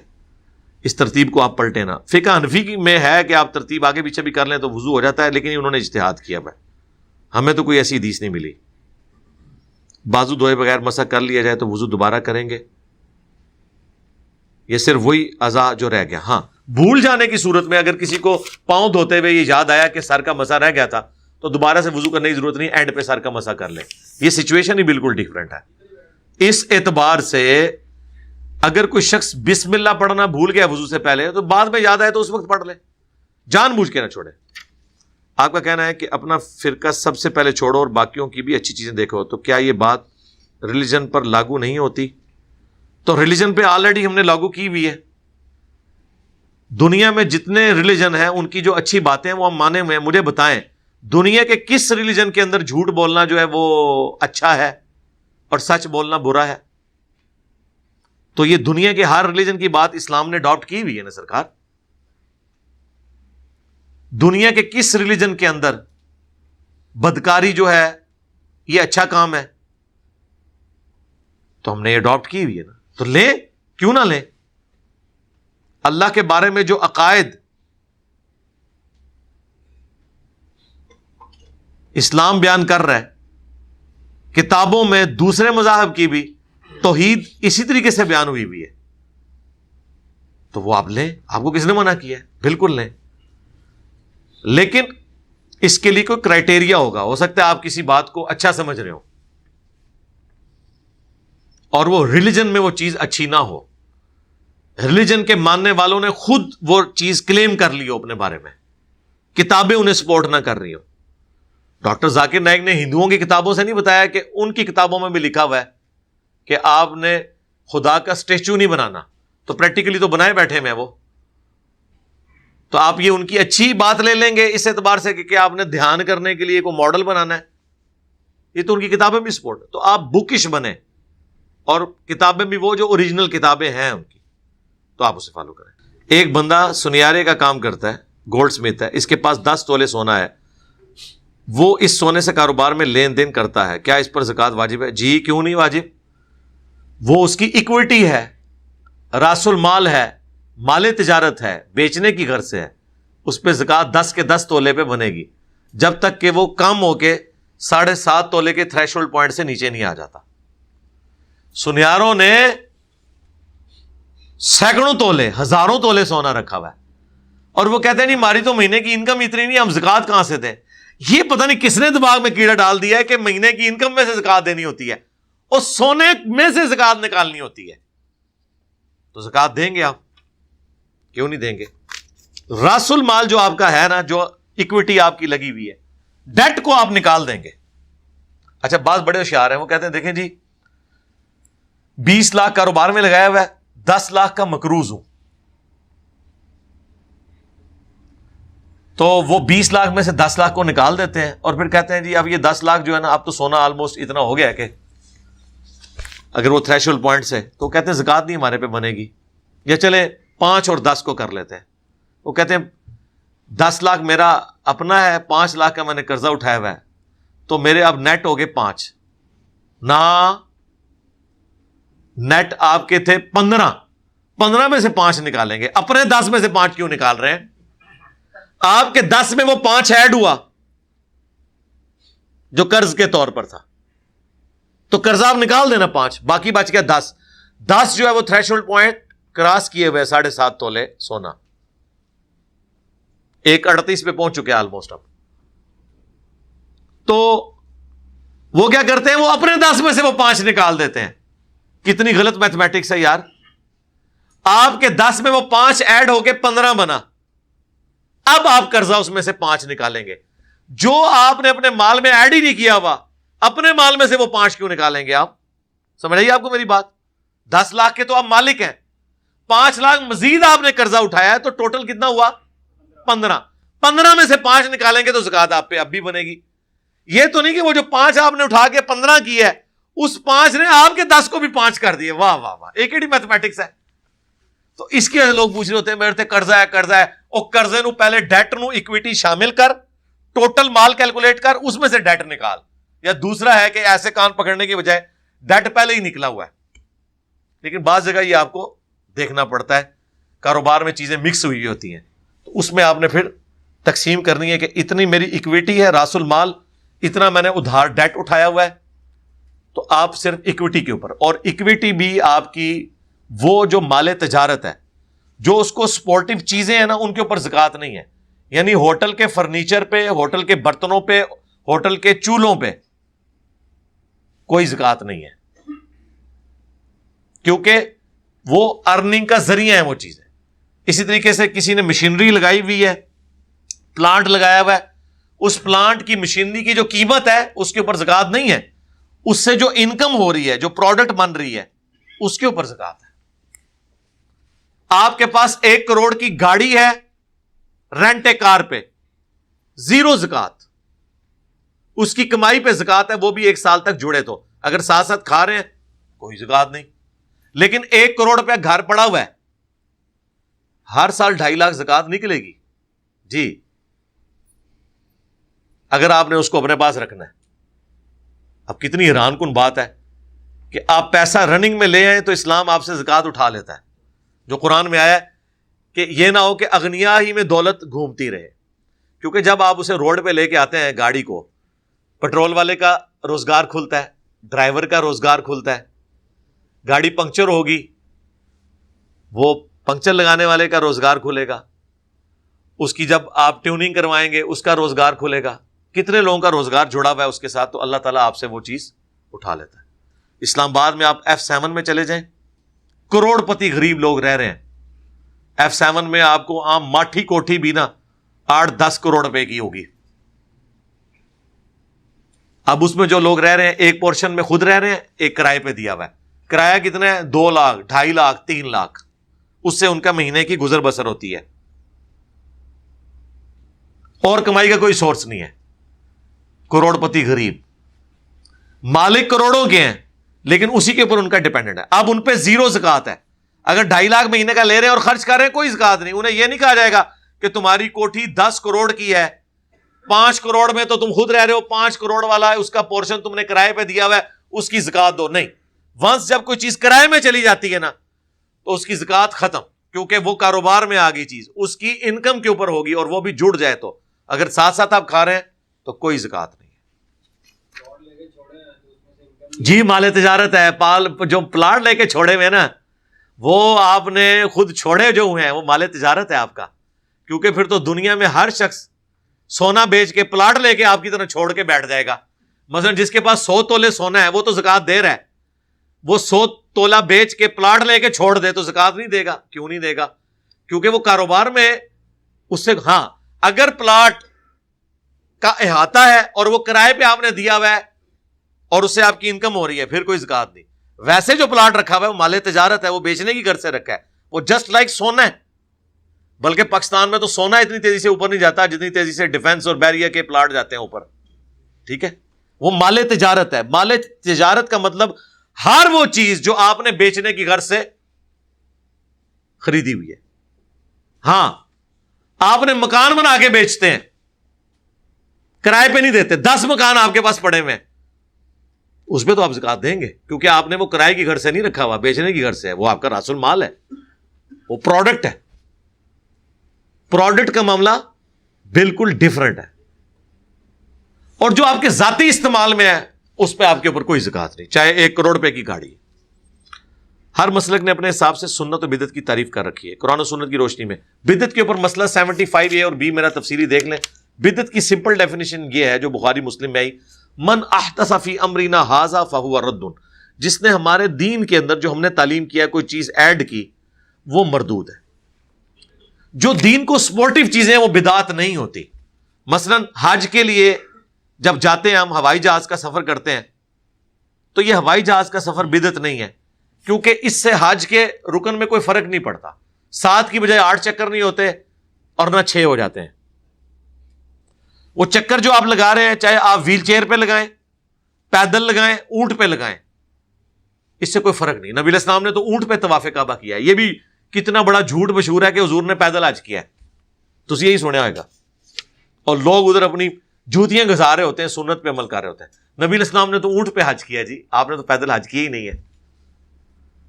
اس ترتیب کو آپ پلٹے نا۔ فقہ حنفی میں ہے کہ آپ ترتیب آگے پیچھے بھی کر لیں تو وضو ہو جاتا ہے، لیکن انہوں نے اجتہاد کیا ہے، ہمیں تو کوئی ایسی حدیث نہیں ملی۔ بازو دھوئے بغیر مسح کر لیا جائے تو وضو دوبارہ کریں گے؟ یہ صرف وہی اعضاء جو رہ گیا۔ ہاں، بھول جانے کی صورت میں اگر کسی کو پاؤں دھوتے ہوئے یہ یاد آیا کہ سر کا مسح رہ گیا تھا تو دوبارہ سے وضو کرنے کی ضرورت نہیں، اینڈ پہ سر کا مسح کر لیں۔ یہ سچویشن ہی بالکل ڈیفرنٹ ہے۔ اس اعتبار سے اگر کوئی شخص بسم اللہ پڑھنا بھول گیا وضو سے پہلے تو بعد میں یاد آئے تو اس وقت پڑھ لے، جان بوجھ کے نہ چھوڑے۔ آپ کا کہنا ہے کہ اپنا فرقہ سب سے پہلے چھوڑو اور باقیوں کی بھی اچھی چیزیں دیکھو، تو کیا یہ بات ریلیجن پر لاگو نہیں ہوتی؟ تو ریلیجن پہ آلریڈی ہم نے لاگو کی ہوئی ہے۔ دنیا میں جتنے ریلیجن ہیں ان کی جو اچھی باتیں ہیں وہ ہم مانے ہوئے ہیں۔ مجھے بتائیں دنیا کے کس ریلیجن کے اندر جھوٹ بولنا جو ہے وہ اچھا ہے اور سچ بولنا برا ہے؟ تو یہ دنیا کے ہر ریلیجن کی بات اسلام نے اڈاپٹ کی ہوئی ہے نا سرکار۔ دنیا کے کس ریلیجن کے اندر بدکاری جو ہے یہ اچھا کام ہے؟ تو ہم نے یہ اڈاپٹ کی ہوئی ہے نا، تو لیں، کیوں نہ لیں؟ اللہ کے بارے میں جو عقائد اسلام بیان کر رہا ہے، کتابوں میں دوسرے مذاہب کی بھی توحید اسی طریقے سے بیان ہوئی ہے، تو وہ آپ لیں۔ آپ کو کس نے منع کیا ہے؟ بالکل لیں، لیکن اس کے لیے کوئی کرائٹیریا ہوگا۔ ہو سکتا ہے آپ کسی بات کو اچھا سمجھ رہے ہو اور وہ ریلیجن میں وہ چیز اچھی نہ ہو، ریلیجن کے ماننے والوں نے خود وہ چیز کلیم کر لی ہو اپنے بارے میں، کتابیں انہیں سپورٹ نہ کر رہی ہو۔ ڈاکٹر ذاکر نائک نے ہندوؤں کی کتابوں سے نہیں بتایا کہ ان کی کتابوں میں بھی لکھا ہوا ہے کہ آپ نے خدا کا اسٹیچو نہیں بنانا، تو پریکٹیکلی تو بنائے بیٹھے میں وہ، تو آپ یہ ان کی اچھی بات لے لیں گے اس اعتبار سے کہ آپ نے دھیان کرنے کے لیے کوئی ماڈل بنانا ہے، یہ تو ان کی کتابیں بھی سپورٹ ہے۔ تو آپ بکش بنیں اور کتابیں بھی وہ جو اوریجنل کتابیں ہیں ان کی، تو آپ اسے فالو کریں۔ ایک بندہ سنیارے کا کام کرتا ہے، گولڈ سمتھ ہے، اس کے پاس 10 تولے سونا ہے، وہ اس سونے سے کاروبار میں لین دین کرتا ہے، کیا اس پر زکوٰۃ واجب ہے؟ جی، کیوں نہیں واجب؟ وہ اس کی ایکویٹی ہے، راس المال ہے، مال تجارت ہے، بیچنے کی غرض سے ہے، اس پہ زکوٰۃ 10 کے 10 تولے پہ بنے گی جب تک کہ وہ کم ہو کے 7.5 تولے کے تھریش ہولڈ پوائنٹ سے نیچے نہیں آ جاتا۔ سنیاروں نے سینکڑوں تولے، ہزاروں تولے سونا رکھا ہوا ہے، اور وہ کہتے ہیں نہیں ہماری تو مہینے کی انکم اتنی نہیں، ہم زکوٰۃ کہاں سے دیں؟ یہ پتہ نہیں کس نے دماغ میں کیڑا ڈال دیا ہے کہ مہینے کی انکم میں سے زکوٰۃ دینی ہوتی ہے، اور سونے میں سے زکوٰۃ نکالنی ہوتی ہے۔ تو زکوٰۃ دیں گے آپ؟ کیوں نہیں دیں گے؟ راس المال جو آپ کا ہے نا، جو اکویٹی آپ کی لگی ہوئی ہے، ڈیٹ کو آپ نکال دیں گے۔ اچھا، بعض بڑے ہوشیار ہیں، وہ کہتے ہیں دیکھیں جی 20 لاکھ کاروبار میں لگایا ہوا ہے، 10 لاکھ کا مقروض ہوں، تو وہ 20 لاکھ میں سے 10 لاکھ کو نکال دیتے ہیں، اور پھر کہتے ہیں جی اب یہ 10 لاکھ جو ہے نا، اب تو سونا آلموسٹ اتنا ہو گیا ہے کہ اگر وہ تھریش ہولڈ پوائنٹ سے، تو کہتے ہیں زکوٰۃ نہیں ہمارے پہ بنے گی، یا چلے 5 اور 10 کو کر لیتے ہیں۔ وہ کہتے ہیں 10 لاکھ میرا اپنا ہے, 5 لاکھ کا میں نے قرضہ اٹھایا ہوا ہے, تو میرے اب نیٹ ہو گئے 5. نہ نیٹ آپ کے تھے 15 میں سے 5 نکالیں گے, اپنے 10 میں سے 5 کیوں نکال رہے ہیں؟ آپ کے 10 میں وہ 5 ایڈ ہوا جو قرض کے طور پر تھا, تو قرضہ آپ نکال دینا 5, باقی بچ گیا 10. 10 جو ہے وہ تھریشولڈ پوائنٹ کراس کیے ہوئے 7.5 تولے سونا, 1.38 پہ پہنچ چکے آلموسٹ اب. تو وہ کیا کرتے ہیں, وہ اپنے 10 میں سے وہ 5 نکال دیتے ہیں. کتنی غلط میتھمیٹکس ہے یار. آپ کے 10 میں وہ 5 ایڈ ہو کے 15 بنا, اب آپ قرضہ اس میں سے 5 نکالیں گے. جو آپ نے اپنے مال میں ایڈ ہی نہیں کیا ہوا, اپنے مال میں سے وہ 5 کیوں نکالیں گے آپ؟ سمجھ رہی ہے آپ کو میری بات؟ 10 لاکھ کے تو آپ مالک ہیں, 5 لاکھ مزید آپ نے قرضہ اٹھایا ہے, تو ٹوٹل کتنا ہوا؟ 15 میں سے 5 نکالیں گے تو زکات آپ پہ اب بھی بنے گی. یہ تو نہیں کہ وہ جو 5 آپ نے اٹھا کے 15 کی ہے, اس 5 نے آپ کے 10 کو بھی 5 کر دیے. واہ واہ واہ, ایک ہی میتھمیٹکس ہے. تو اس کے لوگ پوچھ رہے ہوتے ہیں میرے تے قرضہ ہے, اور قرضے نو پہلے ڈیٹ نو اکویٹی شامل کر, ٹوٹل مال کیلکولیٹ کر, اس میں سے ڈیٹ نکال. یا دوسرا ہے کہ ایسے کان پکڑنے کی بجائے ڈیٹ پہلے ہی نکلا ہوا ہے. لیکن بعض جگہ یہ آپ کو دیکھنا پڑتا ہے, کاروبار میں چیزیں مکس ہوئی ہوتی ہیں, تو اس میں آپ نے پھر تقسیم کرنی ہے کہ اتنی میری اکویٹی ہے راس المال, اتنا میں نے ادھار ڈیٹ اٹھایا ہوا ہے, تو آپ صرف اکویٹی کے اوپر. اور اکویٹی بھی آپ کی وہ جو مال تجارت ہے, جو اس کو سپورٹیو چیزیں ہیں نا, ان کے اوپر زکات نہیں ہے. یعنی ہوٹل کے فرنیچر پہ, ہوٹل کے برتنوں پہ, ہوٹل کے چولہوں پہ کوئی زکات نہیں ہے, کیونکہ وہ ارننگ کا ذریعہ ہے وہ چیزیں. اسی طریقے سے کسی نے مشینری لگائی ہوئی ہے, پلانٹ لگایا ہوا ہے, اس پلانٹ کی مشینری کی جو قیمت ہے اس کے اوپر زکات نہیں ہے, اس سے جو انکم ہو رہی ہے, جو پروڈکٹ بن رہی ہے, اس کے اوپر زکات ہے. آپ کے پاس 1 کروڑ کی گاڑی ہے رینٹ اے کار پہ, 0 زکات. اس کی کمائی پہ زکات ہے, وہ بھی 1 سال تک جڑے تو. اگر ساتھ ساتھ کھا رہے ہیں کوئی زکات نہیں. لیکن 1 کروڑ روپیہ گھر پڑا ہوا ہے, ہر سال 2.5 لاکھ زکات نکلے گی جی, اگر آپ نے اس کو اپنے پاس رکھنا ہے. اب کتنی حیران کن بات ہے کہ آپ پیسہ رننگ میں لے آئیں تو اسلام آپ سے زکات اٹھا لیتا ہے, جو قرآن میں آیا ہے کہ یہ نہ ہو کہ اغنیا ہی میں دولت گھومتی رہے. کیونکہ جب آپ اسے روڈ پہ لے کے آتے ہیں گاڑی کو, پیٹرول والے کا روزگار کھلتا ہے, ڈرائیور کا روزگار کھلتا ہے, گاڑی پنکچر ہوگی وہ پنکچر لگانے والے کا روزگار کھلے گا, اس کی جب آپ ٹیوننگ کروائیں گے اس کا روزگار کھلے گا. کتنے لوگوں کا روزگار جڑا ہوا ہے اس کے ساتھ, تو اللہ تعالیٰ آپ سے وہ چیز اٹھا لیتا ہے. اسلام آباد میں آپ F7 میں چلے جائیں, کروڑ پتی غریب لوگ رہ رہے ہیں. F7 میں آپ کو عام ماٹھی کوٹھی بھی نا 8-10 کروڑ روپے کی ہوگی. اب اس میں جو لوگ رہ رہے ہیں, ایک پورشن میں خود رہ رہے ہیں, ایک کرائے پہ دیا ہوا ہے. کرایہ کتنا ہے؟ 2 لاکھ, 2.5 لاکھ, 3 لاکھ. اس سے ان کا مہینے کی گزر بسر ہوتی ہے, اور کمائی کا کوئی سورس نہیں ہے. کروڑ پتی غریب, مالک کروڑوں کے ہیں لیکن اسی کے اوپر ان کا ڈیپینڈنٹ ہے. اب ان پہ 0 زکات ہے. اگر 2.5 لاکھ مہینے کا لے رہے ہیں اور خرچ کر رہے ہیں, کوئی زکات نہیں. انہیں یہ نہیں کہا جائے گا کہ تمہاری کوٹھی 10 کروڑ کی ہے, 5 کروڑ میں تو تم خود رہ رہے ہو, 5 کروڑ والا ہے اس کا پورشن تم نے کرائے پہ دیا ہوا ہے, اس کی زکات دو. نہیں, ونس جب کوئی چیز کرائے میں چلی جاتی ہے نا, تو اس کی زکات ختم, کیونکہ وہ کاروبار میں آ گئی چیز, اس کی انکم کے اوپر ہوگی, اور وہ بھی جڑ جائے تو. اگر ساتھ ساتھ آپ کھا رہے ہیں تو کوئی زکات نہیں ہے. جی مال تجارت ہے, جو پلاٹ لے کے چھوڑے ہوئے نا, وہ آپ نے خود چھوڑے جو ہوئے ہیں, وہ مال تجارت ہے آپ کا. کیونکہ پھر تو دنیا میں ہر شخص سونا بیچ کے پلاٹ لے کے آپ کی طرح چھوڑ کے بیٹھ جائے گا. مثلا جس کے پاس 100 تولے سونا ہے وہ تو زکات دے رہا ہے, وہ 100 تولہ بیچ کے پلاٹ لے کے چھوڑ دے تو زکات نہیں دے گا. کیوں نہیں دے گا؟ کیونکہ وہ کاروبار میں اس سے, ہاں اگر پلاٹ کا احاطہ ہے اور وہ کرائے پہ آپ نے دیا ہوا ہے اور اس سے آپ کی انکم ہو رہی ہے, پھر کوئی زکات نہیں. ویسے جو پلاٹ رکھا ہوا ہے وہ مال تجارت ہے, وہ بیچنے کی غرض سے رکھا ہے, وہ جسٹ لائک سونا ہے. بلکہ پاکستان میں تو سونا اتنی تیزی سے اوپر نہیں جاتا جتنی تیزی سے ڈیفنس اور بیریا کے پلاٹ جاتے ہیں اوپر. ٹھیک ہے, وہ مال تجارت ہے. مال تجارت کا مطلب ہر وہ چیز جو آپ نے بیچنے کی غرض سے خریدی ہوئی ہے. ہاں آپ نے مکان بنا کے بیچتے ہیں, کرائے پہ نہیں دیتے, 10 مکان آپ کے پاس پڑے ہوئے ہیں, اس پہ تو آپ زکات دیں گے, کیونکہ آپ نے وہ کرائے کی گھر سے نہیں رکھا ہوا, بیچنے کی گھر سے ہے, وہ آپ کا راس المال ہے, وہ پروڈکٹ ہے. پروڈکٹ کا معاملہ بالکل ڈیفرنٹ ہے. اور جو آپ کے ذاتی استعمال میں ہے اس پہ آپ کے اوپر کوئی زکات نہیں, چاہے 1 کروڑ روپے کی گاڑی ہے. ہر مسلک نے اپنے حساب سے سنت و بدعت کی تعریف کر رکھی ہے. قرآن و سنت کی روشنی میں بدعت کے اوپر مسئلہ 75A اور B میرا تفصیلی دیکھ لیں. بدعت کی سمپل ڈیفینیشن یہ ہے جو بخاری مسلم میں آئی, من احدث فی امرنا ھذا فہو رد, جس نے ہمارے دین کے اندر جو ہم نے تعلیم کیا کوئی چیز ایڈ کی وہ مردود ہے. جو دین کو سپورٹیو چیزیں وہ بدعت نہیں ہوتی. مثلا حج کے لیے جب جاتے ہیں ہم ہوائی جہاز کا سفر کرتے ہیں تو یہ ہوائی جہاز کا سفر بدعت نہیں ہے, کیونکہ اس سے حج کے رکن میں کوئی فرق نہیں پڑتا. 7 کی بجائے 8 چکر نہیں ہوتے اور نہ 6 ہو جاتے ہیں. وہ چکر جو آپ لگا رہے ہیں چاہے آپ ویل چیئر پہ لگائیں, پیدل لگائیں, اونٹ پہ لگائیں, اس سے کوئی فرق نہیں. نبی علیہ السلام نے تو اونٹ پہ طواف کعبہ کیا ہے. یہ بھی کتنا بڑا جھوٹ مشہور ہے کہ حضور نے پیدل حج کیا ہے, تو یہی سنیا ہوگا. اور لوگ ادھر اپنی جوتیاں گھسا رہے ہوتے ہیں, سنت پہ عمل کر رہے ہوتے ہیں. نبی علیہ السلام نے تو اونٹ پہ حج کیا جی, آپ نے تو پیدل حج کیا ہی نہیں ہے.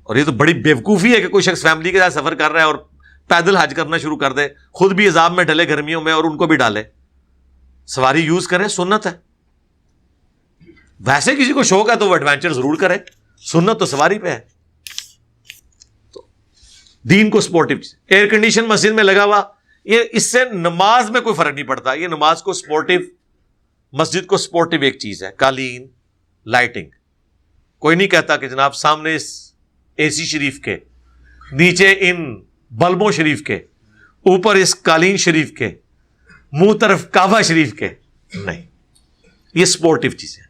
اور یہ تو بڑی بیوقوفی ہے کہ کوئی شخص فیملی کے ساتھ سفر کر رہا ہے اور پیدل حج کرنا شروع کر دے, خود بھی عذاب میں ڈلے گرمیوں میں اور ان کو بھی ڈالے. سواری یوز کریں, سنت ہے. ویسے کسی کو شوق ہے تو وہ ایڈونچر ضرور کرے, سنت تو سواری پہ ہے. تو دین کو سپورٹیو, ایئر کنڈیشن مسجد میں لگا ہوا, یہ اس سے نماز میں کوئی فرق نہیں پڑتا. یہ نماز کو سپورٹیو, مسجد کو سپورٹیو ایک چیز ہے. قالین, لائٹنگ, کوئی نہیں کہتا کہ جناب سامنے اس AC شریف کے, نیچے ان بلبوں شریف کے, اوپر اس قالین شریف کے, منہ طرف کعبہ شریف کے, نہیں. یہ سپورٹیو چیز ہے.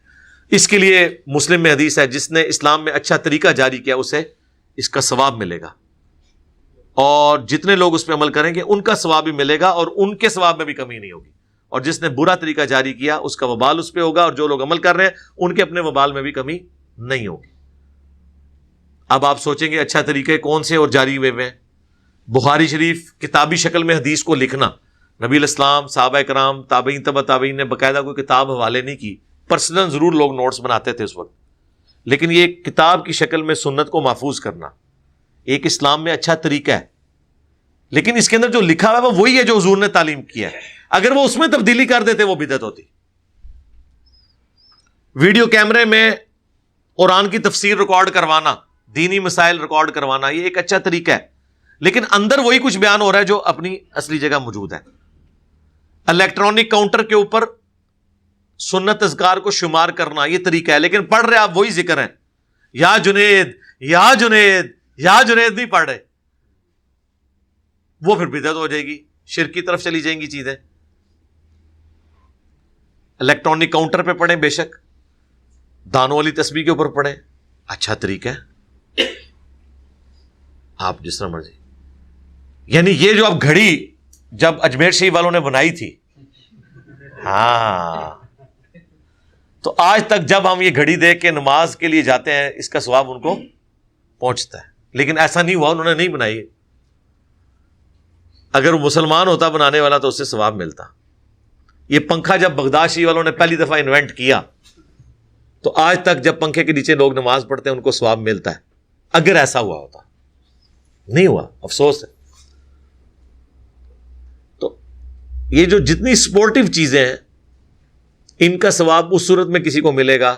اس کے لیے مسلم میں حدیث ہے, جس نے اسلام میں اچھا طریقہ جاری کیا اسے اس کا ثواب ملے گا, اور جتنے لوگ اس پہ عمل کریں گے ان کا ثواب بھی ملے گا, اور ان کے ثواب میں بھی کمی نہیں ہوگی. اور جس نے برا طریقہ جاری کیا اس کا وبال اس پہ ہوگا, اور جو لوگ عمل کر رہے ہیں ان کے اپنے وبال میں بھی کمی نہیں ہوگی. اب آپ سوچیں گے اچھا طریقے کون سے اور جاری ہوئے ہیں. بخاری شریف کتابی شکل میں حدیث کو لکھنا, نبی علیہ السلام, صحابہ کرام, تابعین, تبع تابعین نے باقاعدہ کوئی کتاب حوالے نہیں کی. پرسنل ضرور لوگ نوٹس بناتے تھے اس وقت, لیکن یہ کتاب کی شکل میں سنت کو محفوظ کرنا ایک اسلام میں اچھا طریقہ ہے. لیکن اس کے اندر جو لکھا ہوا ہے وہ وہی ہے جو حضور نے تعلیم کیا ہے. اگر وہ اس میں تبدیلی کر دیتے وہ بدعت ہوتی. ویڈیو کیمرے میں قرآن کی تفسیر ریکارڈ کروانا, دینی مسائل ریکارڈ کروانا, یہ ایک اچھا طریقہ ہے, لیکن اندر وہی کچھ بیان ہو رہا ہے جو اپنی اصلی جگہ موجود ہے. الیکٹرانک کاؤنٹر کے اوپر سنت اذکار کو شمار کرنا یہ طریقہ ہے, لیکن پڑھ رہے آپ وہی ذکر ہیں, یا جنید یا جنید یا جنید نہیں پڑھ رہے, وہ پھر بدعت ہو جائے گی, شرک کی طرف چلی جائیں گی چیزیں. الیکٹرانک کاؤنٹر پہ پڑھیں, بے شک دانوں والی تسبیح کے اوپر پڑھیں, اچھا طریقہ ہے, آپ جس طرح مرضی. یعنی یہ جو اب گھڑی جب اجمیر شریف والوں نے بنائی تھی, ہاں, تو آج تک جب ہم یہ گھڑی دیکھ کے نماز کے لیے جاتے ہیں اس کا ثواب ان کو پہنچتا ہے. لیکن ایسا نہیں ہوا, انہوں نے نہیں بنائی. اگر وہ مسلمان ہوتا بنانے والا تو اس سے ثواب ملتا. یہ پنکھا جب بغداد شریف والوں نے پہلی دفعہ انوینٹ کیا تو آج تک جب پنکھے کے نیچے لوگ نماز پڑھتے ہیں ان کو ثواب ملتا ہے. اگر ایسا ہوا ہوتا, نہیں ہوا, افسوس ہے. تو یہ جو جتنی سپورٹیو چیزیں ہیں ان کا ثواب اس صورت میں کسی کو ملے گا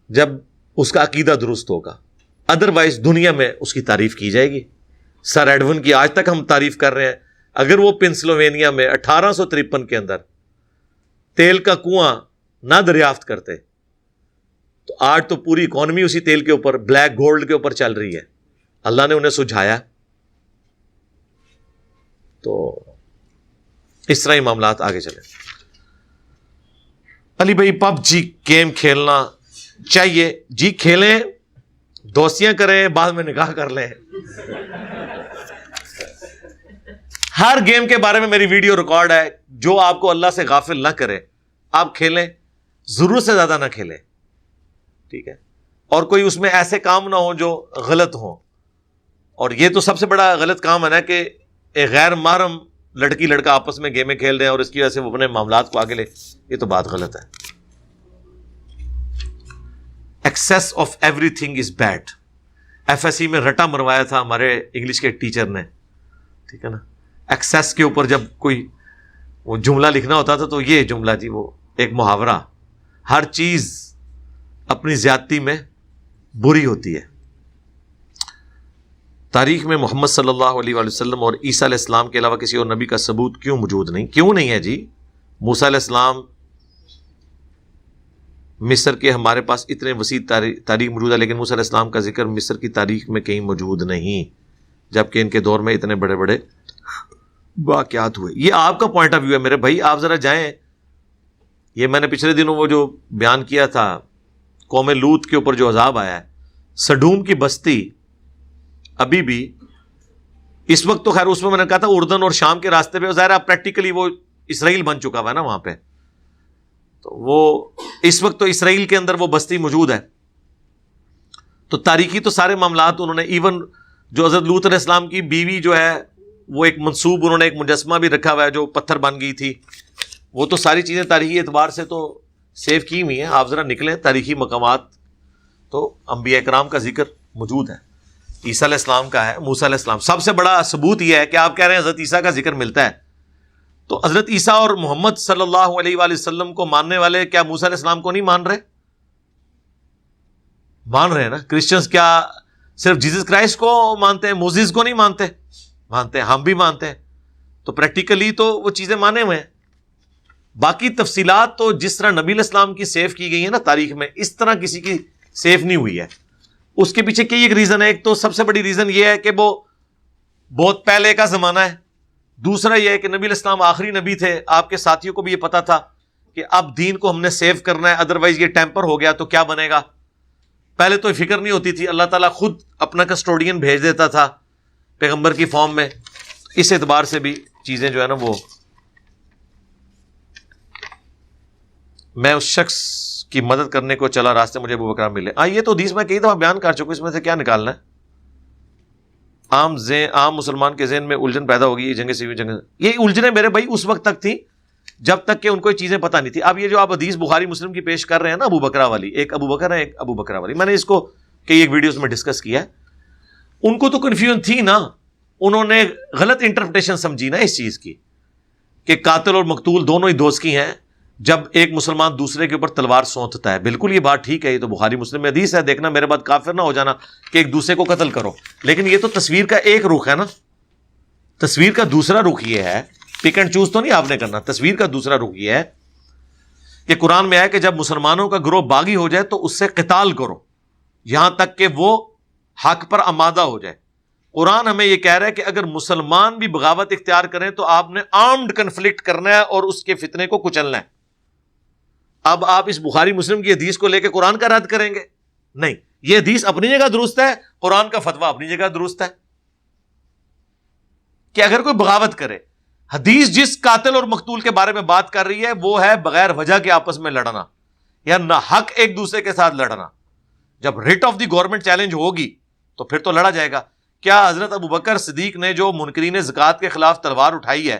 جب اس کا عقیدہ درست ہوگا, ادروائز دنیا میں اس کی تعریف کی جائے گی. سر ایڈون کی آج تک ہم تعریف کر رہے ہیں. اگر وہ پنسلوینیا میں 1853 کے اندر تیل کا کنواں نہ دریافت کرتے تو آج تو پوری اکانومی اسی تیل کے اوپر, بلیک گولڈ کے اوپر چل رہی ہے. اللہ نے انہیں سجھایا. تو اس طرح ہی معاملات آگے چلے. علی بھائی پب جی گیم کھیلنا چاہیے جی, کھیلیں, دوستیاں کریں, بعد میں نکاح کر لیں. ہر گیم کے بارے میں میری ویڈیو ریکارڈ ہے. جو آپ کو اللہ سے غافل نہ کرے آپ کھیلیں, ضرورت سے زیادہ نہ کھیلیں, ٹھیک ہے. اور کوئی اس میں ایسے کام نہ ہو جو غلط ہوں. اور یہ تو سب سے بڑا غلط کام ہے نا کہ ایک غیر محرم لڑکی لڑکا آپس میں گیمیں کھیل رہے ہیں اور اس کی وجہ سے وہ اپنے معاملات کو آگے لے، یہ تو بات غلط ہے. Access of every thing is bad. FSC میں رٹا مروایا تھا ہمارے انگلش کے ٹیچر نے، ٹھیک ہے نا. ایکسیس کے اوپر جب کوئی وہ جملہ لکھنا ہوتا تھا تو یہ جملہ جی، وہ ایک محاورہ، ہر چیز اپنی زیادتی میں بری ہوتی ہے. تاریخ میں محمد صلی اللہ علیہ وآلہ وسلم اور عیسیٰ علیہ السلام کے علاوہ کسی اور نبی کا ثبوت کیوں موجود نہیں؟ کیوں نہیں ہے جی؟ موسیٰ علیہ السلام، مصر کے ہمارے پاس اتنے وسیع تاریخ موجود ہے، لیکن موسیٰ علیہ السلام کا ذکر مصر کی تاریخ میں کہیں موجود نہیں، جبکہ ان کے دور میں اتنے بڑے بڑے واقعات ہوئے. یہ آپ کا پوائنٹ آف ویو ہے میرے بھائی، آپ ذرا جائیں. یہ میں نے پچھلے دنوں وہ جو بیان کیا تھا قوم لوط کے اوپر جو عذاب آیا ہے، سڈوم کی بستی ابھی بھی اس وقت تو خیر اس میں نے کہا تھا اردن اور شام کے راستے پہ، ظاہر ہے پریکٹیکلی وہ اسرائیل بن چکا ہوا ہے نا وہاں پہ، تو وہ اس وقت تو اسرائیل کے اندر وہ بستی موجود ہے. تو تاریخی تو سارے معاملات انہوں نے، ایون جو حضرت لوط علیہ السلام کی بیوی جو ہے وہ ایک منسوب انہوں نے ایک مجسمہ بھی رکھا ہوا ہے جو پتھر بن گئی تھی، وہ تو ساری چیزیں تاریخی اعتبار سے تو سیو کی ہوئی ہیں. آپ ذرا نکلیں تاریخی مقامات تو انبیاء کرام کا ذکر موجود ہے، عیسیٰ علیہ السلام کا ہے، موسیٰ علیہ السلام. سب سے بڑا ثبوت یہ ہے کہ آپ کہہ رہے ہیں حضرت عیسیٰ کا ذکر ملتا ہے، تو حضرت عیسیٰ اور محمد صلی اللہ علیہ وآلہ وسلم کو ماننے والے کیا موسیٰ علیہ السلام کو نہیں مان رہے؟ مان رہے ہیں نا. کرسچنز کیا صرف جیسس کرائسٹ کو مانتے ہیں، موزیز کو نہیں مانتے؟ مانتے ہیں، ہم بھی مانتے ہیں. تو پریکٹیکلی تو وہ چیزیں مانے ہوئے ہیں. باقی تفصیلات تو جس طرح نبی علیہ السلام کی سیو کی گئی ہے نا تاریخ میں، اس طرح کسی کی سیو نہیں ہوئی ہے. اس کے پیچھے کئی ایک ریزن ہے. ایک تو سب سے بڑی ریزن یہ ہے کہ وہ بہت پہلے کا زمانہ ہے. دوسرا یہ ہے کہ نبی علیہ السلام آخری نبی تھے، آپ کے ساتھیوں کو بھی یہ پتا تھا کہ اب دین کو ہم نے سیو کرنا ہے، ادروائز یہ ٹیمپر ہو گیا تو کیا بنے گا. پہلے تو فکر نہیں ہوتی تھی، اللہ تعالیٰ خود اپنا کسٹوڈین بھیج دیتا تھا پیغمبر کی فارم میں. اس اعتبار سے بھی چیزیں جو ہے نا وہ، میں اس شخص کی مدد کرنے کو چلا، راستے مجھے ابو بکر ملے. یہ تو حدیث میں کئی دفعہ بیان کر چکا، اس میں سے کیا نکالنا ہے. عام مسلمان کے ذہن میں الجھن پیدا ہوگی، یہ جنگ سے جنگ، یہ الجھنیں میرے بھائی اس وقت تک تھی جب تک کہ ان کو یہ چیزیں پتہ نہیں تھی. اب یہ جو آپ حدیث بخاری مسلم کی پیش کر رہے ہیں نا ابو بکرہ والی، ایک ابو بکر ہے ایک ابو بکرہ والی، میں نے اس کو کئی ایک ویڈیوز میں ڈسکس کیا ہے. ان کو تو کنفیوژن تھی نا، انہوں نے غلط انٹرپریٹیشن سمجھی نا اس چیز کی کہ قاتل اور مقتول دونوں ہی دوست کی ہیں جب ایک مسلمان دوسرے کے اوپر تلوار سونتتا ہے. بالکل یہ بات ٹھیک ہے، یہ تو بخاری مسلم میں حدیث ہے، دیکھنا میرے بعد کافر نہ ہو جانا کہ ایک دوسرے کو قتل کرو. لیکن یہ تو تصویر کا ایک رخ ہے نا، تصویر کا دوسرا رخ یہ ہے، پک اینڈ چوز تو نہیں آپ نے کرنا. تصویر کا دوسرا رخ یہ ہے کہ قرآن میں آیا کہ جب مسلمانوں کا گروہ باغی ہو جائے تو اس سے قتال کرو یہاں تک کہ وہ حق پر آمادہ ہو جائے. قرآن ہمیں یہ کہہ رہا ہے کہ اگر مسلمان بھی بغاوت اختیار کریں تو آپ نے آرمڈ کنفلکٹ کرنا ہے اور اس کے فتنے کو کچلنا ہے. اب آپ اس بخاری مسلم کی حدیث کو لے کے قرآن کا رد کریں گے؟ نہیں، یہ حدیث اپنی جگہ درست ہے، قرآن کا فتویٰ اپنی جگہ درست ہے کہ اگر کوئی بغاوت کرے، حدیث جس قاتل اور مقتول کے بارے میں بات کر رہی ہے وہ ہے بغیر وجہ کے آپس میں لڑنا یا نہ حق ایک دوسرے کے ساتھ لڑنا. جب rate of the government challenge ہوگی تو پھر تو لڑا جائے گا. کیا حضرت ابو بکر صدیق نے جو منکرین زکوٰۃ کے خلاف تلوار اٹھائی ہے،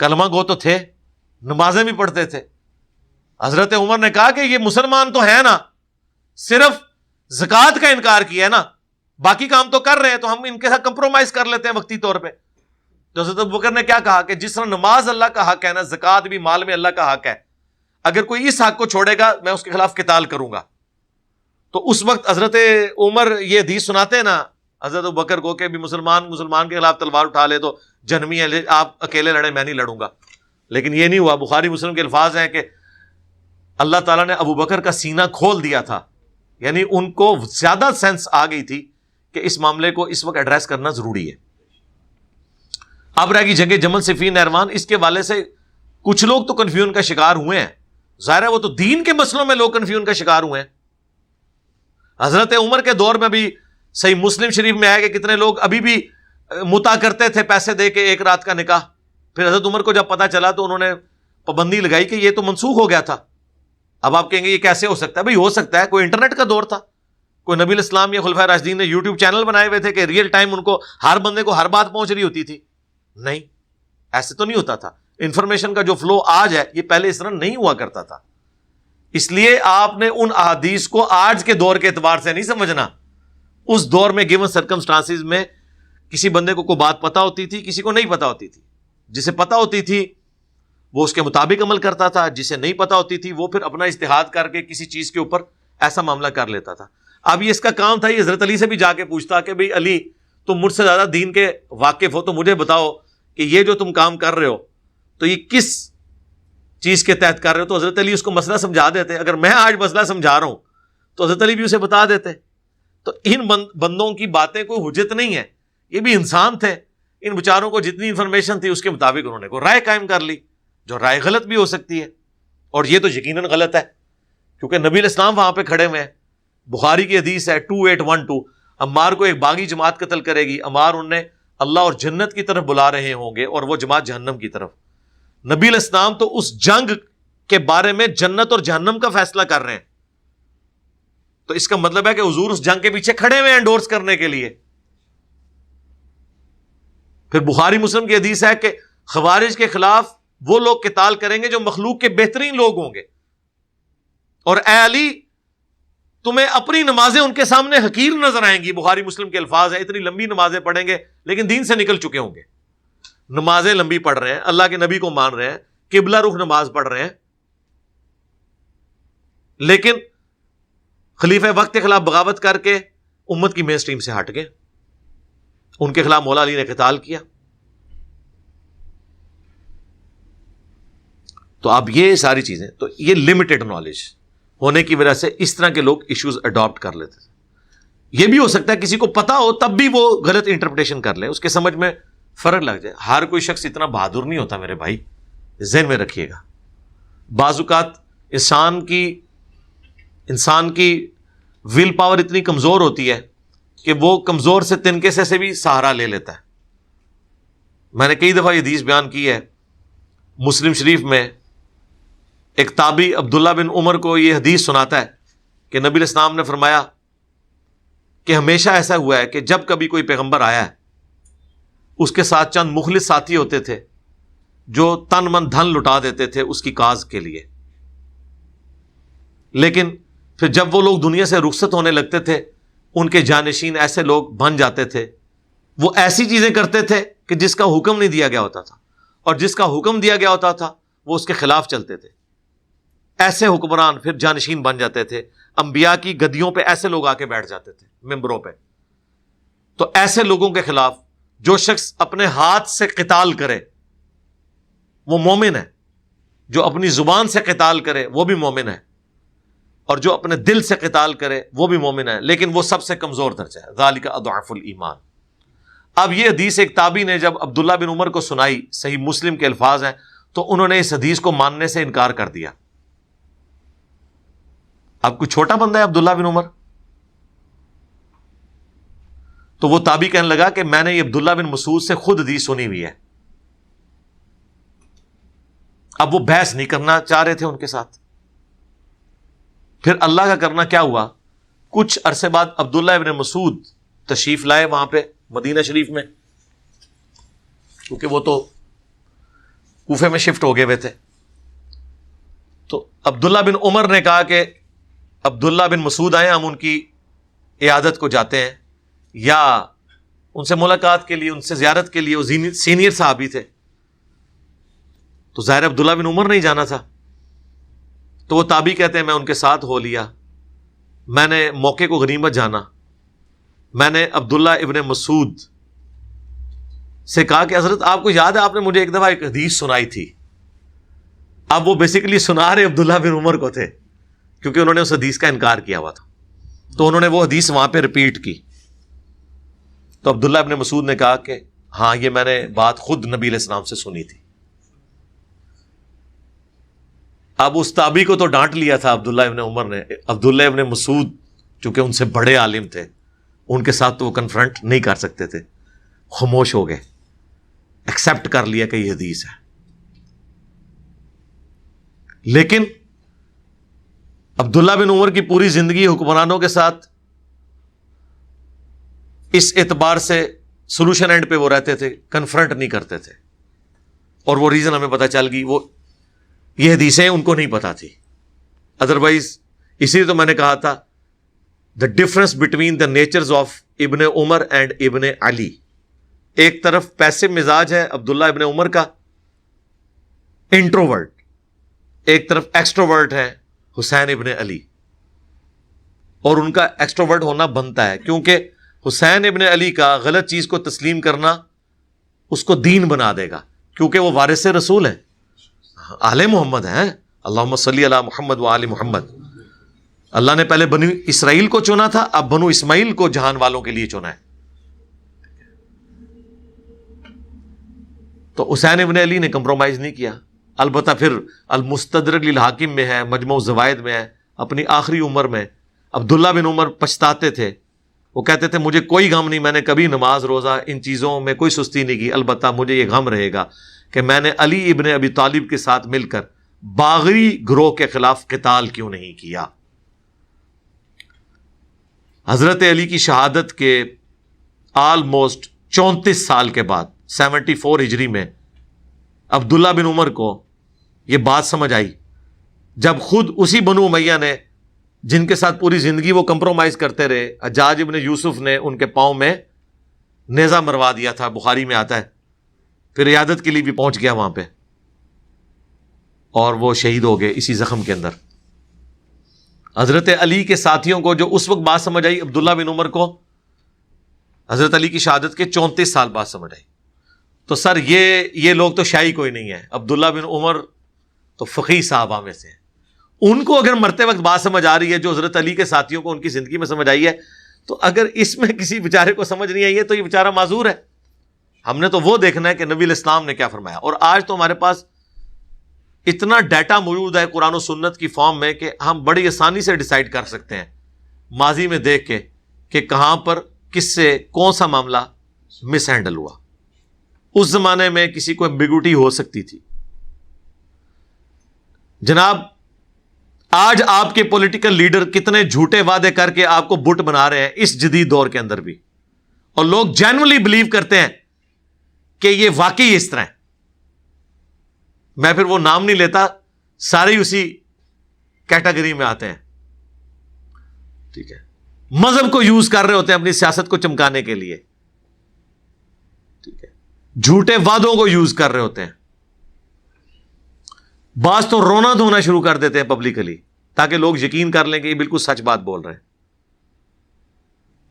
کلمہ گو تو تھے، نمازیں بھی پڑھتے تھے. حضرت عمر نے کہا کہ یہ مسلمان تو ہیں نا، صرف زکوٰۃ کا انکار کیا ہے نا، باقی کام تو کر رہے ہیں، تو ہم ان کے ساتھ کمپرومائز کر لیتے ہیں وقتی طور پہ. تو حضرت ابو بکر نے کیا کہا کہ جس طرح نماز اللہ کا حق ہے نا، زکوٰۃ بھی مال میں اللہ کا حق ہے، اگر کوئی اس حق کو چھوڑے گا میں اس کے خلاف قتال کروں گا. تو اس وقت حضرت عمر یہ حدیث سناتے ہیں نا حضرت ابو بکر کو کہ بھی مسلمان کے خلاف تلوار اٹھا لے تو جنمی ہے، آپ اکیلے لڑیں، میں نہیں لڑوں گا. لیکن یہ نہیں ہوا. بخاری مسلم کے الفاظ ہیں کہ اللہ تعالیٰ نے ابو بکر کا سینہ کھول دیا تھا، یعنی ان کو زیادہ سینس آ گئی تھی کہ اس معاملے کو اس وقت ایڈریس کرنا ضروری ہے. اب رہ گئی جنگ جمل صفین نہروان، اس کے والے سے کچھ لوگ تو کنفیوژن کا شکار ہوئے ہیں. ظاہر ہے وہ تو دین کے مسئلوں میں لوگ کنفیوژن کا شکار ہوئے ہیں. حضرت عمر کے دور میں بھی صحیح مسلم شریف میں آیا کہ کتنے لوگ ابھی بھی متا کرتے تھے پیسے دے کے ایک رات کا نکاح. پھر حضرت عمر کو جب پتا چلا تو انہوں نے پابندی لگائی کہ یہ تو منسوخ ہو گیا تھا. اب آپ کہیں گے یہ کیسے ہو سکتا ہے؟ بھائی ہو سکتا ہے، کوئی انٹرنیٹ کا دور تھا، کوئی نبی الاسلام یا خلفائے راشدین نے یوٹیوب چینل بنائے ہوئے تھے کہ ریئل ٹائم ان کو ہر بندے کو ہر بات پہنچ رہی ہوتی تھی؟ نہیں، ایسے تو نہیں ہوتا تھا. انفارمیشن کا جو فلو آج ہے یہ پہلے اس طرح نہیں ہوا کرتا تھا. اس لیے آپ نے ان احادیث کو آج کے دور کے اعتبار سے نہیں سمجھنا. اس دور میں گیون سرکمسٹانسز میں کسی بندے کو کوئی بات پتا ہوتی تھی، کسی کو نہیں پتا ہوتی تھی. جسے پتا ہوتی تھی وہ اس کے مطابق عمل کرتا تھا، جسے نہیں پتا ہوتی تھی وہ پھر اپنا اجتہاد کر کے کسی چیز کے اوپر ایسا معاملہ کر لیتا تھا. اب یہ اس کا کام تھا، یہ حضرت علی سے بھی جا کے پوچھتا کہ بھئی علی تم مجھ سے زیادہ دین کے واقف ہو تو مجھے بتاؤ کہ یہ جو تم کام کر رہے ہو تو یہ کس چیز کے تحت کر رہے ہو. تو حضرت علی اس کو مسئلہ سمجھا دیتے. اگر میں آج مسئلہ سمجھا رہا ہوں تو حضرت علی بھی اسے بتا دیتے. تو ان بندوں کی باتیں کوئی حجت نہیں ہے، یہ بھی انسان تھے. ان بیچاروں کو جتنی انفارمیشن تھی اس کے مطابق انہوں نے کوئی رائے قائم کر لی، جو رائے غلط بھی ہو سکتی ہے، اور یہ تو یقیناً غلط ہے کیونکہ نبی الاسلام وہاں پہ کھڑے ہوئے ہیں. بخاری کی حدیث ہے 2812، عمار کو ایک باغی جماعت قتل کرے گی، عمار انہیں اللہ اور جنت کی طرف بلا رہے ہوں گے اور وہ جماعت جہنم کی طرف. نبی الاسلام تو اس جنگ کے بارے میں جنت اور جہنم کا فیصلہ کر رہے ہیں. تو اس کا مطلب ہے کہ حضور اس جنگ کے پیچھے کھڑے ہوئے ہیں انڈورس کرنے کے لیے. پھر بخاری مسلم کی حدیث ہے کہ خوارج کے خلاف وہ لوگ قتال کریں گے جو مخلوق کے بہترین لوگ ہوں گے، اور اے علی تمہیں اپنی نمازیں ان کے سامنے حقیر نظر آئیں گی. بخاری مسلم کے الفاظ ہیں، اتنی لمبی نمازیں پڑھیں گے لیکن دین سے نکل چکے ہوں گے. نمازیں لمبی پڑھ رہے ہیں، اللہ کے نبی کو مان رہے ہیں، قبلہ رخ نماز پڑھ رہے ہیں، لیکن خلیفہ وقت کے خلاف بغاوت کر کے امت کی مین سٹریم سے ہٹ گئے. ان کے خلاف مولا علی نے قتال کیا. تو اب یہ ساری چیزیں، تو یہ لمیٹڈ نالج ہونے کی وجہ سے اس طرح کے لوگ ایشوز اڈاپٹ کر لیتے تھے. یہ بھی ہو سکتا ہے کسی کو پتا ہو تب بھی وہ غلط انٹرپریٹیشن کر لے، اس کے سمجھ میں فرق لگ جائے. ہر کوئی شخص اتنا بہادر نہیں ہوتا میرے بھائی، ذہن میں رکھیے گا. بعض اوقات انسان کی ول پاور اتنی کمزور ہوتی ہے کہ وہ کمزور سے تنکے سے بھی سہارا لے لیتا ہے. میں نے کئی دفعہ یہ حدیث بیان کی ہے. مسلم شریف میں ایک تابعی عبداللہ بن عمر کو یہ حدیث سناتا ہے کہ نبی الاسلام نے فرمایا کہ ہمیشہ ایسا ہوا ہے کہ جب کبھی کوئی پیغمبر آیا ہے اس کے ساتھ چند مخلص ساتھی ہوتے تھے جو تن من دھن لٹا دیتے تھے اس کی کاز کے لیے، لیکن پھر جب وہ لوگ دنیا سے رخصت ہونے لگتے تھے ان کے جانشین ایسے لوگ بن جاتے تھے، وہ ایسی چیزیں کرتے تھے کہ جس کا حکم نہیں دیا گیا ہوتا تھا، اور جس کا حکم دیا گیا ہوتا تھا وہ اس کے خلاف چلتے تھے. ایسے حکمران پھر جانشین بن جاتے تھے. انبیاء کی گدیوں پہ ایسے لوگ آ کے بیٹھ جاتے تھے، ممبروں پہ. تو ایسے لوگوں کے خلاف جو شخص اپنے ہاتھ سے قتال کرے وہ مومن ہے، جو اپنی زبان سے قتال کرے وہ بھی مومن ہے، اور جو اپنے دل سے قتال کرے وہ بھی مومن ہے، لیکن وہ سب سے کمزور درجہ ہے. ذالک اضعف الایمان. اب یہ حدیث ایک تابعی نے جب عبداللہ بن عمر کو سنائی، صحیح مسلم کے الفاظ ہیں، تو انہوں نے اس حدیث کو ماننے سے انکار کر دیا. اب کوئی چھوٹا بندہ ہے عبداللہ بن عمر؟ تو وہ تابعی کہنے لگا کہ میں نے یہ عبداللہ بن مسعود سے خود حدیث سنی ہوئی ہے. اب وہ بحث نہیں کرنا چاہ رہے تھے ان کے ساتھ. پھر اللہ کا کرنا کیا ہوا، کچھ عرصے بعد عبداللہ ابن مسعود تشریف لائے وہاں پہ مدینہ شریف میں، کیونکہ وہ تو کوفے میں شفٹ ہو گئے ہوئے تھے. تو عبداللہ بن عمر نے کہا کہ عبداللہ بن مسعود آئے، ہم ان کی عیادت کو جاتے ہیں، یا ان سے ملاقات کے لیے، ان سے زیارت کے لیے. وہ سینئر صحابی تھے، تو ظاہر عبداللہ بن عمر نہیں جانا تھا. تو وہ تابعی کہتے ہیں میں ان کے ساتھ ہو لیا. میں نے موقع کو غنیمت جانا. میں نے عبداللہ ابن مسعود سے کہا کہ حضرت آپ کو یاد ہے آپ نے مجھے ایک دفعہ ایک حدیث سنائی تھی. اب وہ بیسیکلی سنا رہے عبداللہ بن عمر کو تھے کیونکہ انہوں نے اس حدیث کا انکار کیا ہوا تھا. تو انہوں نے وہ حدیث وہاں پہ ریپیٹ کی. تو عبداللہ ابن مسعود نے کہا کہ ہاں یہ میں نے بات خود نبی علیہ السلام سے سنی تھی. اب اس تابعی کو تو ڈانٹ لیا تھا عبداللہ ابن عمر نے. عبداللہ ابن مسعود چونکہ ان سے بڑے عالم تھے، ان کے ساتھ تو وہ کنفرنٹ نہیں کر سکتے تھے، خاموش ہو گئے، ایکسپٹ کر لیا کہ یہ حدیث ہے. لیکن عبداللہ بن عمر کی پوری زندگی حکمرانوں کے ساتھ اس اعتبار سے سولوشن اینڈ پہ وہ رہتے تھے، کنفرنٹ نہیں کرتے تھے، اور وہ ریزن ہمیں پتہ چل گئی، وہ یہ حدیثیں ان کو نہیں پتا تھی، ادروائز اسی لیے تو میں نے کہا تھا the difference between the natures of Ibn Umar and ابن علی. ایک طرف پیسو مزاج ہے عبداللہ ابن عمر کا، انٹروورٹ، ایک طرف ایکسٹروورٹ ہے حسین ابن علی، اور ان کا ایکسٹروورٹ ہونا بنتا ہے کیونکہ حسین ابن علی کا غلط چیز کو تسلیم کرنا اس کو دین بنا دے گا، کیونکہ وہ وارث رسول ہیں، آل محمد ہیں. اللہم صلی علی محمد و آل محمد. اللہ نے پہلے بنی اسرائیل کو چنا تھا، اب بنو اسماعیل کو جہان والوں کے لیے چنا ہے. تو حسین ابن علی نے کمپرومائز نہیں کیا. البتہ پھر المستدرک للحاکم میں ہے، مجموع الزوائد میں ہے، اپنی آخری عمر میں عبداللہ بن عمر پچھتاتے تھے، وہ کہتے تھے مجھے کوئی غم نہیں، میں نے کبھی نماز روزہ ان چیزوں میں کوئی سستی نہیں کی، البتہ مجھے یہ غم رہے گا کہ میں نے علی ابن ابی طالب کے ساتھ مل کر باغی گروہ کے خلاف قتال کیوں نہیں کیا. حضرت علی کی شہادت کے آلموسٹ 34 سال کے بعد 74 ہجری میں عبداللہ بن عمر کو یہ بات سمجھ آئی، جب خود اسی بنو امیہ نے جن کے ساتھ پوری زندگی وہ کمپرومائز کرتے رہے، حجاج ابن یوسف نے ان کے پاؤں میں نیزہ مروا دیا تھا، بخاری میں آتا ہے، پھر عیادت کے لیے بھی پہنچ گیا وہاں پہ اور وہ شہید ہو گئے اسی زخم کے اندر. حضرت علی کے ساتھیوں کو جو اس وقت بات سمجھ آئی عبداللہ بن عمر کو حضرت علی کی شہادت کے 34 سال بعد سمجھ آئی. تو سر یہ لوگ تو شاہی کوئی نہیں ہے. عبداللہ بن عمر تو فقیہ صحابہ میں سے ہیں، ان کو اگر مرتے وقت بات سمجھ آ رہی ہے جو حضرت علی کے ساتھیوں کو ان کی زندگی میں سمجھ آئی ہے، تو اگر اس میں کسی بیچارے کو سمجھ نہیں آئی ہے تو یہ بیچارہ معذور ہے. ہم نے تو وہ دیکھنا ہے کہ نبی علیہ السلام نے کیا فرمایا. اور آج تو ہمارے پاس اتنا ڈیٹا موجود ہے قرآن و سنت کی فارم میں کہ ہم بڑی آسانی سے ڈیسائیڈ کر سکتے ہیں ماضی میں دیکھ کے کہ کہاں پر کس سے کون سا معاملہ مس ہینڈل ہوا. اس زمانے میں کسی کو ایمبیگوٹی ہو سکتی تھی. جناب آج آپ کے پولیٹیکل لیڈر کتنے جھوٹے وعدے کر کے آپ کو بت بنا رہے ہیں اس جدید دور کے اندر بھی، اور لوگ جینولی بلیو کرتے ہیں کہ یہ واقعی اس طرح ہے. میں پھر وہ نام نہیں لیتا، سارے ہی اسی کیٹیگری میں آتے ہیں. ٹھیک ہے، مذہب کو یوز کر رہے ہوتے ہیں اپنی سیاست کو چمکانے کے لیے. ٹھیک ہے، جھوٹے وعدوں کو یوز کر رہے ہوتے ہیں. بعض تو رونا دھونا شروع کر دیتے ہیں پبلکلی تاکہ لوگ یقین کر لیں کہ یہ بالکل سچ بات بول رہے ہیں،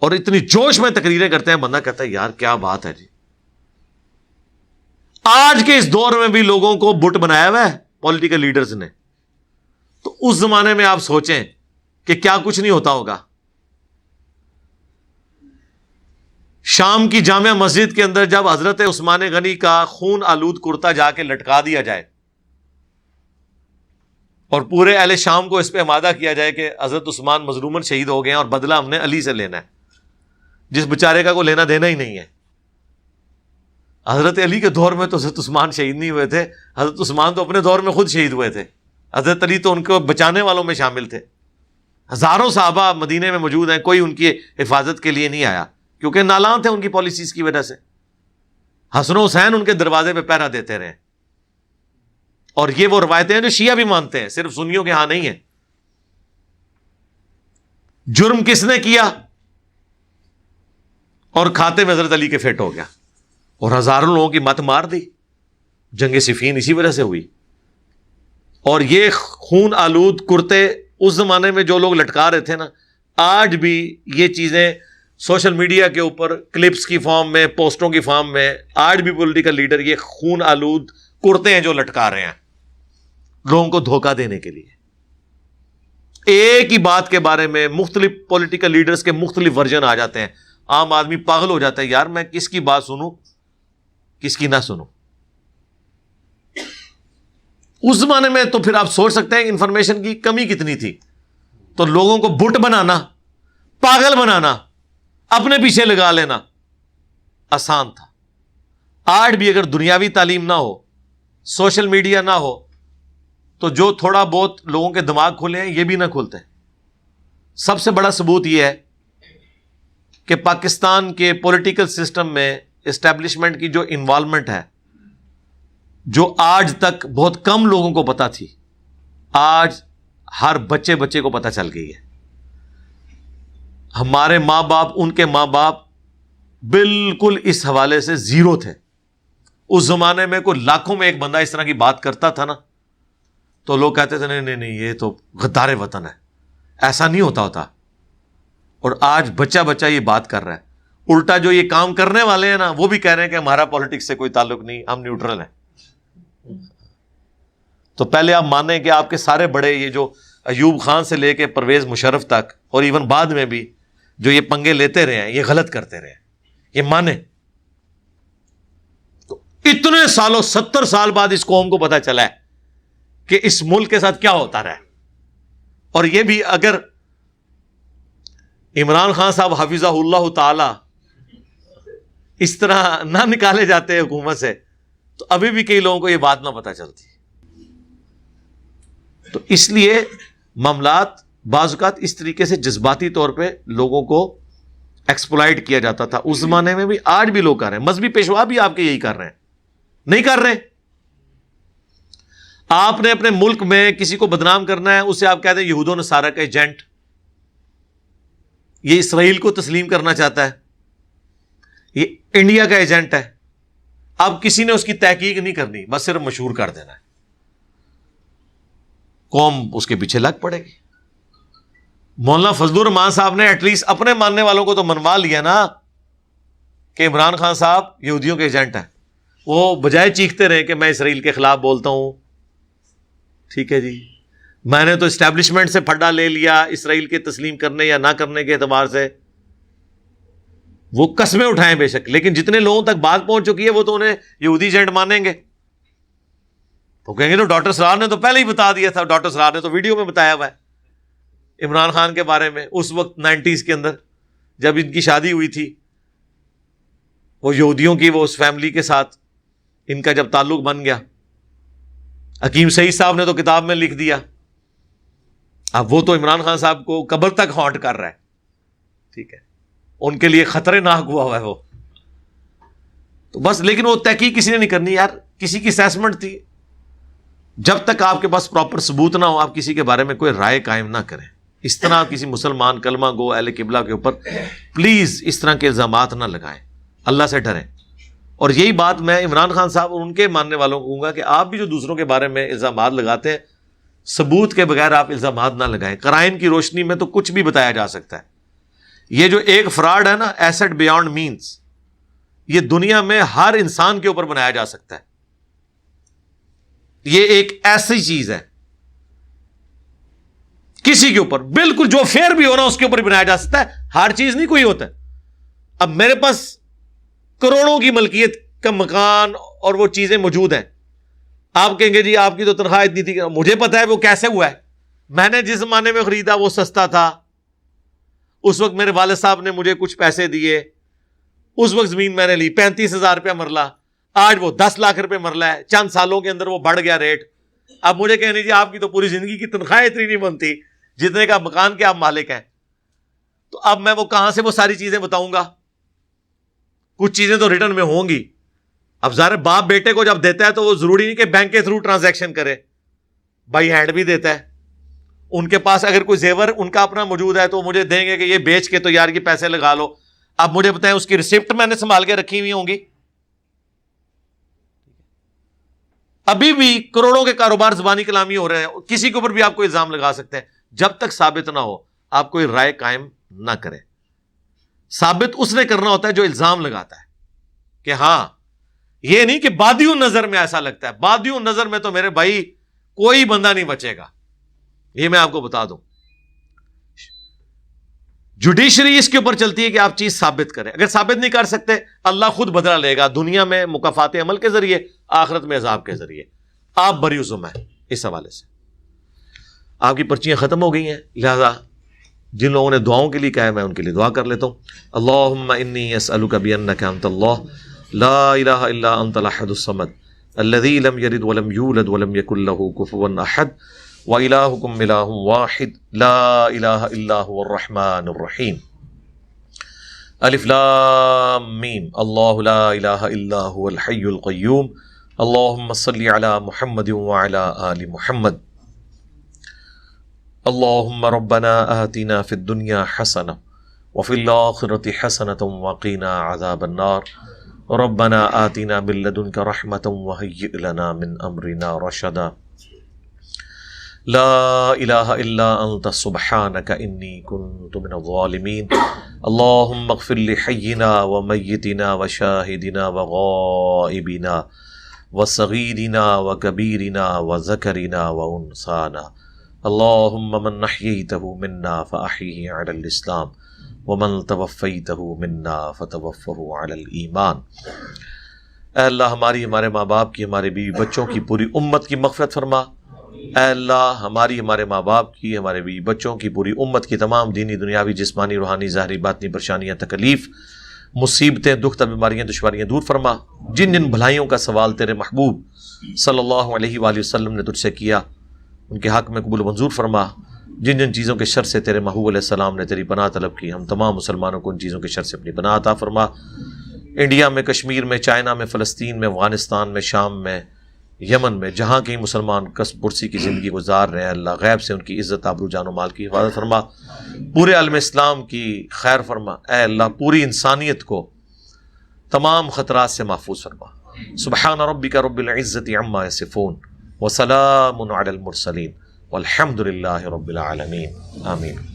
اور اتنی جوش میں تقریریں کرتے ہیں، بندہ کہتا ہے یار کیا بات ہے جی. آج کے اس دور میں بھی لوگوں کو بت بنایا ہوا ہے پولیٹیکل لیڈرز نے، تو اس زمانے میں آپ سوچیں کہ کیا کچھ نہیں ہوتا ہوگا. شام کی جامع مسجد کے اندر جب حضرت عثمان غنی کا خون آلود کرتا جا کے لٹکا دیا جائے اور پورے اہل شام کو اس پہ آمادہ کیا جائے کہ حضرت عثمان مظلوماً شہید ہو گئے ہیں اور بدلہ ہم نے علی سے لینا ہے، جس بیچارے کا کوئی لینا دینا ہی نہیں ہے. حضرت علی کے دور میں تو حضرت عثمان شہید نہیں ہوئے تھے، حضرت عثمان تو اپنے دور میں خود شہید ہوئے تھے. حضرت علی تو ان کو بچانے والوں میں شامل تھے. ہزاروں صحابہ مدینے میں موجود ہیں، کوئی ان کی حفاظت کے لیے نہیں آیا کیونکہ نالاں تھے ان کی پالیسیز کی وجہ سے. حسن و حسین ان کے دروازے پہ پہرا دیتے رہے. اور یہ وہ روایتیں ہیں جو شیعہ بھی مانتے ہیں، صرف سنیوں کے ہاں نہیں ہیں. جرم کس نے کیا اور کھاتے میں حضرت علی کے فٹ ہو گیا اور ہزاروں لوگوں کی مت مار دی. جنگ صفین اسی وجہ سے ہوئی. اور یہ خون آلود کرتے اس زمانے میں جو لوگ لٹکا رہے تھے نا، آج بھی یہ چیزیں سوشل میڈیا کے اوپر کلپس کی فارم میں، پوسٹوں کی فارم میں، آج بھی پولیٹیکل لیڈر یہ خون آلود کرتے ہیں جو لٹکا رہے ہیں لوگوں کو دھوکہ دینے کے لیے. ایک ہی بات کے بارے میں مختلف پولیٹیکل لیڈرز کے مختلف ورژن آ جاتے ہیں. عام آدمی پاگل ہو جاتا ہے، یار میں کس کی بات سنوں کس کی نہ سنوں. اس زمانے میں تو پھر آپ سوچ سکتے ہیں انفارمیشن کی کمی کتنی تھی. تو لوگوں کو بت بنانا، پاگل بنانا، اپنے پیچھے لگا لینا آسان تھا. آج بھی اگر دنیاوی تعلیم نہ ہو، سوشل میڈیا نہ ہو، تو جو تھوڑا بہت لوگوں کے دماغ کھلے ہیں یہ بھی نہ کھلتے. سب سے بڑا ثبوت یہ ہے کہ پاکستان کے پولیٹیکل سسٹم میں اسٹیبلشمنٹ کی جو انوالومنٹ ہے، جو آج تک بہت کم لوگوں کو پتا تھی، آج ہر بچے کو پتا چل گئی ہے. ہمارے ماں باپ، ان کے ماں باپ بالکل اس حوالے سے زیرو تھے. اس زمانے میں کوئی لاکھوں میں ایک بندہ اس طرح کی بات کرتا تھا نا تو لوگ کہتے تھے نہیں یہ تو غدار وطن ہے، ایسا نہیں ہوتا. اور آج بچہ یہ بات کر رہا ہے. الٹا جو یہ کام کرنے والے ہیں نا وہ بھی کہہ رہے ہیں کہ ہمارا پالیٹکس سے کوئی تعلق نہیں، ہم نیوٹرل ہیں. تو پہلے آپ مانیں کہ آپ کے سارے بڑے، یہ جو ایوب خان سے لے کے پرویز مشرف تک اور ایون بعد میں بھی جو یہ پنگے لیتے رہے ہیں، یہ غلط کرتے رہے ہیں، یہ مانیں. تو اتنے سالوں، 70 سال بعد اس قوم کو پتا چلا ہے کہ اس ملک کے ساتھ کیا ہوتا رہا ہے. اور یہ بھی اگر عمران خان صاحب حفظہ اللہ تعالی اس طرح نہ نکالے جاتے حکومت سے تو ابھی بھی کئی لوگوں کو یہ بات نہ پتا چلتی. تو اس لیے معاملات بعض اوقات اس طریقے سے جذباتی طور پہ لوگوں کو ایکسپلائٹ کیا جاتا تھا اس زمانے میں بھی، آج بھی لوگ کر رہے ہیں. مذہبی پیشوا بھی آپ کے یہی کر رہے ہیں، نہیں کر رہے. آپ نے اپنے ملک میں کسی کو بدنام کرنا ہے، اسے آپ کہتے ہیں یہود و نصارہ کا ایجنٹ، یہ اسرائیل کو تسلیم کرنا چاہتا ہے، یہ انڈیا کا ایجنٹ ہے. اب کسی نے اس کی تحقیق نہیں کرنی، بس صرف مشہور کر دینا ہے، قوم اس کے پیچھے لگ پڑے گی. مولانا فضل الرحمان صاحب نے ایٹ لیسٹ اپنے ماننے والوں کو تو منوا لیا نا کہ عمران خان صاحب یہودیوں کے ایجنٹ ہیں. وہ بجائے چیختے رہے کہ میں اسرائیل کے خلاف بولتا ہوں، ٹھیک ہے جی میں نے تو اسٹیبلشمنٹ سے پھڈا لے لیا اسرائیل کے تسلیم کرنے یا نہ کرنے کے اعتبار سے، وہ قسمیں اٹھائیں بے شک، لیکن جتنے لوگوں تک بات پہنچ چکی ہے وہ تو انہیں یہودی ایجنٹ مانیں گے. تو کہیں گے تو ڈاکٹر سرار نے تو پہلے ہی بتا دیا تھا، ڈاکٹر سرار نے تو ویڈیو میں بتایا ہوا ہے عمران خان کے بارے میں. اس وقت 90s کے اندر جب ان کی شادی ہوئی تھی، وہ یہودیوں کی، وہ اس فیملی کے ساتھ ان کا جب تعلق بن گیا، حکیم سعید صاحب نے تو کتاب میں لکھ دیا. اب وہ تو عمران خان صاحب کو قبر تک ہانٹ کر رہا ہے، ٹھیک ہے، ان کے لیے خطرناک ہوا ہے وہ. تو بس، لیکن وہ تحقیق کسی نے نہیں کرنی یار. کسی کی اسیسمنٹ تھی، جب تک آپ کے پاس پراپر ثبوت نہ ہو آپ کسی کے بارے میں کوئی رائے قائم نہ کریں. اس طرح آپ کسی مسلمان کلمہ گو اہل قبلہ کے اوپر پلیز اس طرح کے الزامات نہ لگائیں، اللہ سے ڈریں. اور یہی بات میں عمران خان صاحب اور ان کے ماننے والوں کو کہوں گا کہ آپ بھی جو دوسروں کے بارے میں الزامات لگاتے ہیں، ثبوت کے بغیر آپ الزامات نہ لگائیں. قرائن کی روشنی میں تو کچھ بھی بتایا جا سکتا ہے. یہ جو ایک فراڈ ہے نا، ایسٹ بیانڈ مینز، یہ دنیا میں ہر انسان کے اوپر بنایا جا سکتا ہے. یہ ایک ایسی چیز ہے کسی کے اوپر بالکل جو فیئر بھی ہو نا اس کے اوپر بنایا جا سکتا ہے. ہر چیز نہیں کوئی ہوتا ہے. اب میرے پاس کروڑوں کی ملکیت کا مکان اور وہ چیزیں موجود ہیں، آپ کہیں گے جی آپ کی تو تنخواہ اتنی تھی، مجھے پتا ہے وہ کیسے ہوا ہے. میں نے جس زمانے میں خریدا وہ سستا تھا، اس وقت میرے والد صاحب نے مجھے کچھ پیسے دیے، اس وقت زمین میں نے لی 35,000 روپیہ مرلہ، آج وہ 10 لاکھ روپے مرلہ ہے. چند سالوں کے اندر وہ بڑھ گیا ریٹ. اب مجھے کہنے جی آپ کی تو پوری زندگی کی تنخواہ اتنی نہیں بنتی جتنے کا مکان کے آپ مالک ہیں. تو اب میں وہ کہاں سے وہ ساری چیزیں بتاؤں گا؟ کچھ چیزیں تو ریٹرن میں ہوں گی. اب ظاہر باپ بیٹے کو جب دیتا ہے تو وہ ضروری نہیں کہ بینک کے تھرو ٹرانزیکشن کرے، بائی ہینڈ بھی دیتا ہے. ان کے پاس اگر کوئی زیور ان کا اپنا موجود ہے تو مجھے دیں گے کہ یہ بیچ کے تو یار یہ پیسے لگا لو. اب مجھے بتائیں اس کی ریسپٹ میں نے سنبھال کے رکھی ہوئی ہوں گی. ابھی بھی کروڑوں کے کاروبار زبانی کلامی ہو رہے ہیں، کسی کے اوپر بھی آپ کو الزام لگا سکتے ہیں. جب تک ثابت نہ ہو آپ کوئی رائے قائم نہ کریں. ثابت اس نے کرنا ہوتا ہے جو الزام لگاتا ہے کہ ہاں، یہ نہیں کہ بادی النظر میں ایسا لگتا ہے. بادی النظر میں تو میرے بھائی کوئی بندہ نہیں بچے گا، یہ میں آپ کو بتا دوں. جوڈیشری اس کے اوپر چلتی ہے کہ آپ چیز ثابت کریں. اگر ثابت نہیں کر سکتے اللہ خود بدلہ لے گا، دنیا میں مکافات عمل کے ذریعے، آخرت میں عذاب کے ذریعے. آپ بری عزم ہیں اس حوالے سے. آپ کی پرچیاں ختم ہو گئی ہیں، لہذا جن لوگوں نے دعاؤں کے لیے کہا ہے میں ان کے لیے دعا کر لیتا ہوں. اللہم انی اسألک بانک انت اللہ لا الہ الا انت الاحد الصمد الذی لم یلد ولم یولد ولم یکن له کفوا احد وإلہکم الہ واحد لا الہ الا هو الرحمن الرحیم. الف لام میم اللہ لا الہ الا هو الحی القیوم اللہم صلی علی محمد وعلی آل محمد اللہم ربنا آتنا فی الدنیا حسنہ وفی الآخرۃ حسنۃ وقنا عذاب النار ربنا آتنا من لدنک رحمۃ وہیئ لنا من امرنا رشدا لا الہ الا انت سبحانک انی کنت من الظالمین اللہم اغفر لحینا ومیتنا وشاہدنا وغائبنا وصغیرنا وکبیرنا وذکرنا وانثانا اللہم من احییتہ منا فاحیہ علی الاسلام ومن توفیتہ منا فتوفہ علی الایمان۔ اے اللہ ہمارے ماں باپ کی، ہمارے بیوی بچوں کی، پوری امت کی مغفرت فرما۔ اے اللہ ہمارے ماں باپ کی، ہمارے بیوی بچوں کی، پوری امت کی تمام دینی، دنیاوی، جسمانی، روحانی، ظاہری، باطنی پریشانیاں، تکلیف، مصیبتیں، دکھ، بیماریاں، دشواریاں دور فرما۔ جن جن بھلائیوں کا سوال تیرے محبوب صلی اللہ علیہ وآلہ وسلم نے تجھ سے کیا ان کے حق میں قبول و منظور فرما۔ جن جن چیزوں کے شر سے تیرے محبوب علیہ السلام نے تیری پناہ طلب کی، ہم تمام مسلمانوں کو ان چیزوں کے شر سے اپنی پناہ عطا فرما۔ انڈیا میں، کشمیر میں، چائنا میں، فلسطین میں، افغانستان میں، شام میں، یمن میں، جہاں کہیں مسلمان کسب پرسی کی زندگی گزار رہے ہیں، اللہ غیب سے ان کی عزت، آبرو، جان و مال کی حفاظت فرما۔ پورے عالم اسلام کی خیر فرما۔ اے اللہ پوری انسانیت کو تمام خطرات سے محفوظ فرما۔ سبحان ربک رب العزت عما یصفون وسلام علی المرسلین والحمد للہ رب العالمین، آمین۔